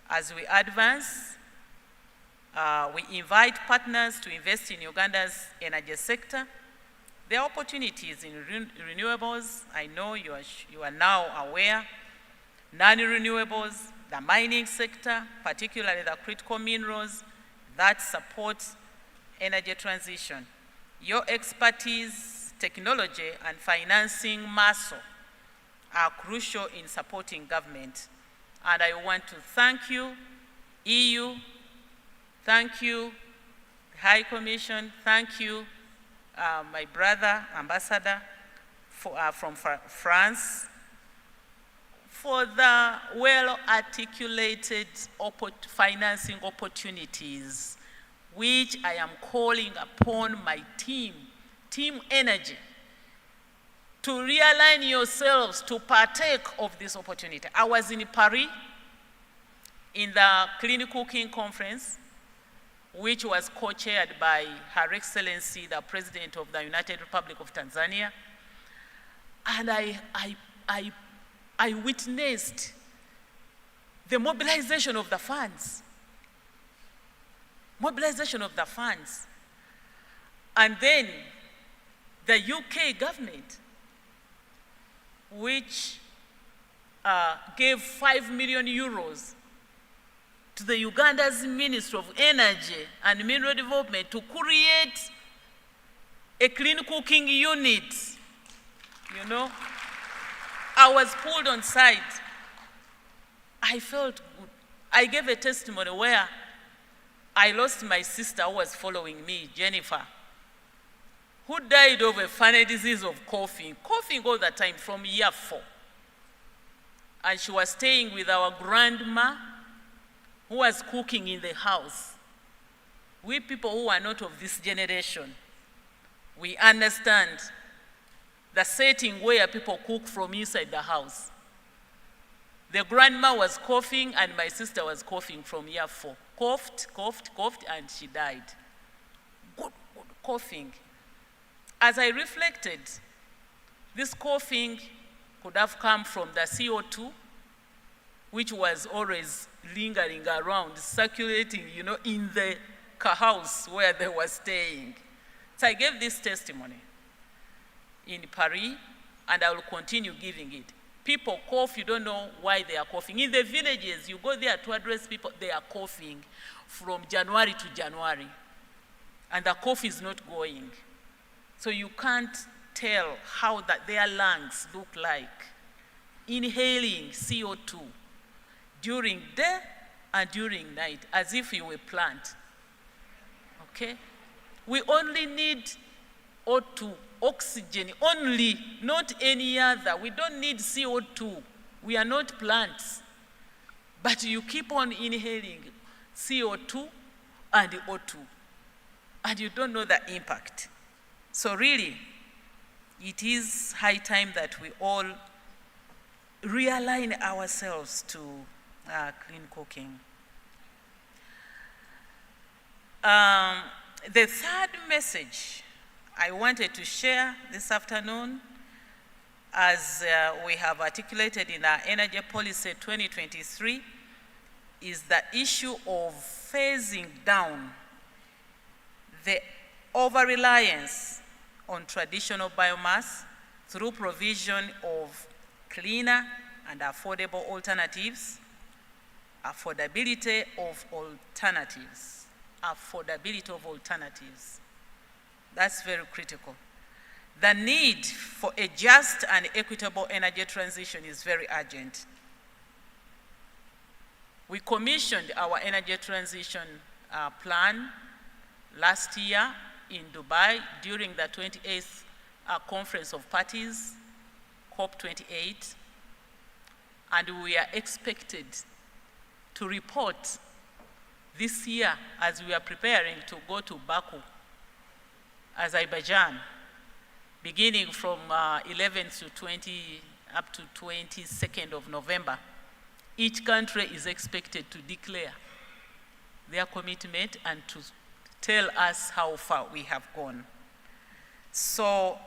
As we advance, we invite partners to invest in Uganda's energy sector. There are opportunities in renewables. I know you are now aware. Non-renewables, the mining sector, particularly the critical minerals that support energy transition. Your expertise, technology, and financing muscle are crucial in supporting government. And I want to thank you, EU, thank you, High Commission, thank you, my brother, Ambassador from France, for the well-articulated financing opportunities which I am calling upon my team, Team Energy, to realign yourselves to partake of this opportunity. I was in Paris in the Clean Cooking Conference, which was co-chaired by Her Excellency, the President of the United Republic of Tanzania. And I witnessed the mobilization of the funds. Mobilization of the funds. And then the UK government, which gave 5 million euros to the Uganda's Ministry of Energy and Mineral Development to create a clean cooking unit. You know, I was pulled on side. I felt good. I gave a testimony where I lost my sister who was following me, Jennifer, who died of a funny disease of coughing all the time from year 4. And she was staying with our grandma who was cooking in the house. We people who are not of this generation, we understand the setting where people cook from inside the house. The grandma was coughing and my sister was coughing from year 4. Coughed, and she died. Good coughing. As I reflected, this coughing could have come from the CO2, which was always lingering around, circulating, you know, in the house where they were staying. So I gave this testimony in Paris, and I will continue giving it. People cough, you don't know why they are coughing. In the villages, you go there to address people, they are coughing from January to January, and the cough is not going. So you can't tell how their lungs look like, inhaling CO2 during day and during night, as if you were a plant. Okay? We only need O2, oxygen only, not any other. We don't need CO2. We are not plants. But you keep on inhaling CO2 and O2, and you don't know the impact. So really, it is high time that we all realign ourselves to clean cooking. The third message I wanted to share this afternoon, as we have articulated in our Energy Policy 2023, is the issue of phasing down the over-reliance on traditional biomass through provision of cleaner and affordable alternatives, affordability of alternatives. That's very critical. The need for a just and equitable energy transition is very urgent. We commissioned our energy transition plan last year in Dubai during the 28th Conference of Parties, COP28, and we are expected to report this year as we are preparing to go to Baku, Azerbaijan, beginning from 11th to 20, up to 22nd of November. Each country is expected to declare their commitment and to tell us how far we have gone. So,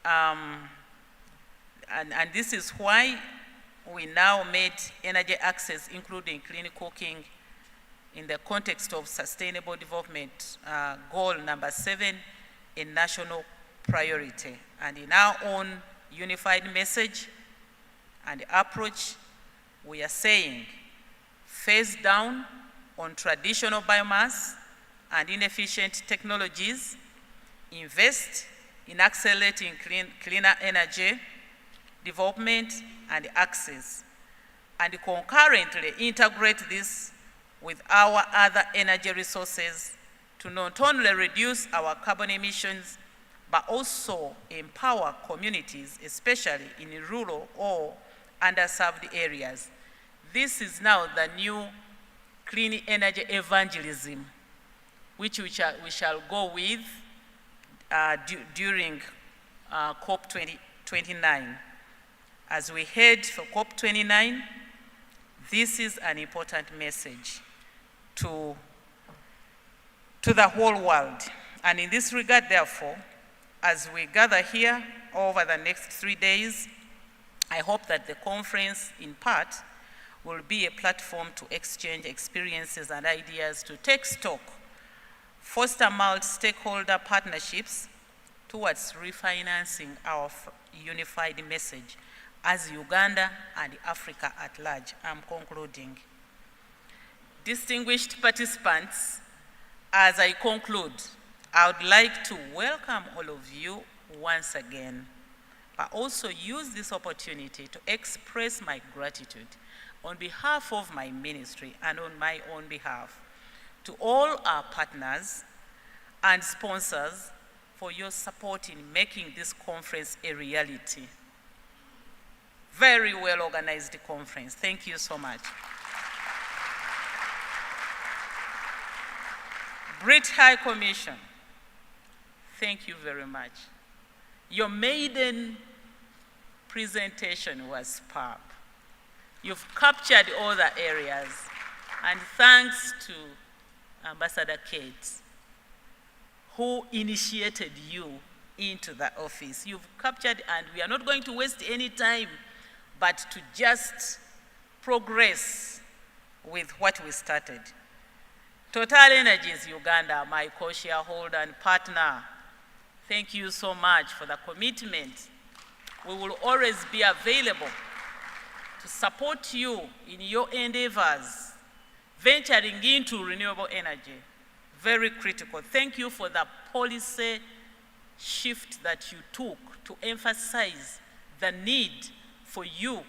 and this is why we now made energy access, including clean cooking, in the context of Sustainable Development Goal number 7, a national priority. And in our own unified message and approach, we are saying, phase down on traditional biomass and inefficient technologies, invest in accelerating cleaner energy development and access, and concurrently integrate this with our other energy resources to not only reduce our carbon emissions, but also empower communities, especially in rural or underserved areas. This is now the new clean energy evangelism, which we shall go with during COP29. As we head for COP29, this is an important message to the whole world. And in this regard, therefore, as we gather here over the next 3 days, I hope that the conference, in part, will be a platform to exchange experiences and ideas, to take stock, foster multi-stakeholder partnerships towards refinancing our unified message as Uganda and Africa at large. I'm concluding. Distinguished participants, as I conclude, I would like to welcome all of you once again, but also use this opportunity to express my gratitude on behalf of my ministry and on my own behalf to all our partners and sponsors for your support in making this conference a reality. Very well organized conference. Thank you so much. Brit High Commission, thank you very much. Your maiden presentation was superb. You've captured all the areas, and thanks to Ambassador Kate, who initiated you into the office. You've captured, and we are not going to waste any time, but to just progress with what we started. Total Energies Uganda, my co-shareholder and partner, thank you so much for the commitment. We will always be available to support you in your endeavors, venturing into renewable energy. Very critical. Thank you for the policy shift that you took to emphasize the need for you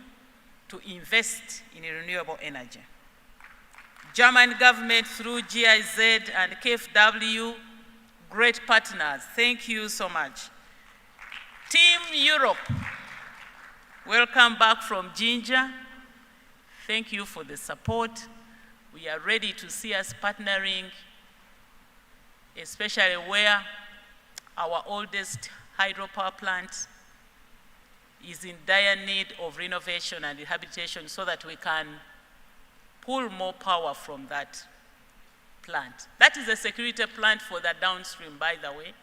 to invest in renewable energy. German government through GIZ and KfW, great partners. Thank you so much. Team Europe, welcome back from Jinja. Thank you for the support. We are ready to see us partnering, especially where our oldest hydropower plant is in dire need of renovation and rehabilitation so that we can pull more power from that plant. That is a security plant for the downstream, by the way.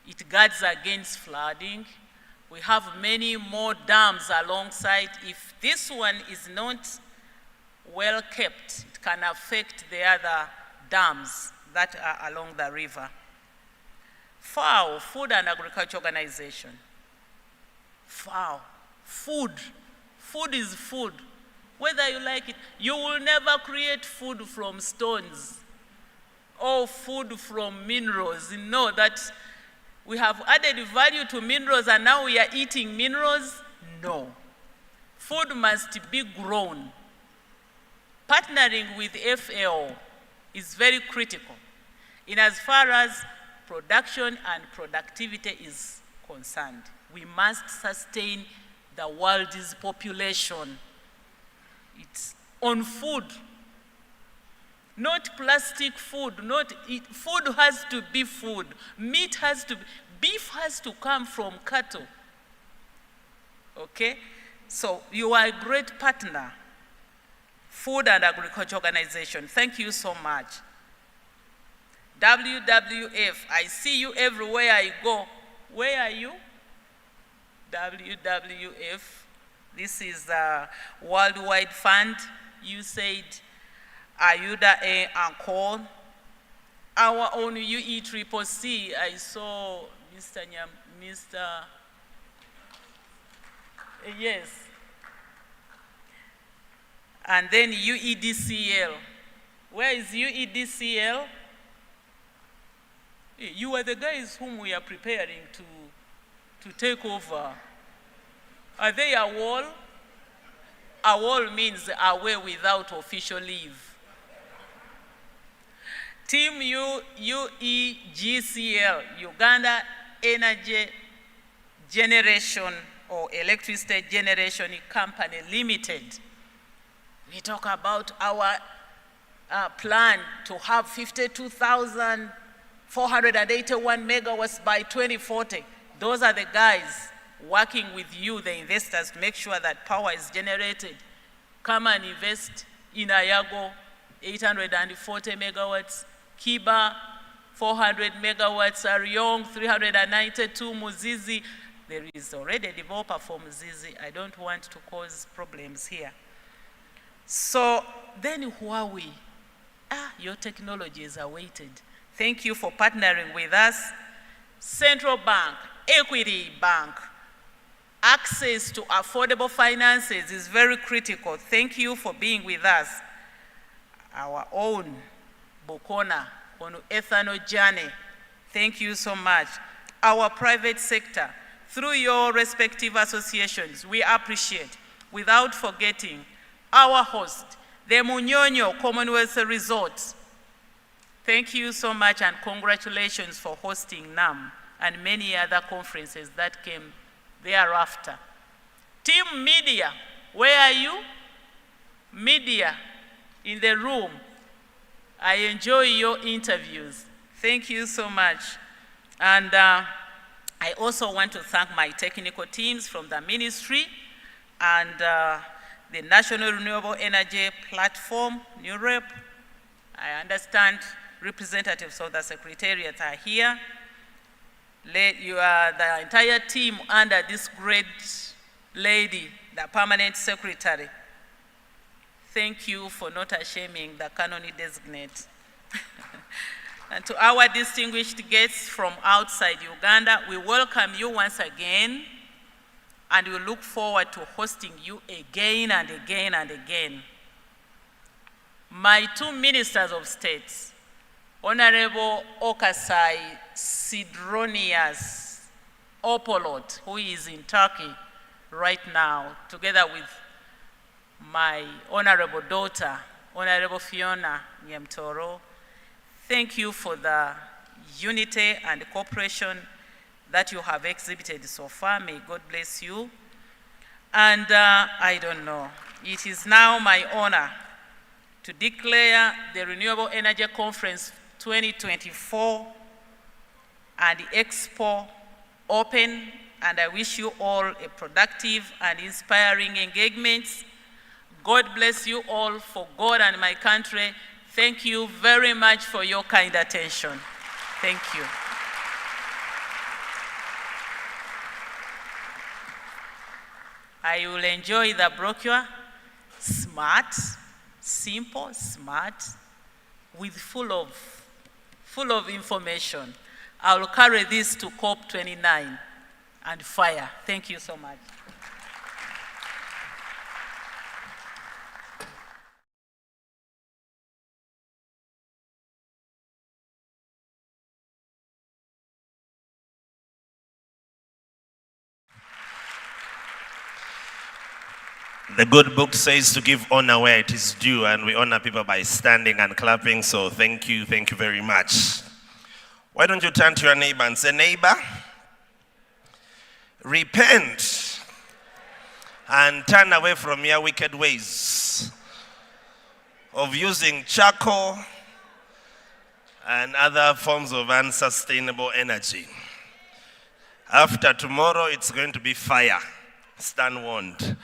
It guards against flooding. We have many more dams alongside. If this one is not well kept, it can affect the other dams that are along the river. FAO, Food and Agriculture Organization. FAO, food. Food is food. Whether you like it, you will never create food from stones or food from minerals. You know that we have added value to minerals and now we are eating minerals? No. Food must be grown. Partnering with FAO is very critical in as far as production and productivity is concerned. We must sustain the world's population. It's on food, not plastic food. Food has to be food. Meat has to be, beef has to come from cattle. Okay? So you are a great partner. Food and Agriculture Organization, thank you so much. WWF, I see you everywhere I go. Where are you? WWF. This is a worldwide fund. You said Ayuda and call. Our own UE-CCC, I saw Mr. Yes. And then UEDCL. Where is UEDCL? You are the guys whom we are preparing to take over. Are they a wall? A wall means away without official leave. Team UEGCL, Uganda Energy Generation or Electricity Generation Company Limited. We talk about our plan to have 52,481 megawatts by 2040. Those are the guys working with you, the investors, to make sure that power is generated. Come and invest in Ayago, 840 megawatts, Kiba, 400 megawatts, Ariong, 392, Muzizi. There is already a developer for Muzizi. I don't want to cause problems here. So then Huawei, your technology is awaited. Thank you for partnering with us. Central Bank, Equity Bank, access to affordable finances is very critical. Thank you for being with us. Our own Bokona on ethanol journey. Thank you so much. Our private sector, through your respective associations, we appreciate, without forgetting our host, the Munyonyo Commonwealth Resort. Thank you so much and congratulations for hosting NAM and many other conferences that came thereafter. Team Media, where are you? Media in the room. I enjoy your interviews. Thank you so much. And I also want to thank my technical teams from the ministry and the National Renewable Energy Platform, NUREP. I understand representatives of the Secretariat are here. You are the entire team under this great lady, the Permanent Secretary. Thank you for not shaming the Canoni designate. And to our distinguished guests from outside Uganda, we welcome you once again, and we look forward to hosting you again and again and again. My two ministers of state, Honorable Okasai Sidronius Opolot, who is in Turkey right now, together with my honorable daughter, Honorable Fiona Nyemtoro. Thank you for the unity and cooperation that you have exhibited so far. May God bless you. And I don't know, it is now my honor to declare the Renewable Energy Conference 2024 and the Expo open, and I wish you all a productive and inspiring engagement. God bless you all for God and my country. Thank you very much for your kind attention. Thank you. I will enjoy the brochure. Smart, simple, smart, with full of information. I will carry this to COP29 and fire. Thank you so much. The good book says to give honor where it is due, and we honor people by standing and clapping, so thank you very much. Why don't you turn to your neighbor and say, neighbor, repent and turn away from your wicked ways of using charcoal and other forms of unsustainable energy. After tomorrow, it's going to be fire. Stand warned.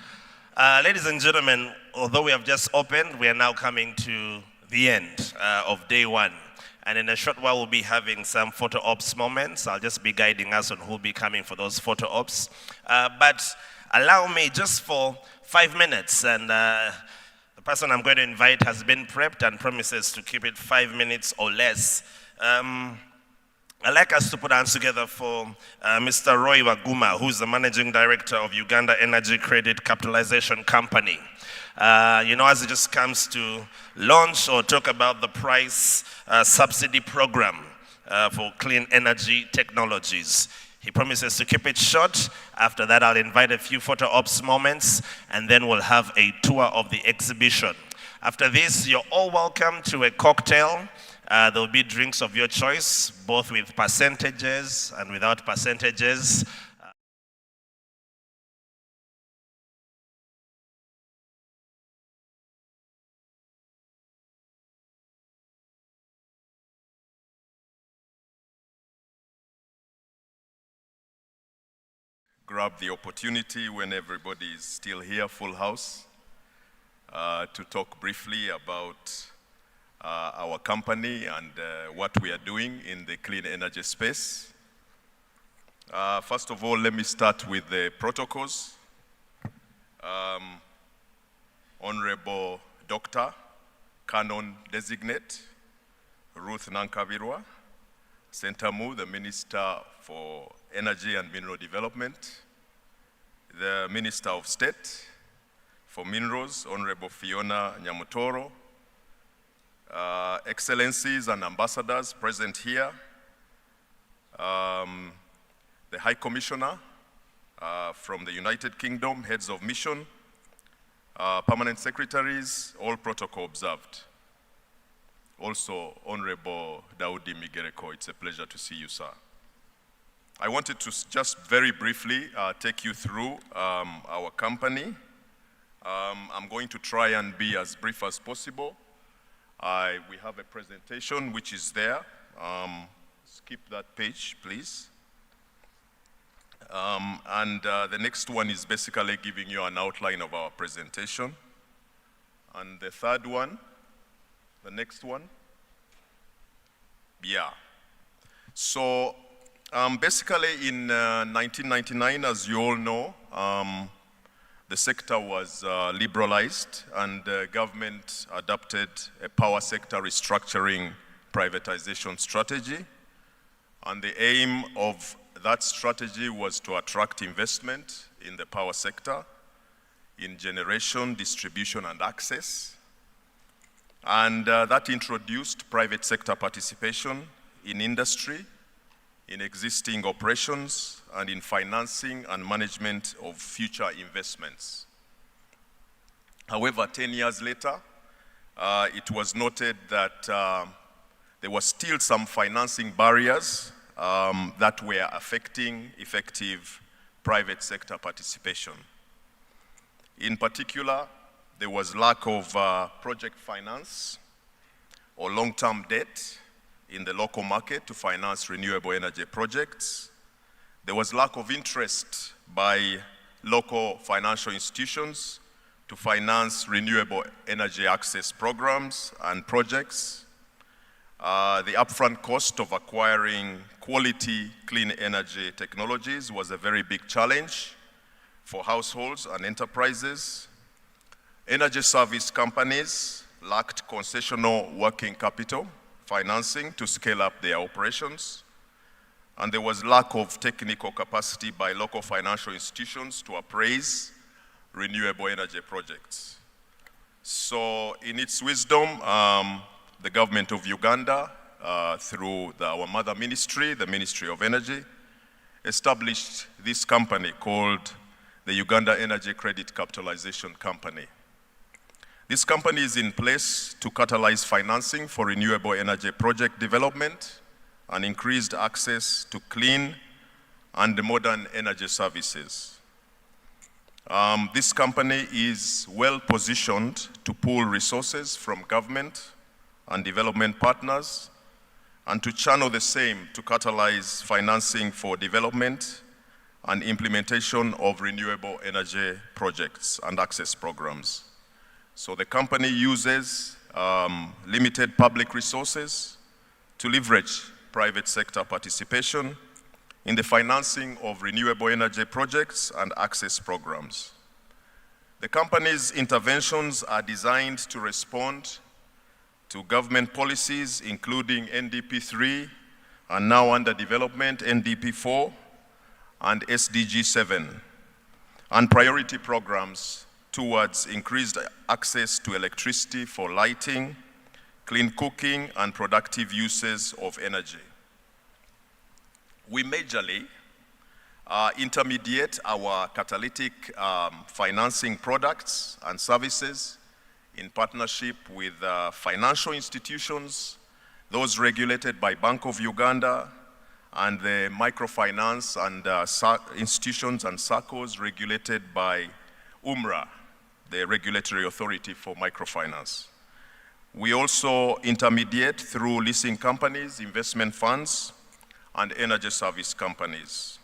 Ladies and gentlemen, although we have just opened, we are now coming to the end of day one. And in a short while, we'll be having some photo ops moments. I'll just be guiding us on who will be coming for those photo ops. But allow me just for 5 minutes, and the person I'm going to invite has been prepped and promises to keep it 5 minutes or less. I'd like us to put hands together for Mr. Roy Waguma, who's the Managing Director of Uganda Energy Credit Capitalization Company. As it just comes to launch or talk about the price subsidy program for clean energy technologies. He promises to keep it short. After that, I'll invite a few photo ops moments, and then we'll have a tour of the exhibition. After this, you're all welcome to a cocktail. There'll be drinks of your choice, both with percentages and without percentages. Grab the opportunity when everybody is still here, full house, to talk briefly about our company and what we are doing in the clean energy space. First of all, let me start with the protocols. Honorable Dr. Canon Designate Ruth Nankabirwa Sentamu, the Minister for Energy and Mineral Development, the Minister of State for Minerals, Honorable Fiona Nyamutoro, Excellencies and Ambassadors present here, the High Commissioner from the United Kingdom, Heads of Mission, Permanent Secretaries, all protocol observed. Also, Honorable Daudi Migereko, it's a pleasure to see you, sir. I wanted to just very briefly take you through our company. I'm going to try and be as brief as possible. We have a presentation which is there. Skip that page, please. The next one is basically giving you an outline of our presentation. And the third one, the next one. Yeah. So basically in 1999, as you all know, the sector was liberalized and the government adopted a power sector restructuring privatization strategy. And the aim of that strategy was to attract investment in the power sector, in generation, distribution, and access. And that introduced private sector participation in industry, in existing operations, and in financing and management of future investments. However, 10 years later, it was noted that there were still some financing barriers that were affecting effective private sector participation. In particular, there was lack of project finance or long-term debt in the local market to finance renewable energy projects. There was lack of interest by local financial institutions to finance renewable energy access programs and projects. The upfront cost of acquiring quality clean energy technologies was a very big challenge for households and enterprises. Energy service companies lacked concessional working capital financing to scale up their operations. And there was lack of technical capacity by local financial institutions to appraise renewable energy projects. So in its wisdom, the government of Uganda, through our mother ministry, the Ministry of Energy, established this company called the Uganda Energy Credit Capitalization Company. This company is in place to catalyze financing for renewable energy project development and increased access to clean and modern energy services. This company is well positioned to pool resources from government and development partners and to channel the same to catalyze financing for development and implementation of renewable energy projects and access programs. So the company uses limited public resources to leverage private sector participation in the financing of renewable energy projects and access programs. The company's interventions are designed to respond to government policies, including NDP 3, and now under development, NDP 4, and SDG 7, and priority programs towards increased access to electricity for lighting, clean cooking, and productive uses of energy. We majorly intermediate our catalytic financing products and services in partnership with financial institutions, those regulated by Bank of Uganda, and the microfinance and institutions and circles regulated by UMRA, the Regulatory Authority for Microfinance. We also intermediate through leasing companies, investment funds, and energy service companies.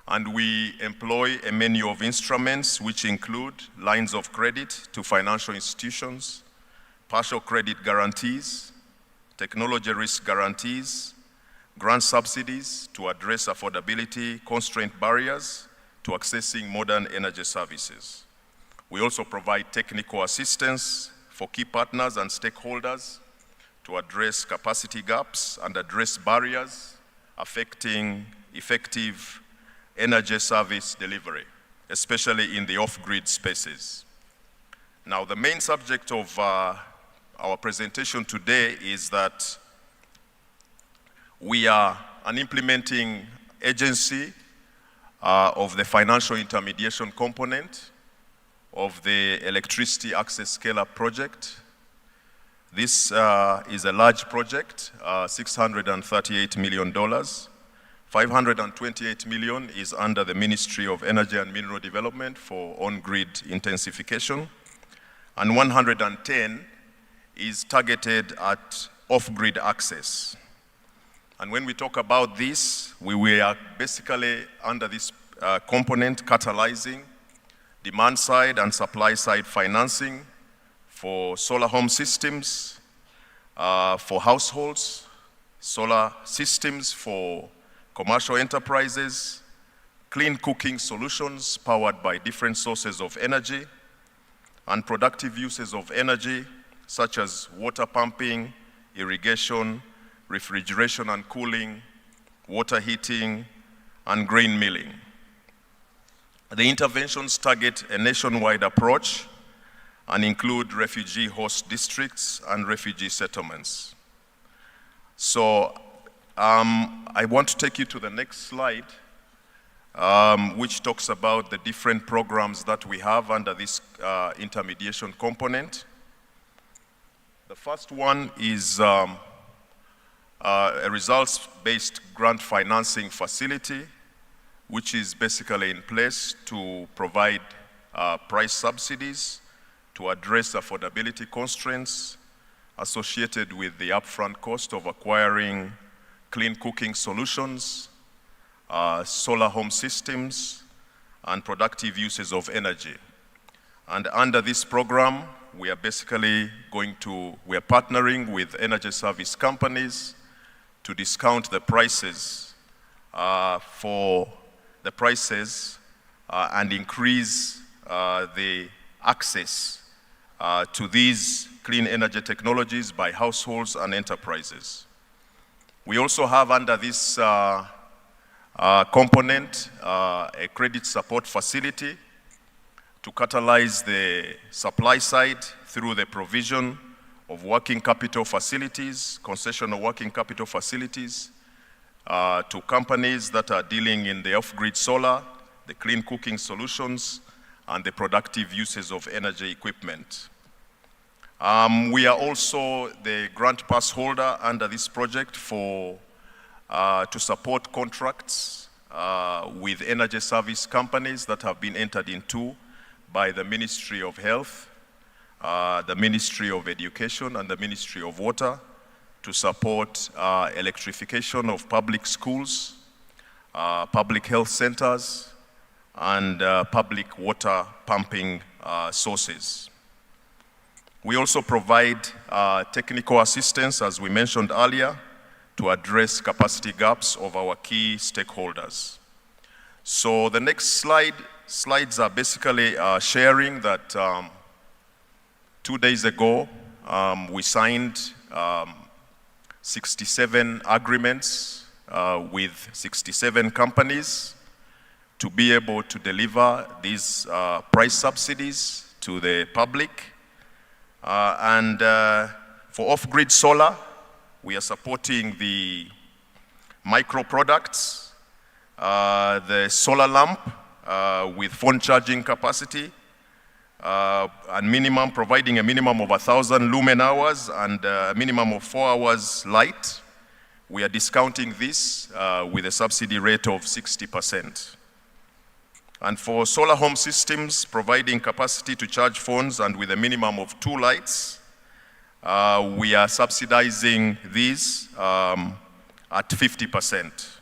And we employ a menu of instruments which include lines of credit to financial institutions, partial credit guarantees, technology risk guarantees, grant subsidies to address affordability constraint barriers to accessing modern energy services. We also provide technical assistance for key partners and stakeholders to address capacity gaps and address barriers affecting effective energy service delivery, especially in the off-grid spaces. Now, the main subject of our presentation today is that we are an implementing agency of the financial intermediation component of the Electricity Access Scale-Up project. This is a large project, $638 million. $528 million is under the Ministry of Energy and Mineral Development for on-grid intensification, and 110 is targeted at off-grid access. And when we talk about this, we are basically under this component catalyzing demand side and supply side financing for solar home systems, for households, solar systems for commercial enterprises, clean cooking solutions powered by different sources of energy, and productive uses of energy such as water pumping, irrigation, refrigeration and cooling, water heating, and grain milling. The interventions target a nationwide approach and include refugee host districts and refugee settlements. So I want to take you to the next slide, which talks about the different programs that we have under this intermediation component. The first one is a results-based grant financing facility, which is basically in place to provide price subsidies to address affordability constraints associated with the upfront cost of acquiring clean cooking solutions, solar home systems, and productive uses of energy. And under this program, we are basically we are partnering with energy service companies to discount the prices and increase the access to these clean energy technologies by households and enterprises. We also have under this component a credit support facility to catalyze the supply side through the provision of working capital facilities, concessional working capital facilities to companies that are dealing in the off-grid solar, the clean cooking solutions, and the productive uses of energy equipment. We are also the grant pass holder under this project to support contracts with energy service companies that have been entered into by the Ministry of Health, the Ministry of Education, and the Ministry of Water to support electrification of public schools, public health centers, and public water pumping sources. We also provide technical assistance, as we mentioned earlier, to address capacity gaps of our key stakeholders. So the next slides are basically sharing that 2 days ago, we signed 67 agreements with 67 companies to be able to deliver these price subsidies to the public. And for off-grid solar, we are supporting the micro products, the solar lamp with phone charging capacity, and providing a minimum of 1,000 lumen hours and a minimum of 4 hours light. We are discounting this with a subsidy rate of 60%. And for solar home systems, providing capacity to charge phones and with a minimum of 2 lights, we are subsidizing these at 50%.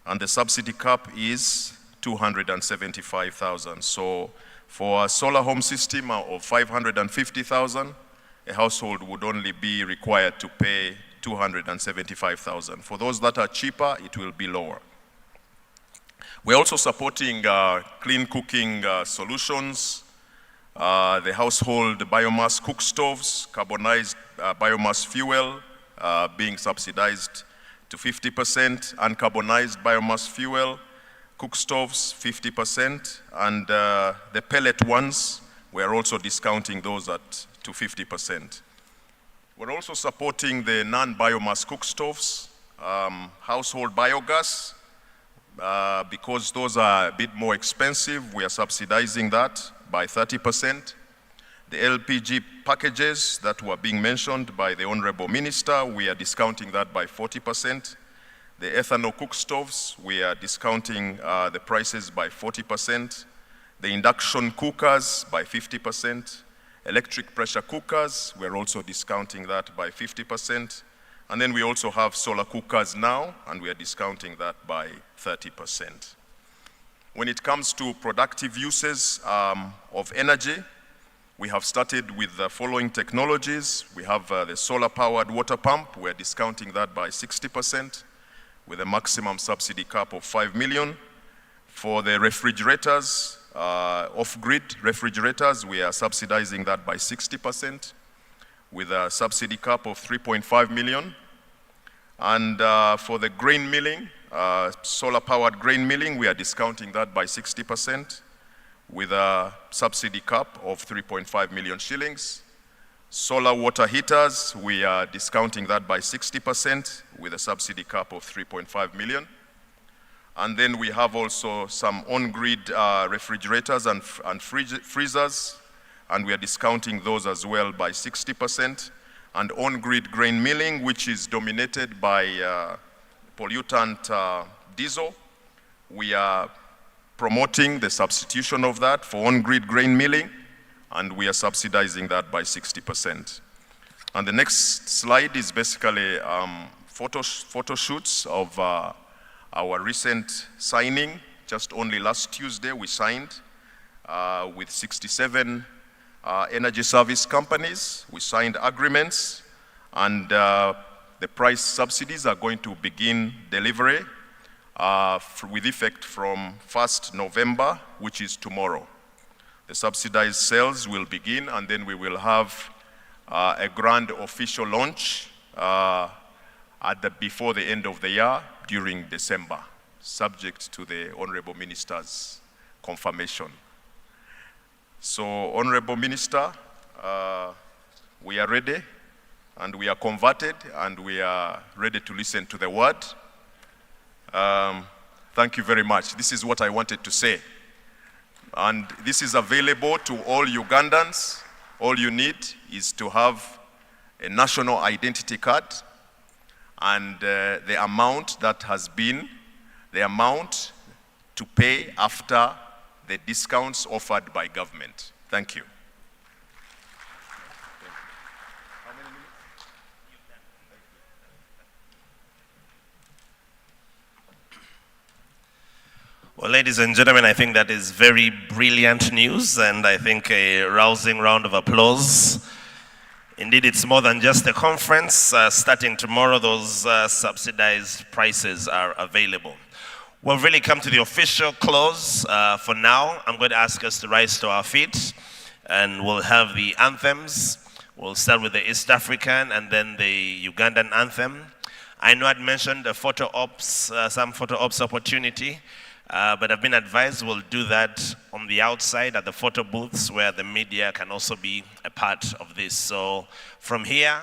And the subsidy cap is 275,000. So for a solar home system of 550,000, a household would only be required to pay 275,000. For those that are cheaper, it will be lower. We're also supporting clean cooking solutions, the household biomass cook stoves, carbonized biomass fuel being subsidized to 50%, uncarbonized biomass fuel, cook stoves 50%, and the pellet ones, we're also discounting those to 50%. We're also supporting the non-biomass cook stoves, household biogas, because those are a bit more expensive, we are subsidizing that by 30%. The LPG packages that were being mentioned by the Honorable Minister, we are discounting that by 40%. The ethanol cook stoves, we are discounting the prices by 40%. The induction cookers by 50%. Electric pressure cookers, we're also discounting that by 50%. And then we also have solar cookers now, and we are discounting that by 30%. When it comes to productive uses of energy, we have started with the following technologies. We have the solar-powered water pump. We're discounting that by 60% with a maximum subsidy cap of 5 million. For the refrigerators, off-grid refrigerators, we are subsidizing that by 60% with a subsidy cap of 3.5 million. And for the grain milling, solar-powered grain milling, we are discounting that by 60% with a subsidy cap of 3.5 million shillings. Solar water heaters, we are discounting that by 60% with a subsidy cap of 3.5 million. And then we have also some on-grid refrigerators and freezers, and we are discounting those as well by 60%. And on-grid grain milling, which is dominated by pollutant diesel, we are promoting the substitution of that for on-grid grain milling, and we are subsidizing that by 60%. And the next slide is basically photo shoots of our recent signing. Just only last Tuesday we signed with 67 energy service companies. We signed agreements, and the price subsidies are going to begin delivery with effect from 1st November, which is tomorrow. The subsidized sales will begin, and then we will have a grand official launch before the end of the year during December, subject to the Honorable Minister's confirmation. So, Honorable Minister, we are ready, and we are converted, and we are ready to listen to the word. Thank you very much. This is what I wanted to say. And this is available to all Ugandans. All you need is to have a national identity card, and the amount that has been, the amount to pay after the discounts offered by government. Thank you. Well, ladies and gentlemen, I think that is very brilliant news, and I think a rousing round of applause Indeed, it's more than just a conference. Starting tomorrow, those subsidized prices are available. We've really come to the official close. For now, I'm going to ask us to rise to our feet, and we'll have the anthems. We'll start with the East African and then the Ugandan anthem. I know I'd mentioned a photo ops, some photo ops opportunity, but I've been advised we'll do that on the outside at the photo booths where the media can also be a part of this. So from here,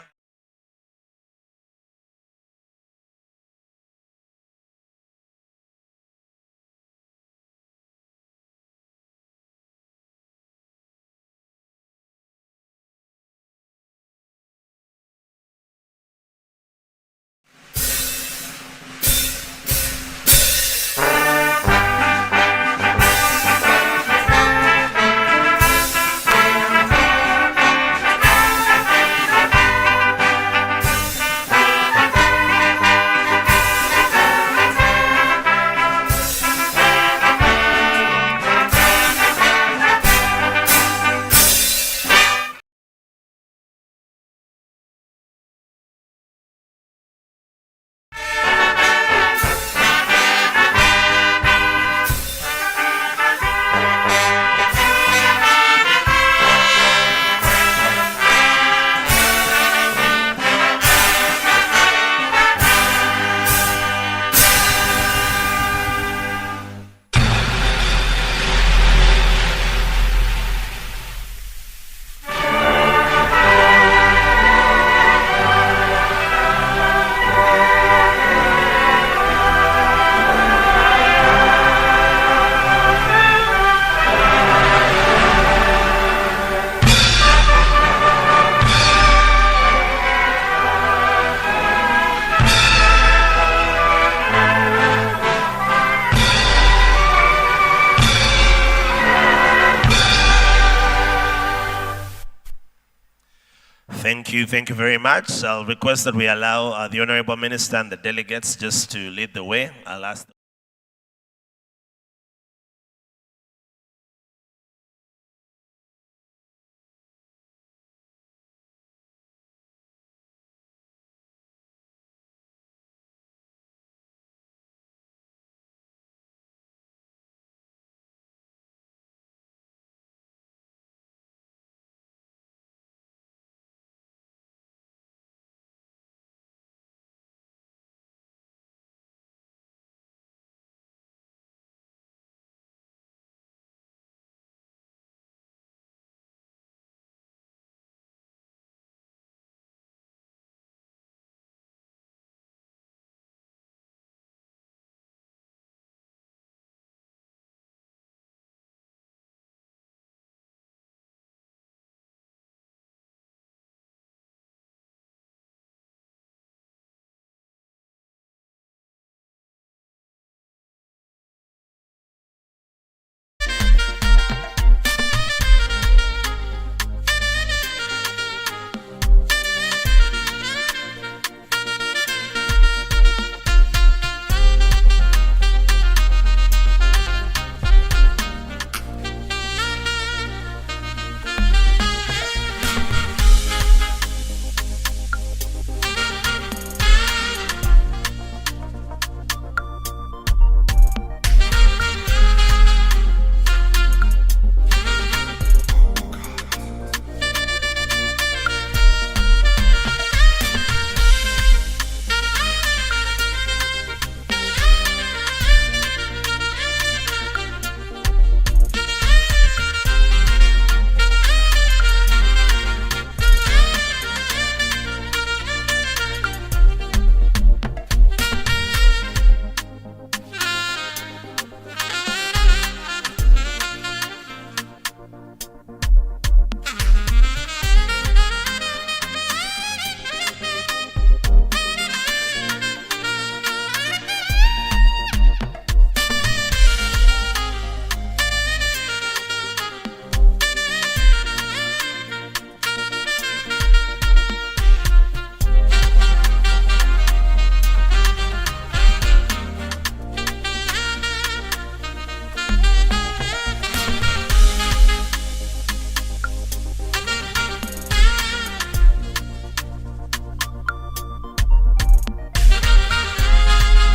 thank you very much. I'll request that we allow the Honorable Minister and the delegates just to lead the way. I'll ask